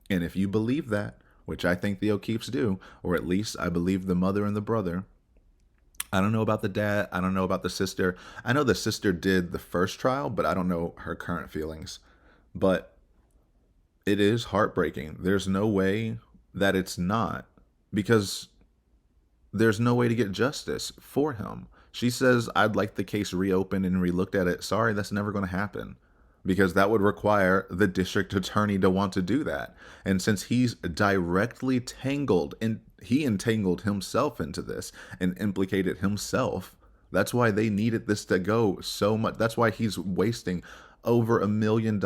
And if you believe that, which I think the O'Keefes do, or at least I believe the mother and the brother, I don't know about the dad. I don't know about the sister. I know the sister did the first trial, but I don't know her current feelings. But it is heartbreaking. There's no way that it's not, because there's no way to get justice for him. She says, I'd like the case reopened and relooked at it. Sorry, that's never going to happen, because that would require the district attorney to want to do that. And since he's directly tangled, and he entangled himself into this and implicated himself, that's why they needed this to go so much. That's why he's wasting over $1 million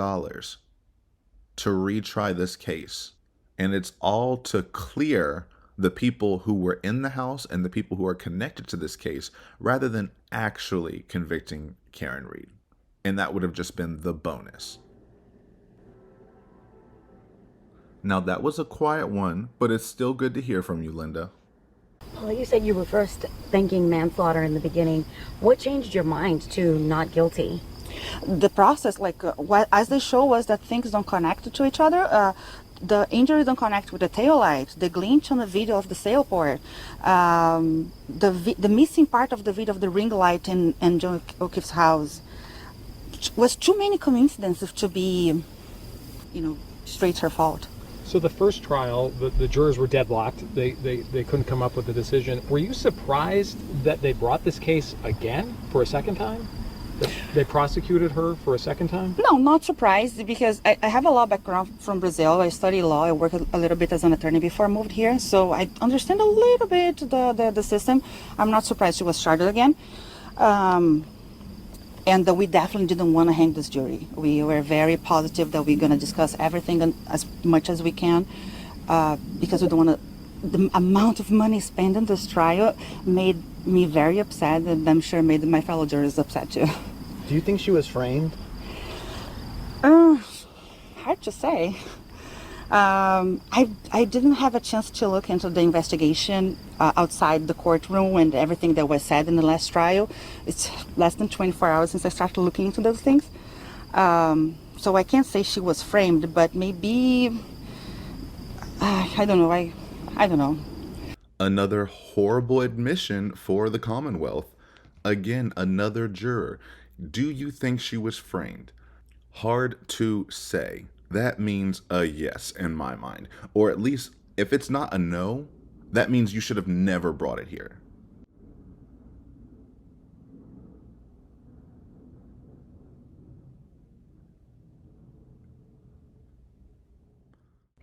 to retry this case. And it's all to clear the people who were in the house and the people who are connected to this case, rather than actually convicting Karen Reed. And that would have just been the bonus. Now that was a quiet one, but it's still good to hear from you, Linda. Well, you said you were first thinking manslaughter in the beginning. What changed your mind to not guilty? The process, as they show us that things don't connect to each other. The injuries don't connect with the tail light, the glitch on the video of the sailport, the missing part of the video of the ring light in John O'Keefe's house was too many coincidences to be, straight her fault. So the first trial, the jurors were deadlocked. They couldn't come up with a decision. Were you surprised that they brought this case again for a second time? That they prosecuted her for a second time? No, not surprised, because I have a law background from Brazil. I studied law. I worked a little bit as an attorney before I moved here, so I understand a little bit the system. I'm not surprised she was charged again. And we definitely didn't want to hang this jury. We were very positive that we're going to discuss everything as much as we can, because we don't want to. The amount of money spent on this trial made me very upset, and I'm sure made my fellow jurors upset too. Do you think she was framed? Hard to say. I didn't have a chance to look into the investigation outside the courtroom and everything that was said in the last trial. It's less than 24 hours since I started looking into those things. So I can't say she was framed, but maybe, I don't know. I don't know. Another horrible admission for the Commonwealth. Again, another juror. Do you think she was framed? Hard to say. That means a yes in my mind. Or at least, if it's not a no, that means you should have never brought it here.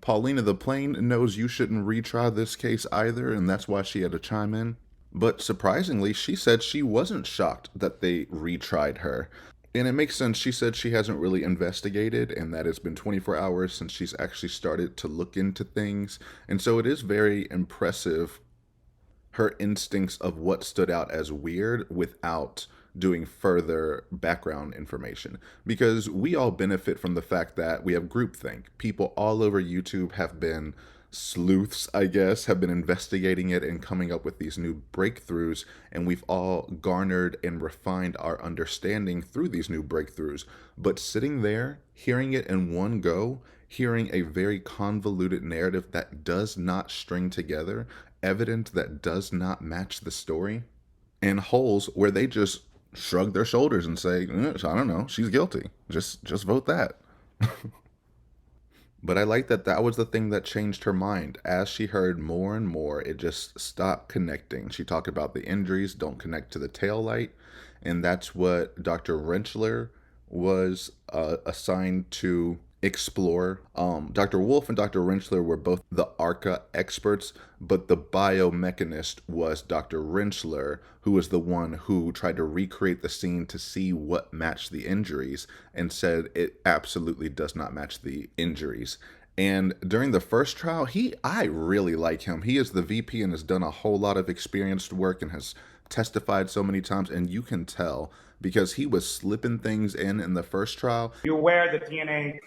Paulina the Plane knows you shouldn't retry this case either, and that's why she had to chime in. But surprisingly, she said she wasn't shocked that they retried her. And it makes sense. She said she hasn't really investigated, and that it's been 24 hours since she's actually started to look into things. And so it is very impressive, her instincts of what stood out as weird without doing further background information, because we all benefit from the fact that we have groupthink. People all over YouTube have been sleuths, I guess, have been investigating it and coming up with these new breakthroughs, and we've all garnered and refined our understanding through these new breakthroughs. But sitting there, hearing it in one go, hearing a very convoluted narrative that does not string together, evidence that does not match the story, and holes where they just shrug their shoulders and say, I don't know, she's guilty. Just vote that. But I like that that was the thing that changed her mind. As she heard more and more, it just stopped connecting. She talked about the injuries don't connect to the taillight, and that's what Dr. Rentschler was assigned to explore. Dr. Wolf and Dr. Rentschler were both the ARCA experts, but the biomechanist was Dr. Rentschler, who was the one who tried to recreate the scene to see what matched the injuries, and said it absolutely does not match the injuries. And during the first trial, I really like him. He is the VP and has done a whole lot of experienced work and has testified so many times, and you can tell because he was slipping things in the first trial. You're aware that DNA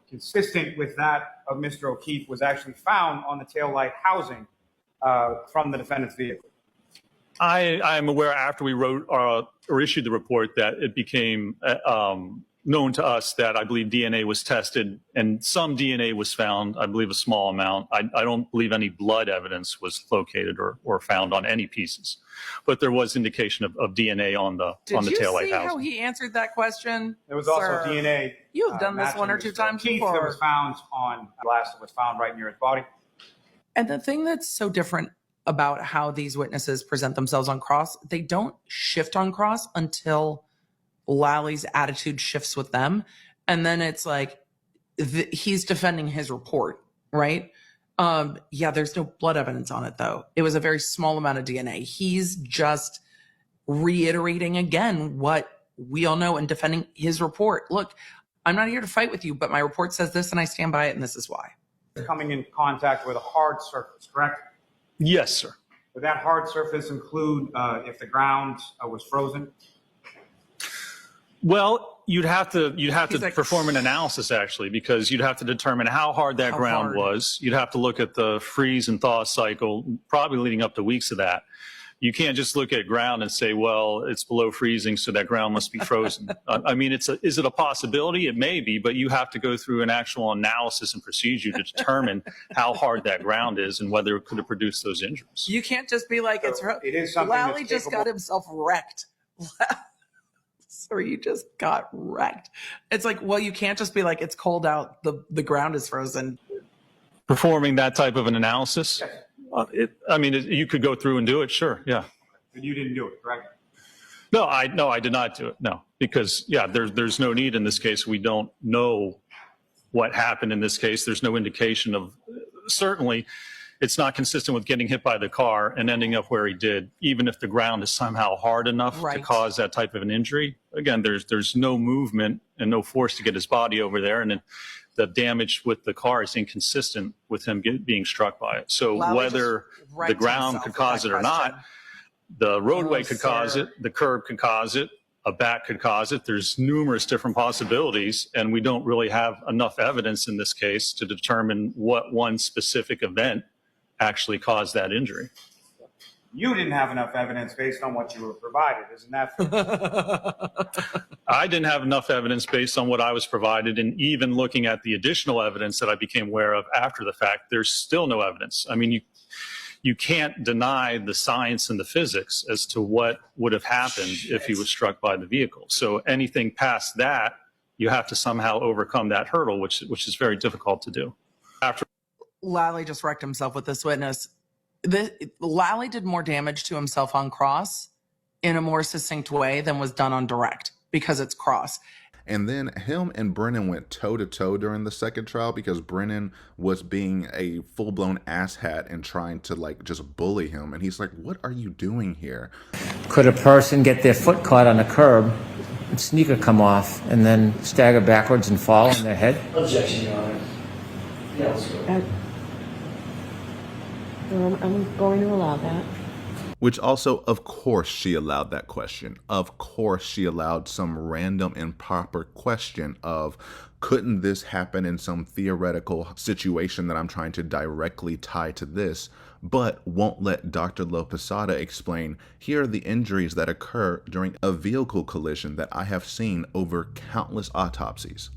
consistent with that of Mr. O'Keefe was actually found on the taillight housing from the defendant's vehicle. I am aware after we wrote or issued the report that it became known to us that I believe DNA was tested and some DNA was found, I believe a small amount. I don't believe any blood evidence was located or found on any pieces, but there was indication of DNA on the taillight housing. Did you see how he answered that question? There was also DNA. You have done this one or two times before. That was found on glass that was found right near his body. And the thing that's so different about how these witnesses present themselves on cross, they don't shift on cross until Lally's attitude shifts with them. And then it's like, he's defending his report, right? Yeah, there's no blood evidence on it though. It was a very small amount of DNA. He's just reiterating again what we all know and defending his report. Look, I'm not here to fight with you, but my report says this and I stand by it, and this is why. Coming in contact with a hard surface, correct? Yes, sir. Would that hard surface include if the ground was frozen? Well, you'd have to perform an analysis actually, because you'd have to determine how hard that ground was. You'd have to look at the freeze and thaw cycle, probably leading up to weeks of that. You can't just look at ground and say, well, it's below freezing, so that ground must be frozen. I mean, is it a possibility? It may be, but you have to go through an actual analysis and procedure to determine how hard that ground is and whether it could have produced those injuries. You can't just be like, it's It is something Lally that's just capable- got himself wrecked. Or you just got wrecked. It's like, well, you can't just be like, it's cold out, the ground is frozen. Performing that type of an analysis, you could go through and do it, sure, yeah. But you didn't do it, correct? No, I did not do it, no. Because, yeah, there's no need in this case. We don't know what happened in this case. There's no indication of, certainly, it's not consistent with getting hit by the car and ending up where he did, even if the ground is somehow hard enough to cause that type of an injury. Again, there's no movement and no force to get his body over there, and then the damage with the car is inconsistent with him being struck by it. So Lally whether the ground could cause it or not, the roadway could cause it, the curb could cause it, a bat could cause it. There's numerous different possibilities, and we don't really have enough evidence in this case to determine what one specific event actually caused that injury. You didn't have enough evidence based on what you were provided, isn't that fair? I didn't have enough evidence based on what I was provided, and even looking at the additional evidence that I became aware of after the fact, there's still no evidence. I mean, you can't deny the science and the physics as to what would have happened if he was struck by the vehicle. So anything past that, you have to somehow overcome that hurdle, which is very difficult to do. After Lally just wrecked himself with this witness. Lally did more damage to himself on cross in a more succinct way than was done on direct because it's cross. And then him and Brennan went toe-to-toe during the second trial because Brennan was being a full-blown asshat and trying to like just bully him. And he's like, what are you doing here? Could a person get their foot caught on a curb, sneaker come off, and then stagger backwards and fall on their head? Objection, Your Honor. Yeah, let's go. I'm going to allow that. Which also, of course, she allowed that question. Of course, she allowed some random improper question of, couldn't this happen in some theoretical situation that I'm trying to directly tie to this, but won't let Dr. Lopesada explain, here are the injuries that occur during a vehicle collision that I have seen over countless autopsies.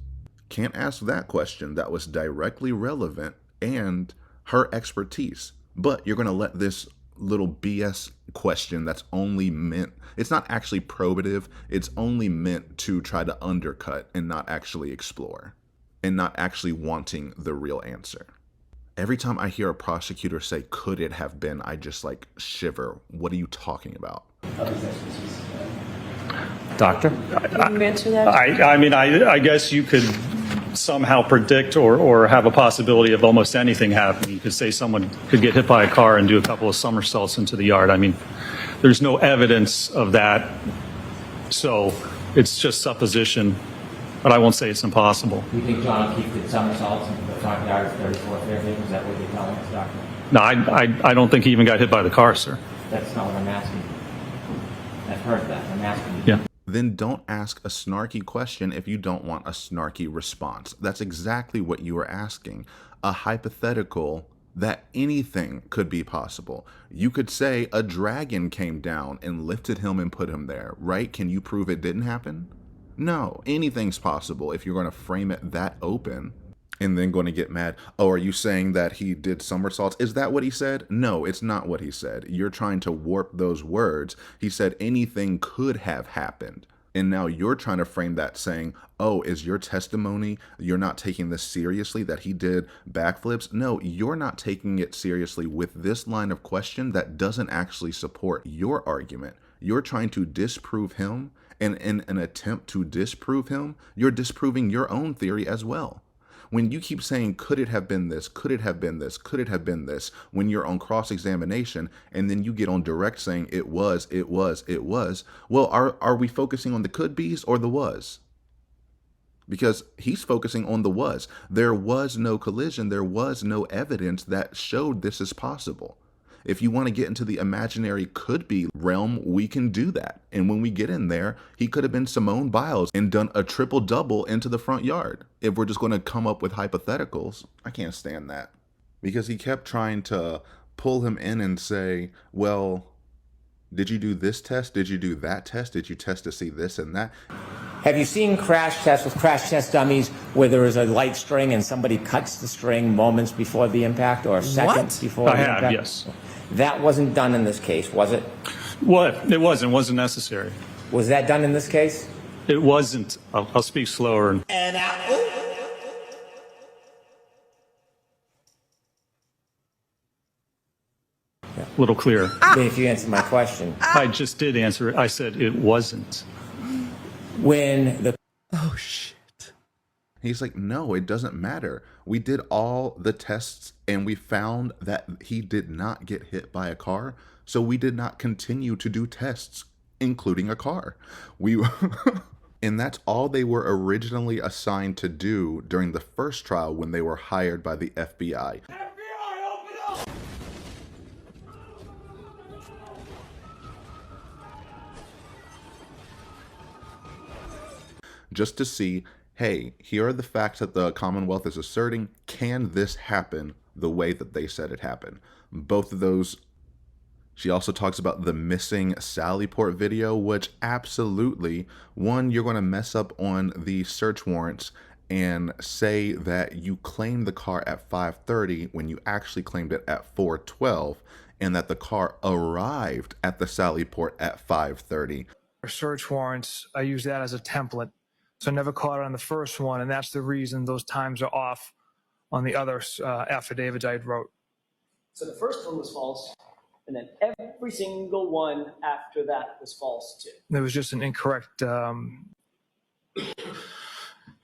Can't ask that question that was directly relevant and her expertise. But you're going to let this little BS question that's only meant, it's not actually probative, it's only meant to try to undercut and not actually explore and not actually wanting the real answer. Every time I hear a prosecutor say, could it have been, I just like shiver. What are you talking about? Doctor? Can you answer that? I guess you could somehow predict or have a possibility of almost anything happening. You could say someone could get hit by a car and do a couple of somersaults into the yard. I mean, there's no evidence of that, so it's just supposition, but I won't say it's impossible. You think John O'Keefe did somersaults into the front yard of 34th Fairfield? Is that what you're telling us, Doctor? No, I don't think he even got hit by the car, sir. That's not what I'm asking you. I've heard that. I'm asking you. Yeah. Then don't ask a snarky question if you don't want a snarky response. That's exactly what you were asking. A hypothetical that anything could be possible. You could say a dragon came down and lifted him and put him there, right? Can you prove it didn't happen? No, anything's possible if you're going to frame it that open and then going to get mad. Oh, are you saying that he did somersaults? Is that what he said? No, it's not what he said. You're trying to warp those words. He said anything could have happened. And now you're trying to frame that saying, oh, is your testimony, you're not taking this seriously, that he did backflips? No, you're not taking it seriously with this line of question that doesn't actually support your argument. You're trying to disprove him, and in an attempt to disprove him, you're disproving your own theory as well. When you keep saying, could it have been this, could it have been this, could it have been this, when you're on cross-examination, and then you get on direct saying it was, well, are we focusing on the could be's or the was? Because he's focusing on the was. There was no collision, there was no evidence that showed this is possible. If you want to get into the imaginary could be realm, we can do that. And when we get in there, he could have been Simone Biles and done a triple double into the front yard. If we're just going to come up with hypotheticals, I can't stand that. Because he kept trying to pull him in and say, well, Did you do this test? Did you do that test? Did you test to see this and that? Have you seen crash tests with crash test dummies where there is a light string and somebody cuts the string moments before the impact or seconds before the impact? I have, yes. That wasn't done in this case, was it? Well, it wasn't necessary. Was that done in this case? It wasn't. I'll speak slower. And A little clearer. If you answer my question. I just did answer it. I said it wasn't. When the... Oh, shit. He's like, no, it doesn't matter. We did all the tests and we found that he did not get hit by a car. So we did not continue to do tests, including a car. And that's all they were originally assigned to do during the first trial when they were hired by the FBI. Just to see, hey, here are the facts that the Commonwealth is asserting. Can this happen the way that they said it happened? Both of those. She also talks about the missing Sallyport video, which absolutely, one, you're going to mess up on the search warrants and say that you claimed the car at 5:30 when you actually claimed it at 4:12, and that the car arrived at the Sallyport at 5:30. Search warrants, I use that as a template. So I never caught it on the first one, and that's the reason those times are off on the other affidavits I wrote. So the first one was false, and then every single one after that was false too. There was just an incorrect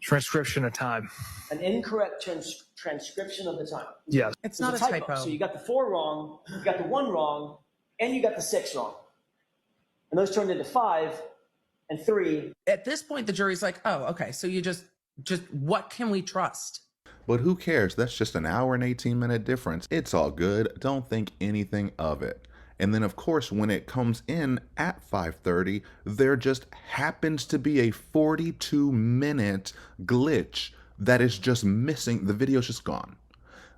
transcription of time. An incorrect transcription of the time. Yes. It's not a typo. So you got the 4 wrong, you got the 1 wrong, and you got the 6 wrong. And those turned into 5 and 3. At this point, the jury's like, oh, okay, so you just what can we trust? But who cares? That's just an hour and 18-minute difference. It's all good. Don't think anything of it. And then, of course, when it comes in at 5:30, there just happens to be a 42-minute glitch that is just missing. The video's just gone.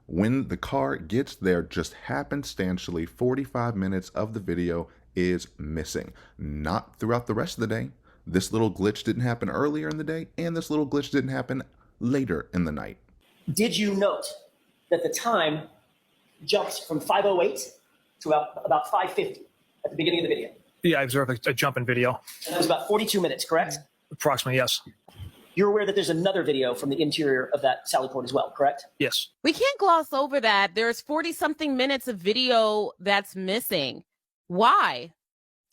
When the car gets there, just happenstantially, 45 minutes of the video is missing. Not throughout the rest of the day. This little glitch didn't happen earlier in the day, and this little glitch didn't happen later in the night. Did you note that the time jumps from 5:08 to about 5:50 at the beginning of the video? Yeah, I observed a jump in video. And that was about 42 minutes, correct? Approximately, yes. You're aware that there's another video from the interior of that Sallyport as well, correct? Yes. We can't gloss over that. There's 40-something minutes of video that's missing. Why?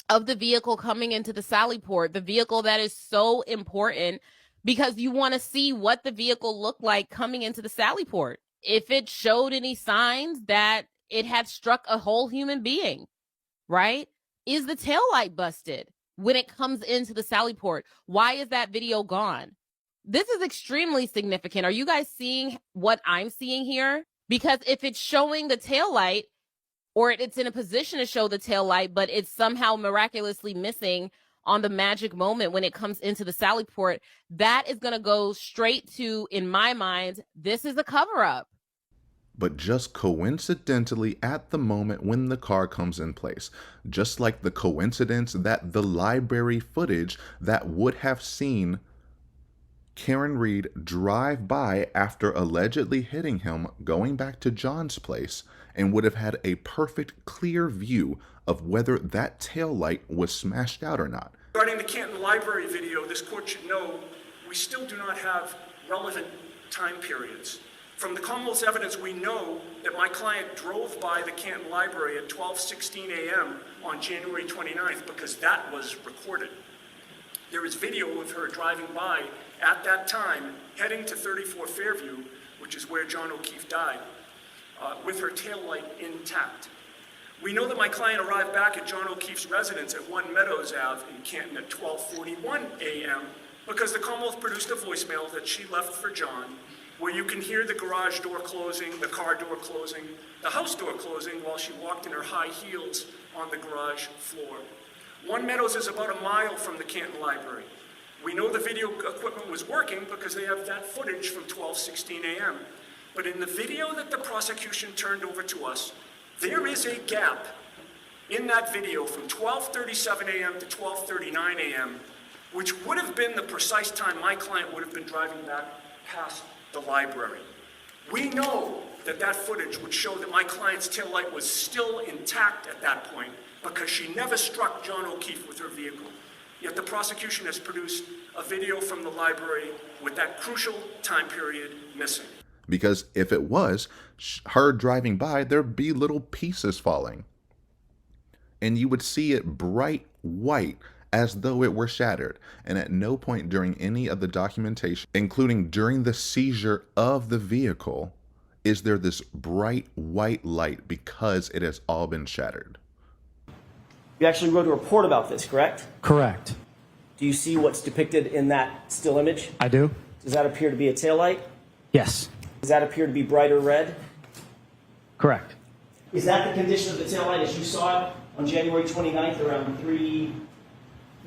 Of the vehicle coming into the Sallyport, the vehicle that is so important because you want to see what the vehicle looked like coming into the Sallyport. If it showed any signs that it had struck a whole human being, right? Is the taillight busted when it comes into the Sallyport? Why is that video gone? This is extremely significant. Are you guys seeing what I'm seeing here? Because if it's showing the taillight, or it's in a position to show the taillight, but it's somehow miraculously missing on the magic moment when it comes into the Sallyport, that is going to go straight to, in my mind, this is a cover-up. But just coincidentally at the moment when the car comes in place. Just like the coincidence that the library footage that would have seen Karen Reed drive by after allegedly hitting him going back to John's place and would have had a perfect clear view of whether that taillight was smashed out or not. Regarding the Canton Library video, this court should know we still do not have relevant time periods. From the Commonwealth's evidence, we know that my client drove by the Canton Library at 12:16 a.m. on January 29th because that was recorded. There is video of her driving by at that time, heading to 34 Fairview, which is where John O'Keefe died, with her taillight intact. We know that my client arrived back at John O'Keefe's residence at 1 Meadows Ave in Canton at 12:41 a.m. because the Commonwealth produced a voicemail that she left for John, where you can hear the garage door closing, the car door closing, the house door closing while she walked in her high heels on the garage floor. 1 Meadows is about a mile from the Canton Library. We know the video equipment was working because they have that footage from 12:16 a.m. But in the video that the prosecution turned over to us, there is a gap in that video from 12:37 a.m. to 12:39 a.m., which would have been the precise time my client would have been driving back past the library. We know that that footage would show that my client's taillight was still intact at that point because she never struck John O'Keefe with her vehicle. Yet the prosecution has produced a video from the library with that crucial time period missing. Because if it was her driving by, there'd be little pieces falling. And you would see it bright white as though it were shattered. And at no point during any of the documentation, including during the seizure of the vehicle, is there this bright white light because it has all been shattered. You actually wrote a report about this, correct? Correct. Do you see what's depicted in that still image? I do. Does that appear to be a taillight? Yes. Does that appear to be brighter red? Correct. Is that the condition of the taillight as you saw it on January 29th around 3:15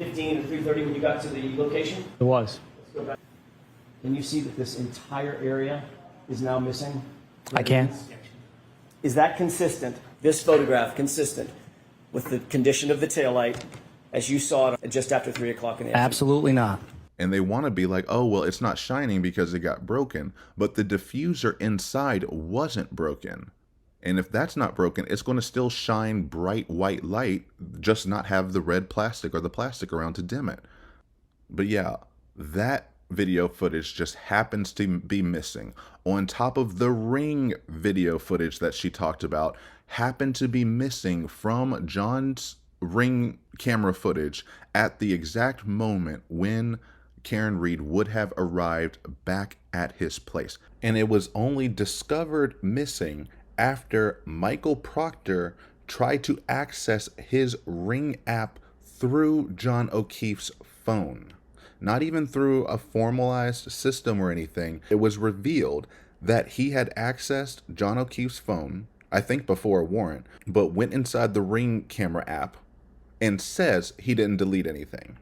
or 3:30 when you got to the location? It was. Let's go back. Can you see that this entire area is now missing? I can. Is that consistent, this photograph consistent with the condition of the taillight as you saw it just after 3 o'clock in the afternoon? Absolutely not. And they want to be like, oh, well, it's not shining because it got broken. But the diffuser inside wasn't broken. And if that's not broken, it's going to still shine bright white light, just not have the red plastic or the plastic around to dim it. But yeah, that video footage just happens to be missing. On top of the Ring video footage that she talked about, happened to be missing from John's Ring camera footage at the exact moment when Karen Reed would have arrived back at his place. And it was only discovered missing after Michael Proctor tried to access his Ring app through John O'Keefe's phone. Not even through a formalized system or anything. It was revealed that he had accessed John O'Keefe's phone, I think before a warrant, but went inside the Ring camera app and says he didn't delete anything.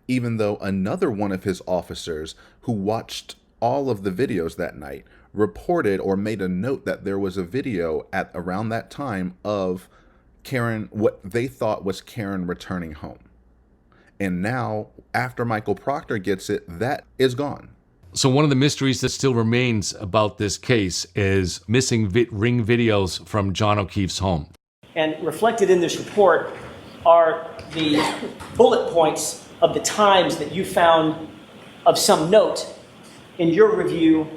Even though another one of his officers who watched all of the videos that night reported or made a note that there was a video at around that time of Karen, what they thought was Karen returning home. And now, after Michael Proctor gets it, that is gone. So one of the mysteries that still remains about this case is missing Ring videos from John O'Keefe's home. And reflected in this report are the bullet points of the times that you found of some note in your review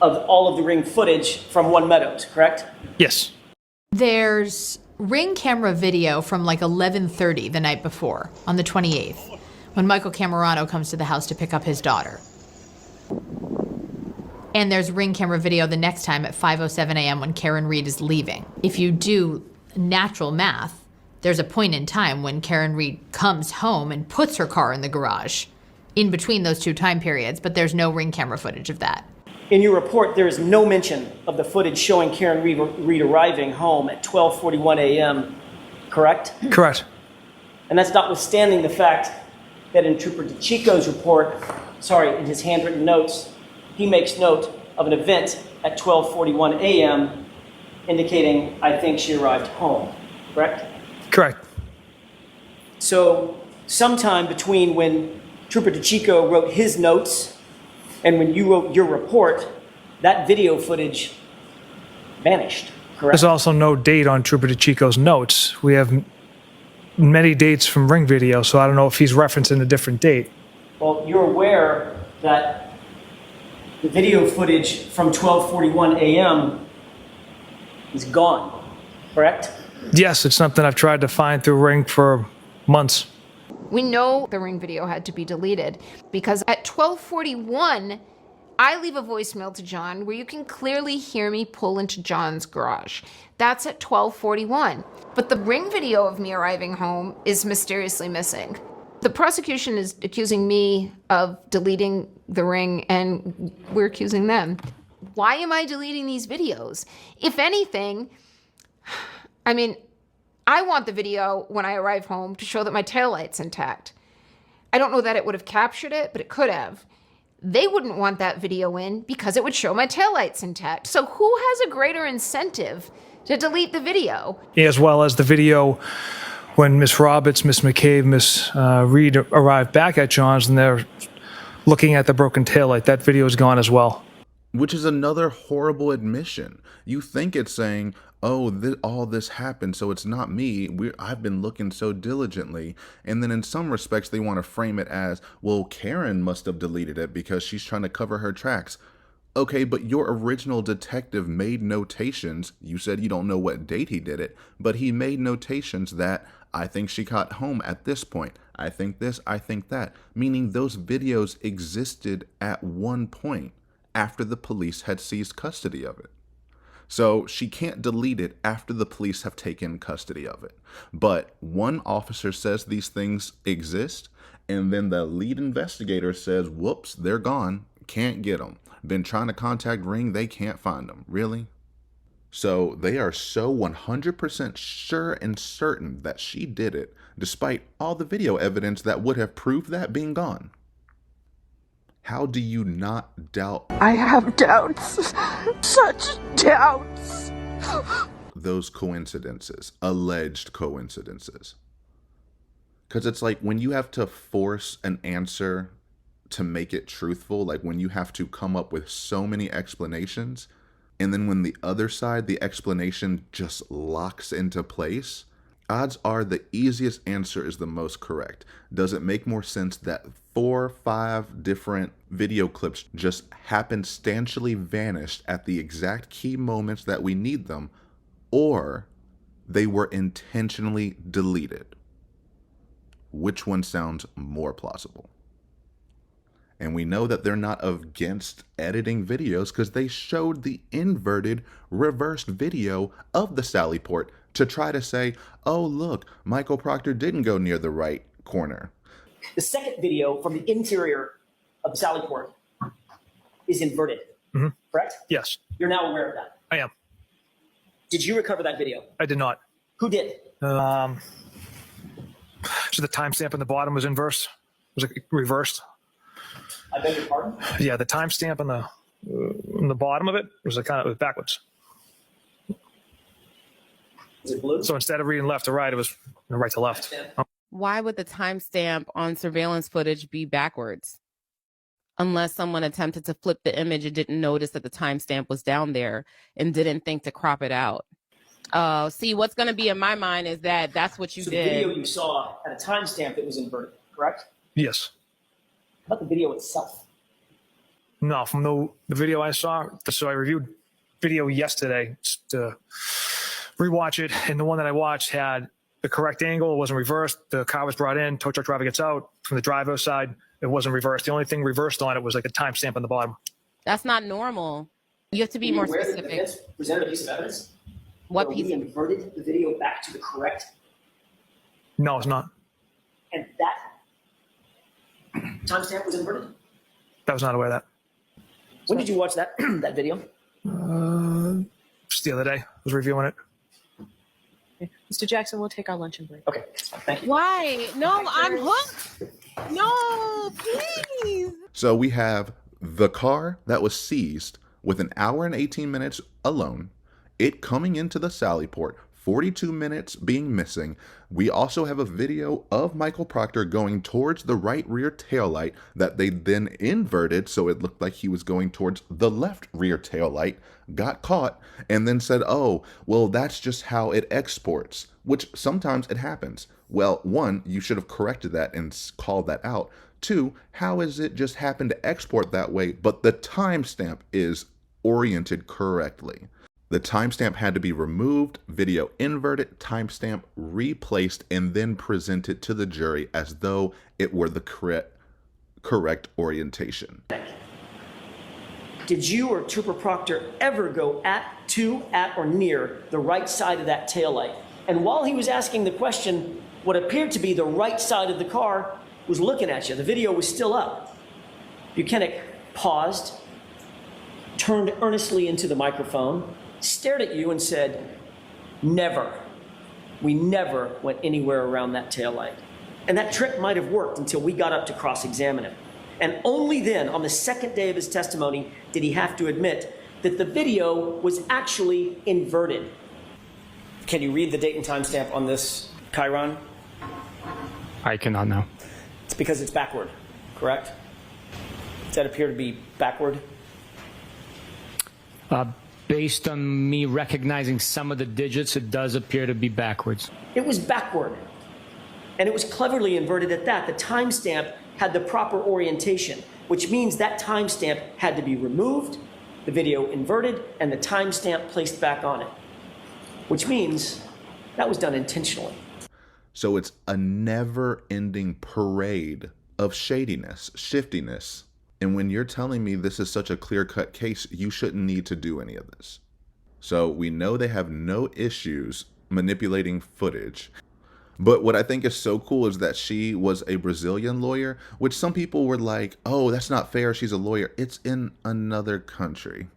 of all of the Ring footage from One Meadows, correct? Yes. There's Ring camera video from like 11:30 the night before, on the 28th, when Michael Camerano comes to the house to pick up his daughter. And there's Ring camera video the next time at 5:07 a.m. when Karen Reed is leaving. If you do natural math, there's a point in time when Karen Reed comes home and puts her car in the garage in between those two time periods, but there's no Ring camera footage of that. In your report, there is no mention of the footage showing Karen Reed arriving home at 12:41 a.m., correct? Correct. And that's notwithstanding the fact that in Trooper DeChico's report, in his handwritten notes, he makes note of an event at 12:41 a.m. indicating, I think she arrived home, correct? Correct. So sometime between when Trooper DeChico wrote his notes and when you wrote your report, that video footage vanished, correct? There's also no date on Trooper DeChico's notes. We have many dates from Ring video, so I don't know if he's referencing a different date. Well, you're aware that the video footage from 12:41 a.m. is gone, correct? Yes, it's something I've tried to find through Ring for months. We know the Ring video had to be deleted because at 12:41, I leave a voicemail to John where you can clearly hear me pull into John's garage. That's at 12:41. But the Ring video of me arriving home is mysteriously missing. The prosecution is accusing me of deleting the Ring, and we're accusing them. Why am I deleting these videos? If anything, I want the video when I arrive home to show that my taillight's intact. I don't know that it would have captured it, but it could have. They wouldn't want that video in because it would show my taillight's intact. So who has a greater incentive to delete the video. As well as the video when Miss Roberts, Miss McCabe, Miss Reed arrived back at John's and they're looking at the broken taillight. That video is gone as well. Which is another horrible admission. You think it's saying, oh, all this happened, so it's not me. I've been looking so diligently. And then in some respects, they want to frame it as, well, Karen must have deleted it because she's trying to cover her tracks. Okay, but your original detective made notations. You said you don't know what date he did it, but he made notations that I think she got home at this point. I think this, I think that. Meaning those videos existed at one point after the police had seized custody of it. So she can't delete it after the police have taken custody of it. But one officer says these things exist, and then the lead investigator says, whoops, they're gone, can't get them. Been trying to contact Ring, they can't find them. Really? So they are so 100% sure and certain that she did it, despite all the video evidence that would have proved that being gone. How do you not doubt? I have doubts. Such doubts. Those coincidences, alleged coincidences. Because it's like when you have to force an answer to make it truthful, like when you have to come up with so many explanations, and then when the other side, the explanation just locks into place, odds are the easiest answer is the most correct. Does it make more sense that 4 or 5 different video clips just happenstantially vanished at the exact key moments that we need them, or they were intentionally deleted? Which one sounds more plausible? And we know that they're not against editing videos because they showed the inverted, reversed video of the Sally Port to try to say, oh, look, Michael Proctor didn't go near the right corner. The second video from the interior of the Sally Port is inverted, correct? Yes. You're now aware of that. I am. Did you recover that video? I did not. Who did? So the timestamp on the bottom was was reversed. I beg your pardon? Yeah, the timestamp on the bottom of it was it was backwards. Is it blue? So instead of reading left to right, it was right to left. Why would the timestamp on surveillance footage be backwards? Unless someone attempted to flip the image and didn't notice that the timestamp was down there and didn't think to crop it out. See, what's going to be in my mind is that that's what you so did. The video you saw had a timestamp that was inverted, correct? Yes. How about the video itself? No, from the video I saw, so I reviewed video yesterday to rewatch it, and the one that I watched had the correct angle. It wasn't reversed. The car was brought in, tow truck driver gets out. From the driver's side, it wasn't reversed. The only thing reversed on it was like a timestamp on the bottom. That's not normal. You have to be more specific. That the defense presented a piece of evidence? What piece? We inverted the video back to the correct? No, it's not. And that timestamp was inverted? I was not aware of that. When did you watch that that video? Just the other day. I was reviewing it. Mr. Jackson, we'll take our luncheon break. Okay, thank you. Why? No, I'm hooked. No, please. So we have the car that was seized with an hour and 18 minutes alone, it coming into the Sally Port, 42 minutes being missing. We also have a video of Michael Proctor going towards the right rear taillight that they then inverted so it looked like he was going towards the left rear taillight, got caught, and then said, oh, well, that's just how it exports, which sometimes it happens. Well, 1, you should have corrected that and called that out. 2, how is it just happened to export that way, but the timestamp is oriented correctly? The timestamp had to be removed, video inverted, timestamp replaced, and then presented to the jury as though it were the correct orientation. Did you or Trooper Proctor ever go at, or near the right side of that taillight? And while he was asking the question, what appeared to be the right side of the car was looking at you. The video was still up. Buchanan paused, turned earnestly into the microphone, stared at you and said, never. We never went anywhere around that taillight. And that trick might have worked until we got up to cross-examine him. And only then, on the second day of his testimony, did he have to admit that the video was actually inverted. Can you read the date and timestamp on this chyron? I cannot know. It's because it's backward, correct? Does that appear to be backward? Based on me recognizing some of the digits, it does appear to be backwards. It was backward. And it was cleverly inverted at that. The timestamp had the proper orientation, which means that timestamp had to be removed, the video inverted, and the timestamp placed back on it. Which means that was done intentionally. So it's a never-ending parade of shadiness, shiftiness. And when you're telling me this is such a clear-cut case, you shouldn't need to do any of this. So we know they have no issues manipulating footage. But what I think is so cool is that she was a Brazilian lawyer, which some people were like, oh, that's not fair, she's a lawyer. It's in another country.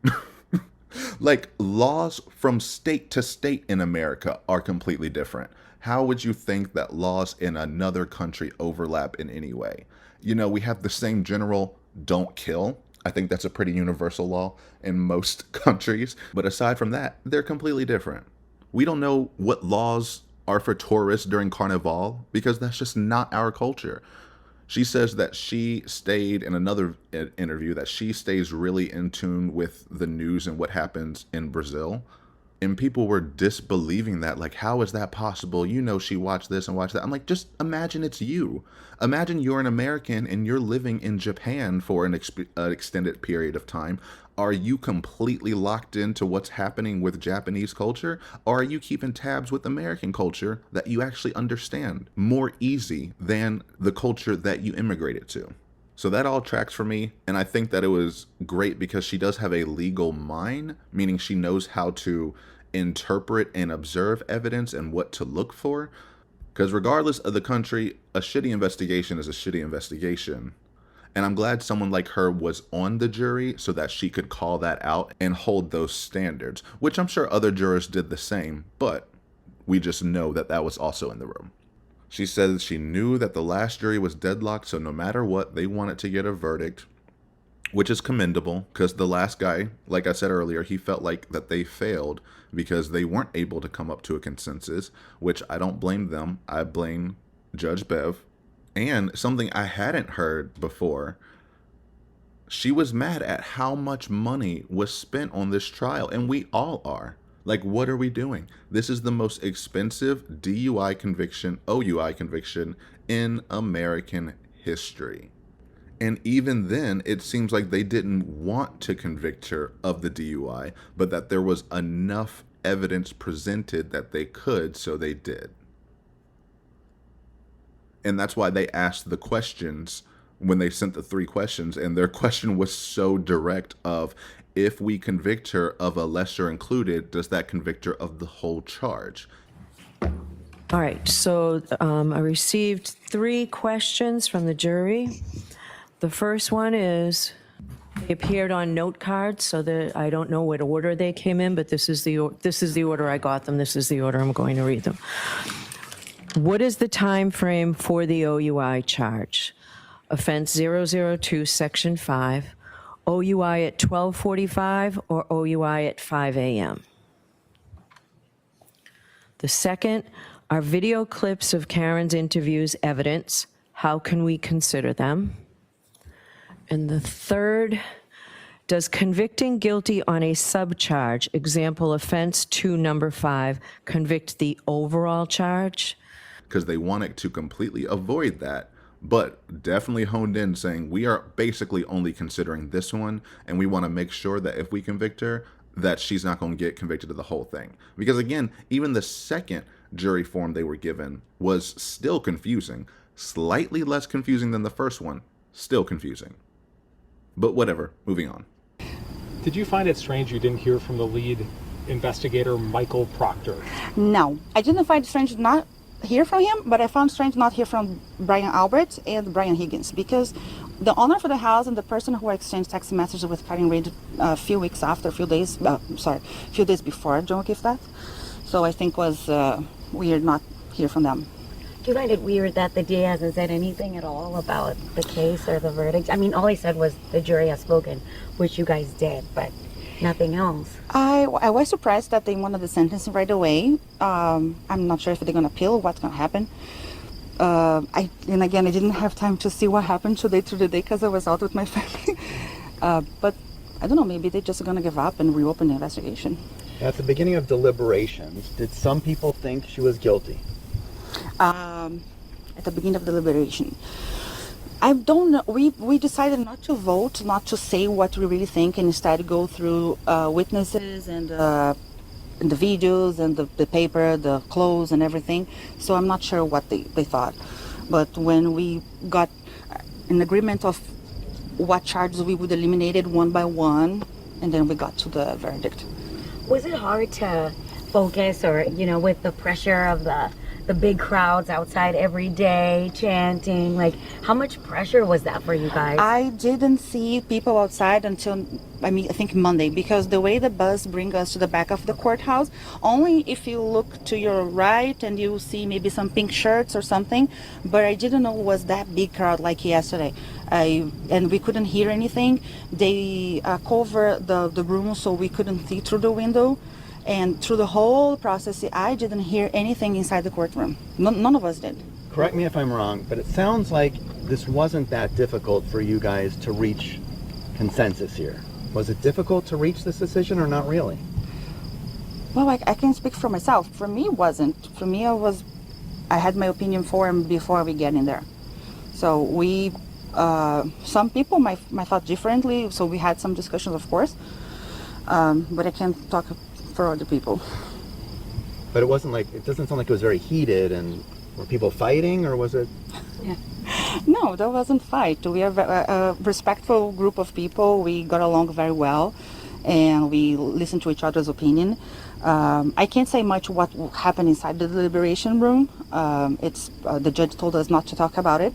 Like, laws from state to state in America are completely different. How would you think that laws in another country overlap in any way? You know, we have the same general don't kill. I think that's a pretty universal law in most countries. But aside from that, they're completely different. We don't know what laws are for tourists during Carnival because that's just not our culture. She says that she stayed in another interview that she stays really in tune with the news and what happens in Brazil. And people were disbelieving that, like, how is that possible? You know, she watched this and watched that. I'm like, just imagine it's you. Imagine you're an American and you're living in Japan for an extended period of time. Are you completely locked into what's happening with Japanese culture? Or are you keeping tabs with American culture that you actually understand more easy than the culture that you immigrated to? So that all tracks for me. And I think that it was great because she does have a legal mind, meaning she knows how to interpret and observe evidence and what to look for. Because regardless of the country, a shitty investigation is a shitty investigation. And I'm glad someone like her was on the jury so that she could call that out and hold those standards, which I'm sure other jurors did the same, but we just know that that was also in the room. She said she knew that the last jury was deadlocked, so no matter what, they wanted to get a verdict, which is commendable because the last guy, like I said earlier, he felt like that they failed because they weren't able to come up to a consensus, which I don't blame them. I blame Judge Bev. And something I hadn't heard before, she was mad at how much money was spent on this trial, and we all are. Like, what are we doing? This is the most expensive DUI conviction, OUI conviction in American history. And even then, it seems like they didn't want to convict her of the DUI, but that there was enough evidence presented that they could, so they did. And that's why they asked the questions when they sent the 3 questions. And their question was so direct of, if we convict her of a lesser included, does that convict her of the whole charge? All right, so I received 3 questions from the jury. The first one is, they appeared on note cards, so that I don't know what order they came in, but this is the order I got them. This is the order I'm going to read them. What is the time frame for the OUI charge? Offense 002, Section 5, OUI at 12:45 or OUI at 5 a.m.? The second, are video clips of Karen's interviews evidence? How can we consider them? And the third, does convicting guilty on a subcharge, example offense 2, number 5, convict the overall charge? Because they wanted to completely avoid that, but definitely honed in saying we are basically only considering this one, and we want to make sure that if we convict her, that she's not going to get convicted of the whole thing. Because again, even the second jury form they were given was still confusing, slightly less confusing than the first one, still confusing. But whatever, moving on. Did you find it strange you didn't hear from the lead investigator, Michael Proctor? No, I didn't find it strange not hear from him, but I found strange not hear from Brian Albert and Brian Higgins, because the owner for the house and the person who exchanged text messages with Karen Reed a few days before John O'Keefe's death. So I think was weird not hear from them. Do you find it weird that the DA hasn't said anything at all about the case or the verdict? I mean, all he said was the jury has spoken, which you guys did, but Nothing else. I was surprised that they wanted the sentence right away. I'm not sure if they're going to appeal, what's going to happen. And again, I didn't have time to see what happened today through the day because I was out with my family. But I don't know, maybe they're just going to give up and reopen the investigation. At the beginning of deliberations, did some people think she was guilty? At the beginning of deliberation, I don't know. We decided not to vote, not to say what we really think, and instead go through witnesses and the videos and the paper, the clothes and everything. So I'm not sure what they thought. But when we got an agreement of what charges we would eliminate it one by one, and then we got to the verdict. Was it hard to focus, or, you know, with the pressure of the big crowds outside every day chanting? Like, how much pressure was that for you guys? I didn't see people outside until, I think Monday, because the way the bus brings us to the back of the courthouse, only if you look to your right and you see maybe some pink shirts or something, but I didn't know it was that big crowd like yesterday. And we couldn't hear anything. They covered the room so we couldn't see through the window. And through the whole process, I didn't hear anything inside the courtroom. None of us did. Correct me if I'm wrong, but it sounds like this wasn't that difficult for you guys to reach consensus here. Was it difficult to reach this decision or not really? Well, I can speak for myself. For me, it wasn't. For me, I had my opinion formed before we get in there. So some people might thought differently, so we had some discussions, of course, but I can't talk for other people. But it doesn't sound like it was very heated, and were people fighting, or was it? Yeah. No, there wasn't fight. We are a respectful group of people. We got along very well, and we listened to each other's opinion. I can't say much what happened inside the deliberation room. The judge told us not to talk about it,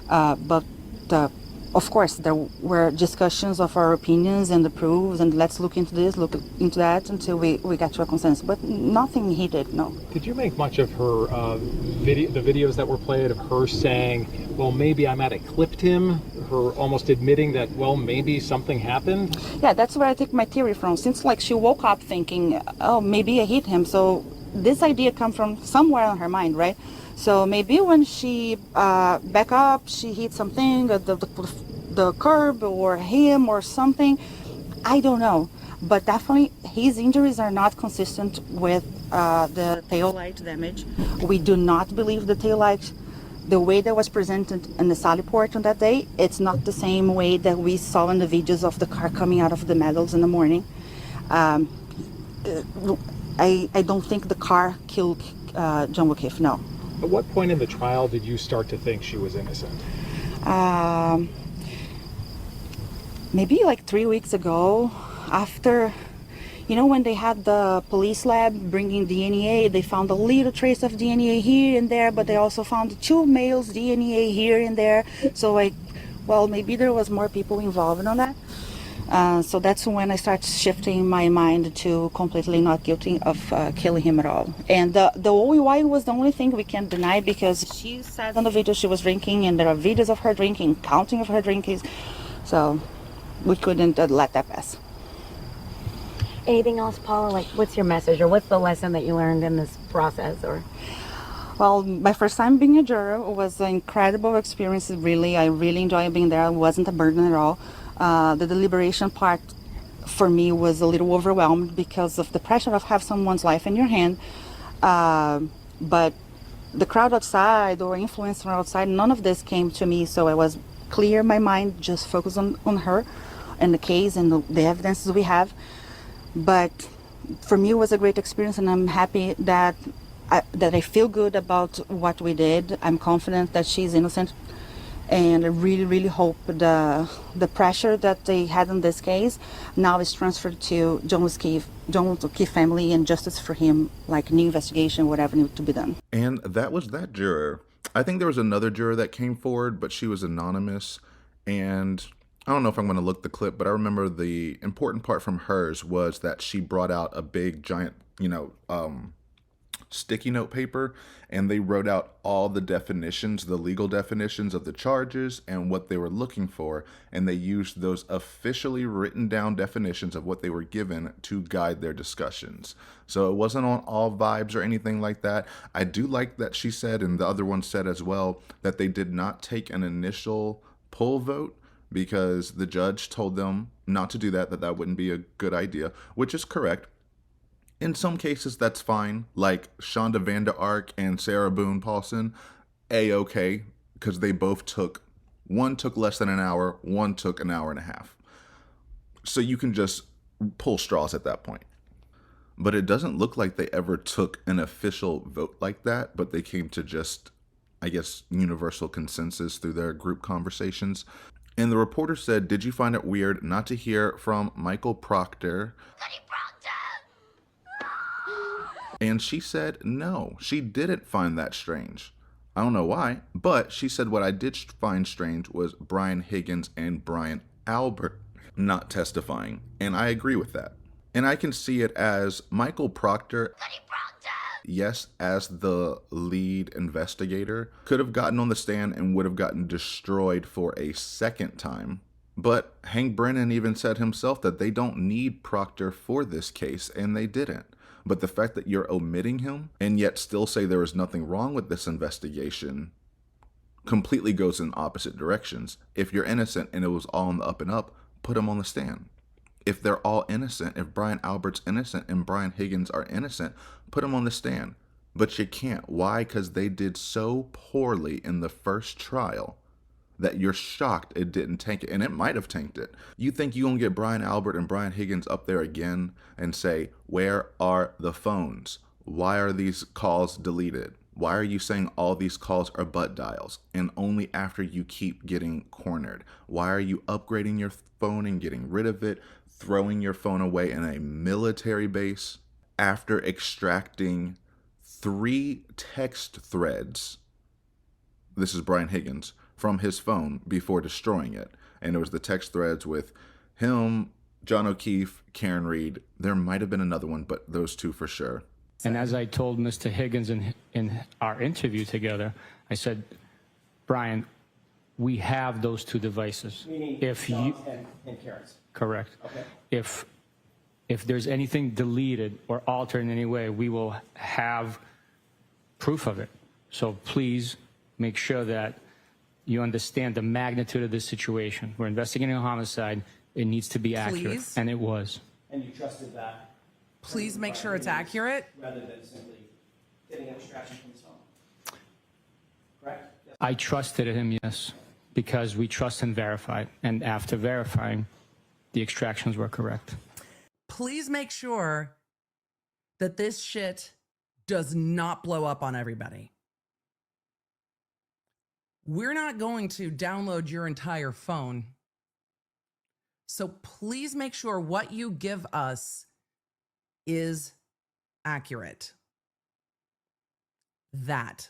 but of course, there were discussions of our opinions and the proofs, and let's look into this, look into that, until we got to a consensus. But nothing heated, no. Did you make much of her the videos that were played of her saying, well, maybe I might have clipped him, her almost admitting that, well, maybe something happened? Yeah, that's where I take my theory from. Since she woke up thinking, oh, maybe I hit him. So this idea comes from somewhere in her mind, right? So maybe when she back up, she hit something, the curb or him or something. I don't know. But definitely his injuries are not consistent with the tail light damage. We do not believe the tail light, the way that was presented in the Sally port on that day, it's not the same way that we saw in the videos of the car coming out of the metals in the morning. I don't think the car killed John O'Keefe, no. At what point in the trial did you start to think she was innocent? Maybe 3 weeks ago, after, when they had the police lab bringing DNA, they found a little trace of DNA here and there, but they also found 2 males' DNA here and there. So maybe there was more people involved on that. So that's when I started shifting my mind to completely not guilty of killing him at all. And the OUI was the only thing we can deny, because she said on the video she was drinking, and there are videos of her drinking, counting of her drinking. So we couldn't let that pass. Anything else, Paula? What's your message, or what's the lesson that you learned in this process? Or Well, my first time being a juror was an incredible experience, really. I really enjoyed being there. It wasn't a burden at all. The deliberation part for me was a little overwhelmed because of the pressure of have someone's life in your hand. But the crowd outside or influence from outside, none of this came to me. So I was clear in my mind, just focus on her and the case and the evidences we have. But for me, it was a great experience, and I'm happy that I feel good about what we did. I'm confident that she's innocent. And I really, really hope the pressure that they had in this case now is transferred to John O'Keefe family, and justice for him, new investigation, whatever needs to be done. And that was that juror. I think there was another juror that came forward, but she was anonymous. And I don't know if I'm going to look the clip, but I remember the important part from hers was that she brought out a big, giant, sticky note paper, and they wrote out all the definitions, the legal definitions of the charges and what they were looking for, and they used those officially written down definitions of what they were given to guide their discussions. So it wasn't on all vibes or anything like that. I do like that she said, and the other one said as well, that they did not take an initial poll vote because the judge told them not to do that, that wouldn't be a good idea, which is correct. In some cases, that's fine, like Shonda Vander Ark and Sarah Boone Paulson, A-okay, because they both took, one took less than an hour, one took an hour and a half. So you can just pull straws at that point. But it doesn't look like they ever took an official vote like that, but they came to just, I guess, universal consensus through their group conversations. And the reporter said, "Did you find it weird not to hear from Michael Proctor?" And she said no, she didn't find that strange. I don't know why, but she said what I did find strange was Brian Higgins and Brian Albert not testifying. And I agree with that. And I can see it as Michael Proctor, yes, as the lead investigator, could have gotten on the stand and would have gotten destroyed for a second time. But Hank Brennan even said himself that they don't need Proctor for this case, and they didn't. But the fact that you're omitting him and yet still say there is nothing wrong with this investigation completely goes in opposite directions. If you're innocent and it was all on the up and up, put him on the stand. If they're all innocent, if Brian Albert's innocent and Brian Higgins are innocent, put them on the stand. But you can't. Why? Because they did so poorly in the first trial that you're shocked it didn't tank it. And it might have tanked it. You think you're going to get Brian Albert and Brian Higgins up there again and say, where are the phones? Why are these calls deleted? Why are you saying all these calls are butt dials? And only after you keep getting cornered. Why are you upgrading your phone and getting rid of it, throwing your phone away in a military base after extracting 3 text threads? This is Brian Higgins, from his phone before destroying it. And it was the text threads with him, John O'Keefe, Karen Reed. There might have been another one, but those 2 for sure. And as I told Mr. Higgins in our interview together, I said, Brian, we have those 2 devices. Meaning if John's you and Karen's. correct. Okay. If there's anything deleted or altered in any way, we will have proof of it. So please make sure that you understand the magnitude of this situation. We're investigating a homicide. It needs to be accurate, Please? and it was. And you trusted that? Please make sure it's accurate. Rather than simply getting an extraction from his phone. Correct? Yes. I trusted him, yes, because we trust and verified. And after verifying, the extractions were correct. Please make sure that this shit does not blow up on everybody. We're not going to download your entire phone. So please make sure what you give us is accurate. That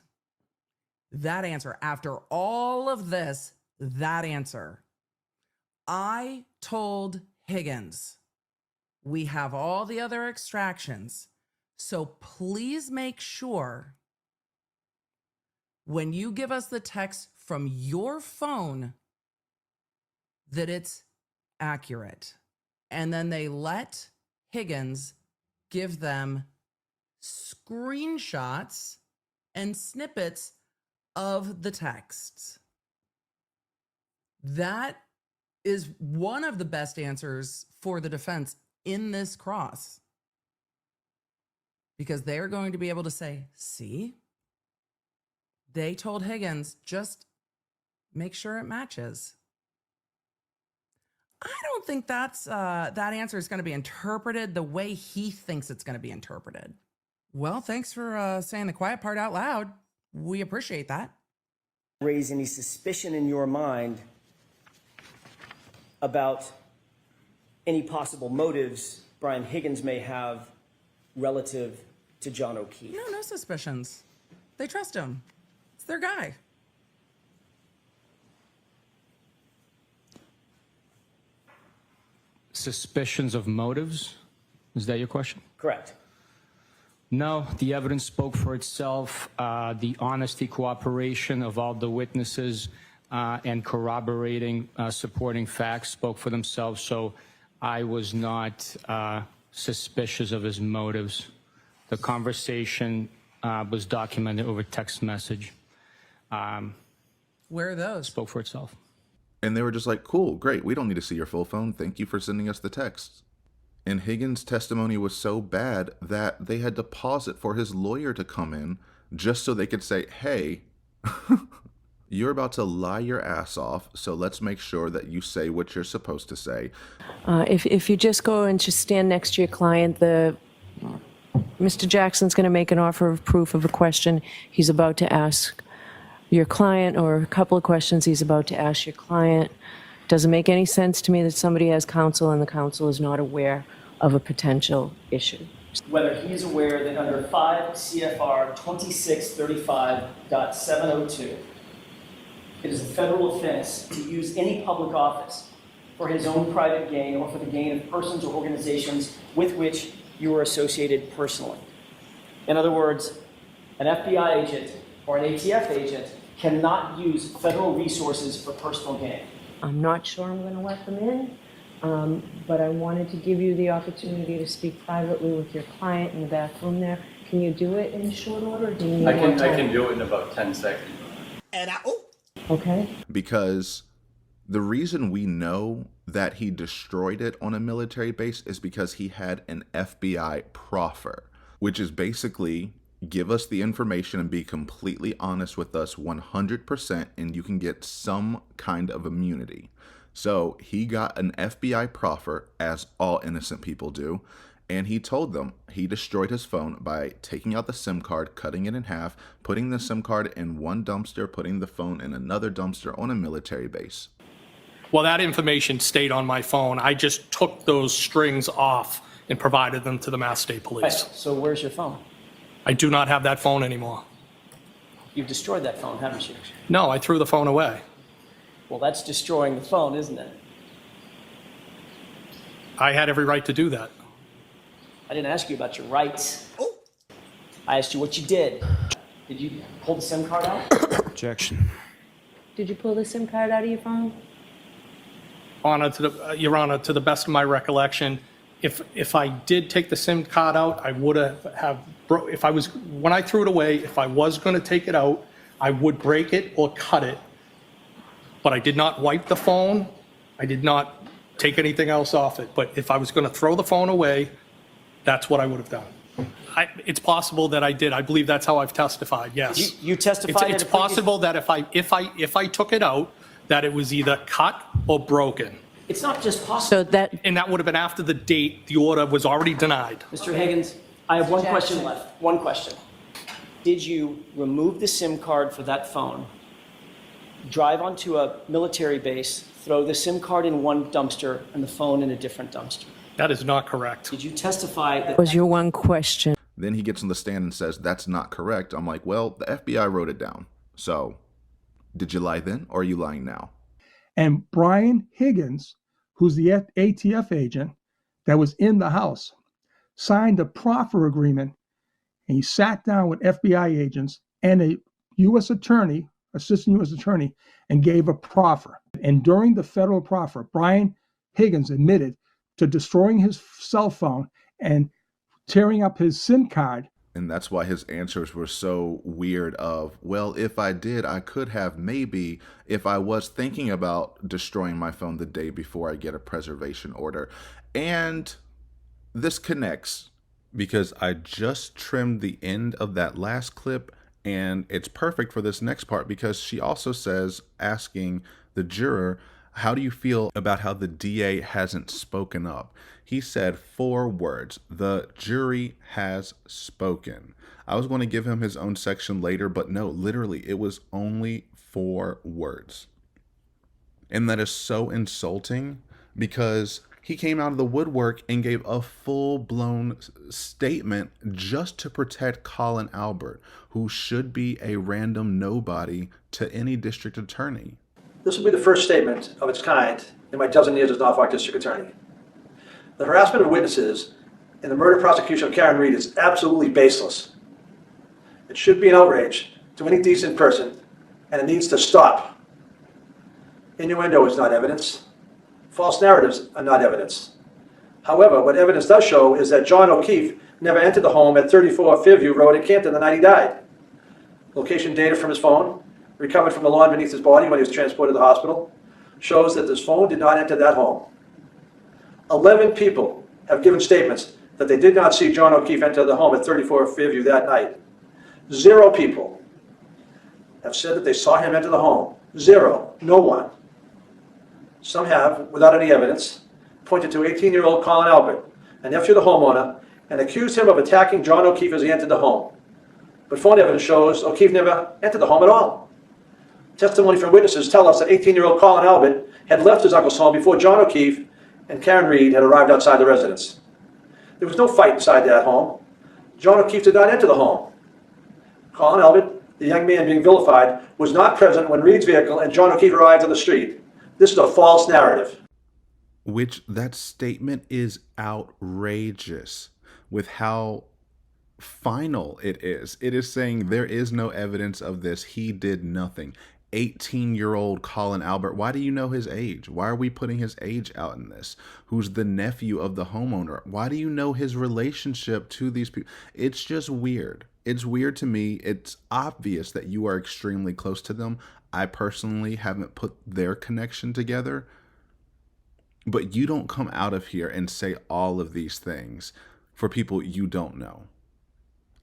answer, after all of this, that answer. I told Higgins, we have all the other extractions. So please make sure when you give us the text from your phone that it's accurate. And then they let Higgins give them screenshots and snippets of the texts. That is one of the best answers for the defense in this cross. Because they are going to be able to say, see, they told Higgins, just make sure it matches. I don't think that answer is going to be interpreted the way he thinks it's going to be interpreted. Well, thanks for saying the quiet part out loud. We appreciate that. Raise any suspicion in your mind about any possible motives Brian Higgins may have relative to John O'Keefe? No suspicions. They trust him. It's their guy. Suspicions of motives? Is that your question? Correct. No, the evidence spoke for itself. The honesty, cooperation of all the witnesses and corroborating, supporting facts spoke for themselves. So I was not suspicious of his motives. The conversation was documented over text message. Where are those? Spoke for itself. And they were just like, cool, great, we don't need to see your full phone. Thank you for sending us the texts. And Higgins' testimony was so bad that they had to pause it for his lawyer to come in just so they could say, hey, you're about to lie your ass off, so let's make sure that you say what you're supposed to say. If you just go and just stand next to your client, Mr. Jackson's going to make an offer of proof of a question he's about to ask your client, or a couple of questions he's about to ask your client. Doesn't make any sense to me that somebody has counsel and the counsel is not aware of a potential issue. Whether he is aware that under 5 CFR 2635.702, it is a federal offense to use any public office for his own private gain or for the gain of persons or organizations with which you are associated personally. In other words, an FBI agent or an ATF agent cannot use federal resources for personal gain. I'm not sure I'm going to let them in, but I wanted to give you the opportunity to speak privately with your client in the back room there. Can you do it in short order? Or do you need more time? I can do it in about 10 seconds. Okay. Because the reason we know that he destroyed it on a military base is because he had an FBI proffer, which is basically give us the information and be completely honest with us 100% and you can get some kind of immunity. So he got an FBI proffer, as all innocent people do, and he told them he destroyed his phone by taking out the SIM card, cutting it in half, putting the SIM card in one dumpster, putting the phone in another dumpster on a military base. Well, that information stayed on my phone. I just took those strings off and provided them to the Mass State Police. Right, so where's your phone? I do not have that phone anymore. You've destroyed that phone, haven't you? No, I threw the phone away. Well, that's destroying the phone, isn't it? I had every right to do that. I didn't ask you about your rights. I asked you what you did. Did you pull the SIM card out? Objection. Did you pull the SIM card out of your phone? Your Honor, to the best of my recollection, if I did take the SIM card out, I would when I threw it away, if I was going to take it out, I would break it or cut it. But I did not wipe the phone. I did not take anything else off it. But if I was going to throw the phone away, that's what I would have done. It's possible that I did. I believe that's how I've testified. Yes. You testified. It's possible that if I took it out, that it was either cut or broken. It's not just possible. And that would have been after the date the order was already denied. Mr. Higgins, I have one question left. One question. Did you remove the SIM card for that phone, drive onto a military base, throw the SIM card in one dumpster and the phone in a different dumpster? That is not correct. Did you testify that Was your one question? Then he gets on the stand and says, that's not correct. I'm like, well, the FBI wrote it down. So did you lie then or are you lying now? And Brian Higgins, who's the ATF agent that was in the house, signed a proffer agreement, and he sat down with FBI agents and a U.S. attorney, assistant U.S. attorney, and gave a proffer. And during the federal proffer, Brian Higgins admitted to destroying his cell phone and tearing up his SIM card. And that's why his answers were so weird of, well, if I did, I could have maybe if I was thinking about destroying my phone the day before I get a preservation order. And this connects because I just trimmed the end of that last clip and it's perfect for this next part because she also says, asking the juror, how do you feel about how the DA hasn't spoken up? He said 4 words, the jury has spoken. I was going to give him his own section later, but no, literally, it was only 4 words. And that is so insulting because he came out of the woodwork and gave a full-blown statement just to protect Colin Albert, who should be a random nobody to any district attorney. This will be the first statement of its kind in my dozen years as Norfolk District Attorney. The harassment of witnesses in the murder prosecution of Karen Reed is absolutely baseless. It should be an outrage to any decent person, and it needs to stop. Innuendo is not evidence. False narratives are not evidence. However, what evidence does show is that John O'Keefe never entered the home at 34 Fairview Road in Canton the night he died. Location data from his phone, recovered from the lawn beneath his body when he was transported to the hospital, shows that this phone did not enter that home. 11 people have given statements that they did not see John O'Keefe enter the home at 34 Fairview that night. 0 people have said that they saw him enter the home. 0. No one. Some have, without any evidence, pointed to 18-year-old Colin Albert, a nephew of the homeowner, and accused him of attacking John O'Keefe as he entered the home. But phone evidence shows O'Keefe never entered the home at all. Testimony from witnesses tell us that 18-year-old Colin Albert had left his uncle's home before John O'Keefe and Karen Reed had arrived outside the residence. There was no fight inside that home. John O'Keefe did not enter the home. Colin Albert, the young man being vilified, was not present when Reed's vehicle and John O'Keefe arrived on the street. This is a false narrative. Which that statement is outrageous with how final it is. It is saying there is no evidence of this. He did nothing. 18-year-old Colin Albert. Why do you know his age? Why are we putting his age out in this? Who's the nephew of the homeowner? Why do you know his relationship to these people? It's just weird. It's weird to me. It's obvious that you are extremely close to them. I personally haven't put their connection together. But you don't come out of here and say all of these things for people you don't know.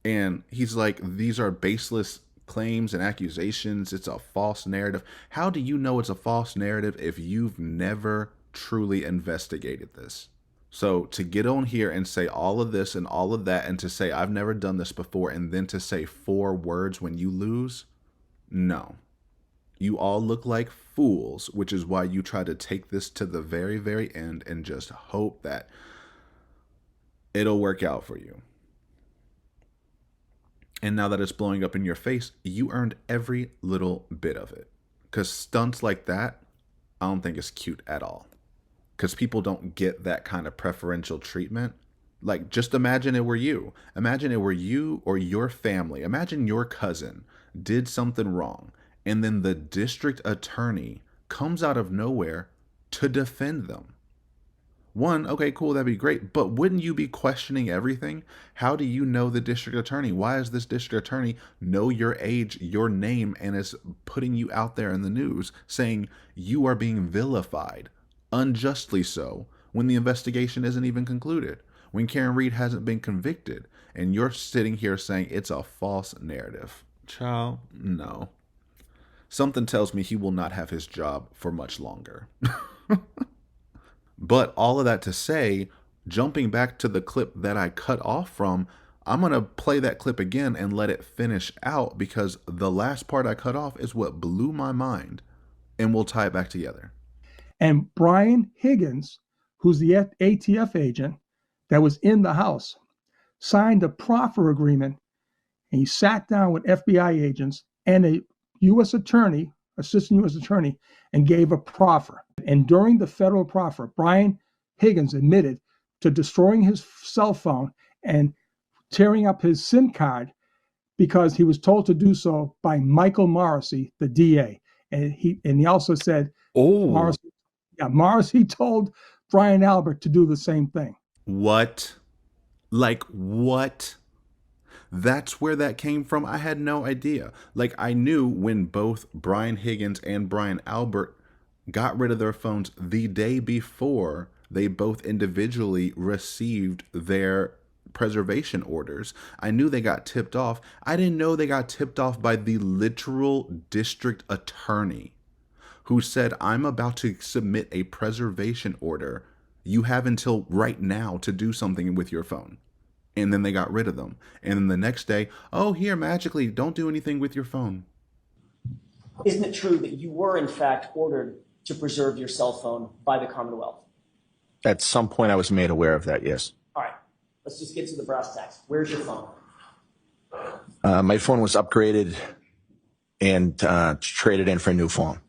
And he's like, these are baseless claims and accusations. It's a false narrative. How do you know it's a false narrative if you've never truly investigated this? So to get on here and say all of this and all of that, and to say I've never done this before, and then to say 4 words when you lose, no. You all look like fools, which is why you try to take this to the very, very end and just hope that it'll work out for you. And now that it's blowing up in your face, you earned every little bit of it. Because stunts like that, I don't think it's cute at all. Because people don't get that kind of preferential treatment. Like, just imagine it were you. Imagine it were you or your family. Imagine your cousin did something wrong, and then the district attorney comes out of nowhere to defend them. One, okay, cool, that'd be great, but wouldn't you be questioning everything? How do you know the district attorney? Why does this district attorney know your age, your name, and is putting you out there in the news saying you are being vilified, unjustly so, when the investigation isn't even concluded, when Karen Reed hasn't been convicted, and you're sitting here saying it's a false narrative? Child, no. Something tells me he will not have his job for much longer. But all of that to say, jumping back to the clip that I cut off from, I'm going to play that clip again and let it finish out, because the last part I cut off is what blew my mind, and we'll tie it back together. And Brian Higgins, who's the ATF agent that was in the house, signed a proffer agreement, and he sat down with FBI agents and a U.S. attorney, assistant U.S. attorney, and gave a proffer. And during the federal proffer, Brian Higgins admitted to destroying his cell phone and tearing up his SIM card because he was told to do so by Michael Morrissey, the DA. And he also said, Morrissey told Brian Albert to do the same thing. What? Like, what? That's where that came from? I had no idea. Like, I knew when both Brian Higgins and Brian Albert got rid of their phones the day before they both individually received their preservation orders. I knew they got tipped off. I didn't know they got tipped off by the literal district attorney who said, I'm about to submit a preservation order. You have until right now to do something with your phone. And then they got rid of them. And then the next day, oh, here, magically, don't do anything with your phone. Isn't it true that you were, in fact, ordered to preserve your cell phone by the Commonwealth? At some point, I was made aware of that, yes. All right, let's just get to the brass tacks. Where's your phone? My phone was upgraded and traded in for a new phone.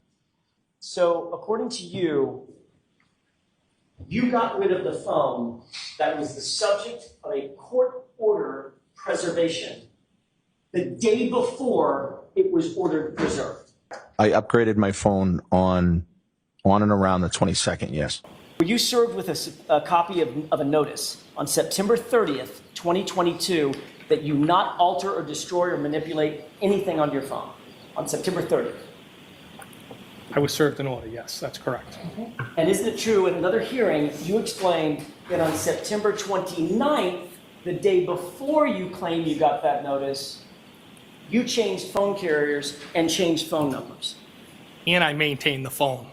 So, according to you, You got rid of the phone that was the subject of a court order preservation the day before it was ordered preserved. I upgraded my phone on and around the 22nd, yes. Were you served with a copy of a notice on September 30th, 2022, that you not alter or destroy or manipulate anything on your phone on September 30th? I was served an order, yes, that's correct. And isn't it true, in another hearing, you explained that on September 29th, the day before you claim you got that notice, you changed phone carriers and changed phone numbers? And I maintained the phone.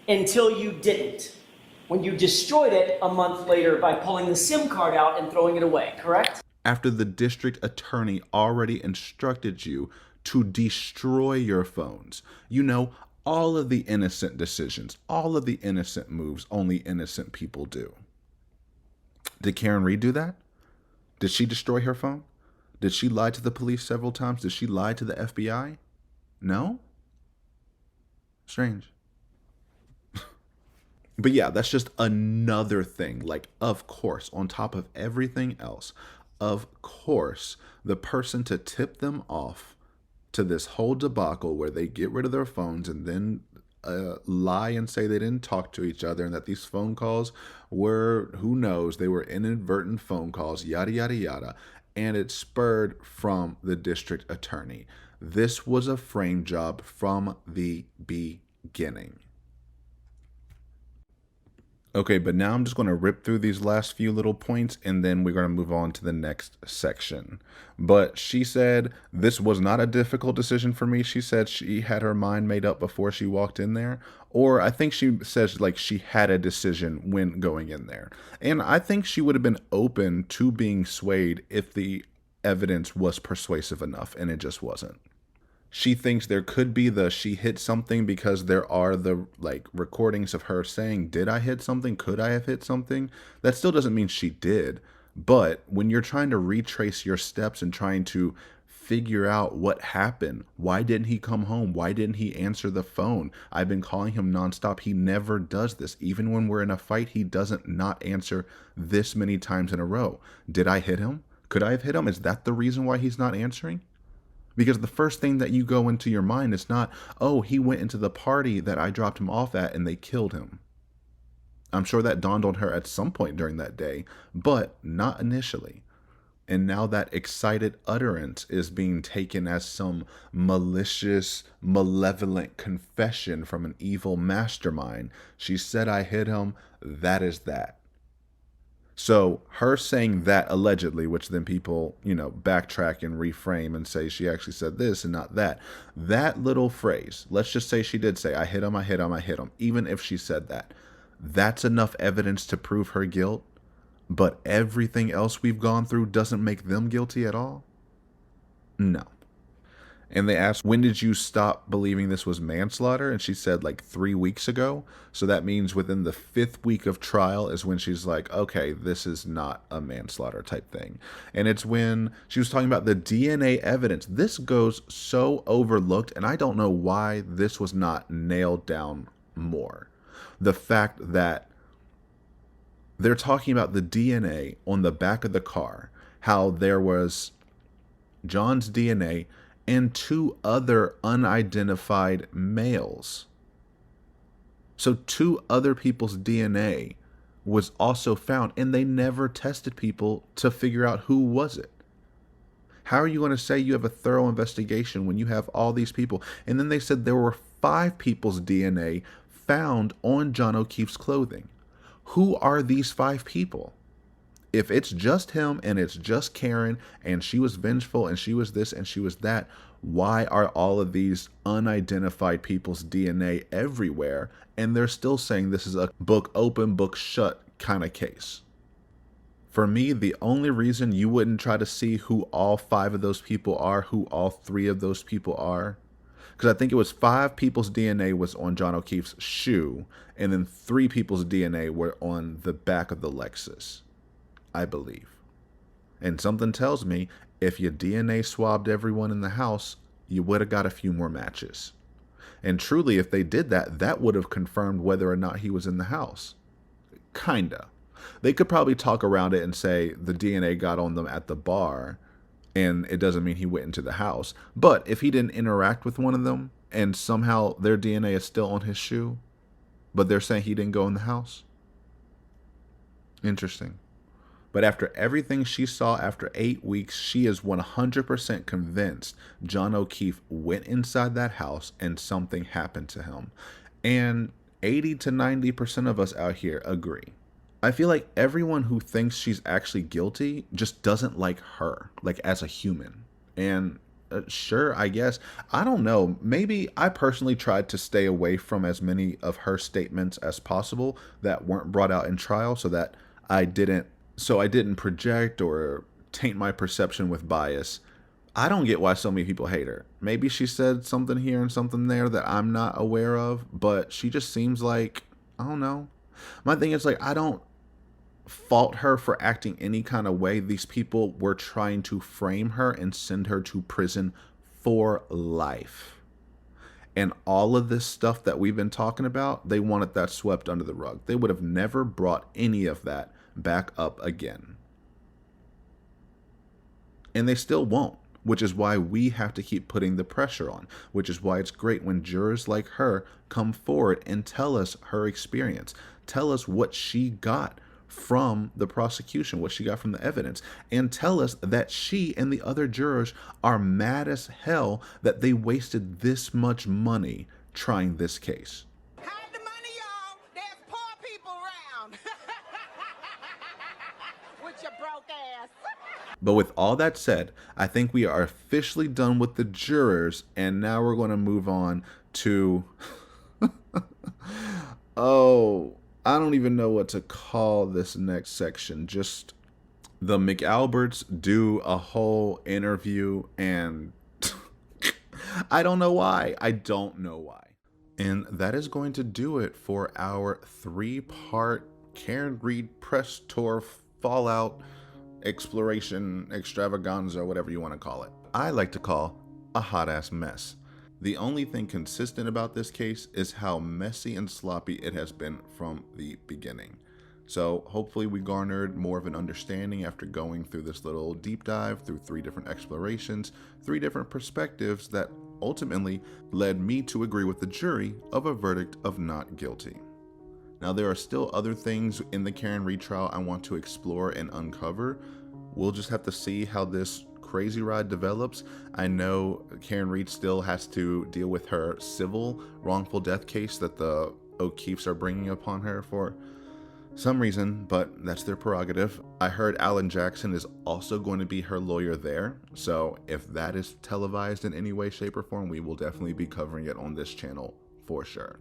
Until you didn't, when you destroyed it a month later by pulling the SIM card out and throwing it away, correct? After the district attorney already instructed you to destroy your phones. You know, all of the innocent decisions, all of the innocent moves only innocent people do. Did Karen Reed do that? Did she destroy her phone? Did she lie to the police several times? Did she lie to the FBI? No? Strange. But yeah, that's just another thing. Like, of course, on top of everything else, of course, the person to tip them off to this whole debacle where they get rid of their phones and then lie and say they didn't talk to each other and that these phone calls were, who knows, they were inadvertent phone calls, yada, yada, yada. And it spurred from the district attorney. This was a frame job from the beginning. Okay, but now I'm just going to rip through these last few little points and then we're going to move on to the next section. But she said this was not a difficult decision for me. She said she had her mind made up before she walked in there. Or I think she says like she had a decision when going in there. And I think she would have been open to being swayed if the evidence was persuasive enough, and it just wasn't. She thinks there could be the she hit something because there are the like recordings of her saying, did I hit something? Could I have hit something? That still doesn't mean she did. But when you're trying to retrace your steps and trying to figure out what happened, why didn't he come home? Why didn't he answer the phone? I've been calling him nonstop. He never does this. Even when we're in a fight, he doesn't not answer this many times in a row. Did I hit him? Could I have hit him? Is that the reason why he's not answering? Because the first thing that you go into your mind is not, oh, he went into the party that I dropped him off at and they killed him. I'm sure that dawned on her at some point during that day, but not initially. And now that excited utterance is being taken as some malicious, malevolent confession from an evil mastermind. She said I hit him. That is that. So her saying that allegedly, which then people, backtrack and reframe and say she actually said this and not that. That little phrase, let's just say she did say, I hit him, I hit him, I hit him. Even if she said that, that's enough evidence to prove her guilt. But everything else we've gone through doesn't make them guilty at all? No. And they asked, when did you stop believing this was manslaughter? And she said like 3 weeks ago. So that means within the 5th week of trial is when she's like, okay, this is not a manslaughter type thing. And it's when she was talking about the DNA evidence. This goes so overlooked, and I don't know why this was not nailed down more. The fact that they're talking about the DNA on the back of the car, how there was John's DNA and 2 other unidentified males. So 2 other people's DNA was also found, and they never tested people to figure out who was it. How are you going to say you have a thorough investigation when you have all these people? And then they said there were 5 people's DNA found on John O'Keefe's clothing. Who are these 5 people? If it's just him and it's just Karen and she was vengeful and she was this and she was that, why are all of these unidentified people's DNA everywhere? And they're still saying this is a book open, book shut kind of case. For me, the only reason you wouldn't try to see who all 5 of those people are, who all 3 of those people are, because I think it was 5 people's DNA was on John O'Keefe's shoe, and then 3 people's DNA were on the back of the Lexus, I believe. And something tells me if you DNA swabbed everyone in the house, you would have got a few more matches. And truly, if they did that, that would have confirmed whether or not he was in the house. Kinda. They could probably talk around it and say the DNA got on them at the bar, and it doesn't mean he went into the house. But if he didn't interact with one of them, and somehow their DNA is still on his shoe, but they're saying he didn't go in the house? Interesting. But after everything she saw after 8 weeks, she is 100% convinced John O'Keefe went inside that house and something happened to him. And 80 to 90% of us out here agree. I feel like everyone who thinks she's actually guilty just doesn't like her, like as a human. And sure, I guess, I don't know, maybe I personally tried to stay away from as many of her statements as possible that weren't brought out in trial so that I didn't project or taint my perception with bias. I don't get why so many people hate her. Maybe she said something here and something there that I'm not aware of, but she just seems like, I don't know. My thing is, like, I don't fault her for acting any kind of way. These people were trying to frame her and send her to prison for life. And all of this stuff that we've been talking about, they wanted that swept under the rug. They would have never brought any of that back up again. And they still won't, which is why we have to keep putting the pressure on, which is why it's great when jurors like her come forward and tell us her experience, tell us what she got from the prosecution, what she got from the evidence, and tell us that she and the other jurors are mad as hell that they wasted this much money trying this case. Hide the money, y'all. There's poor people around. With your broke ass. But with all that said, I think we are officially done with the jurors, and now we're going to move on to I don't even know what to call this next section. Just the McAlberts do a whole interview, and I don't know why. I don't know why. And that is going to do it for our 3-part Karen Read press tour fallout exploration extravaganza, whatever you want to call it. I like to call a hot ass mess. The only thing consistent about this case is how messy and sloppy it has been from the beginning. So hopefully we garnered more of an understanding after going through this little deep dive through 3 different explorations, 3 different perspectives that ultimately led me to agree with the jury of a verdict of not guilty. Now there are still other things in the Karen Read trial I want to explore and uncover. We'll just have to see how this crazy ride develops. I know Karen Read still has to deal with her civil wrongful death case that the O'Keefes are bringing upon her for some reason, but that's their prerogative. I heard Alan Jackson is also going to be her lawyer there, so if that is televised in any way, shape, or form, we will definitely be covering it on this channel for sure.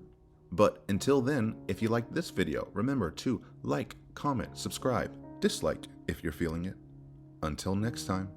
But until then, if you liked this video, remember to like, comment, subscribe, dislike if you're feeling it. Until next time.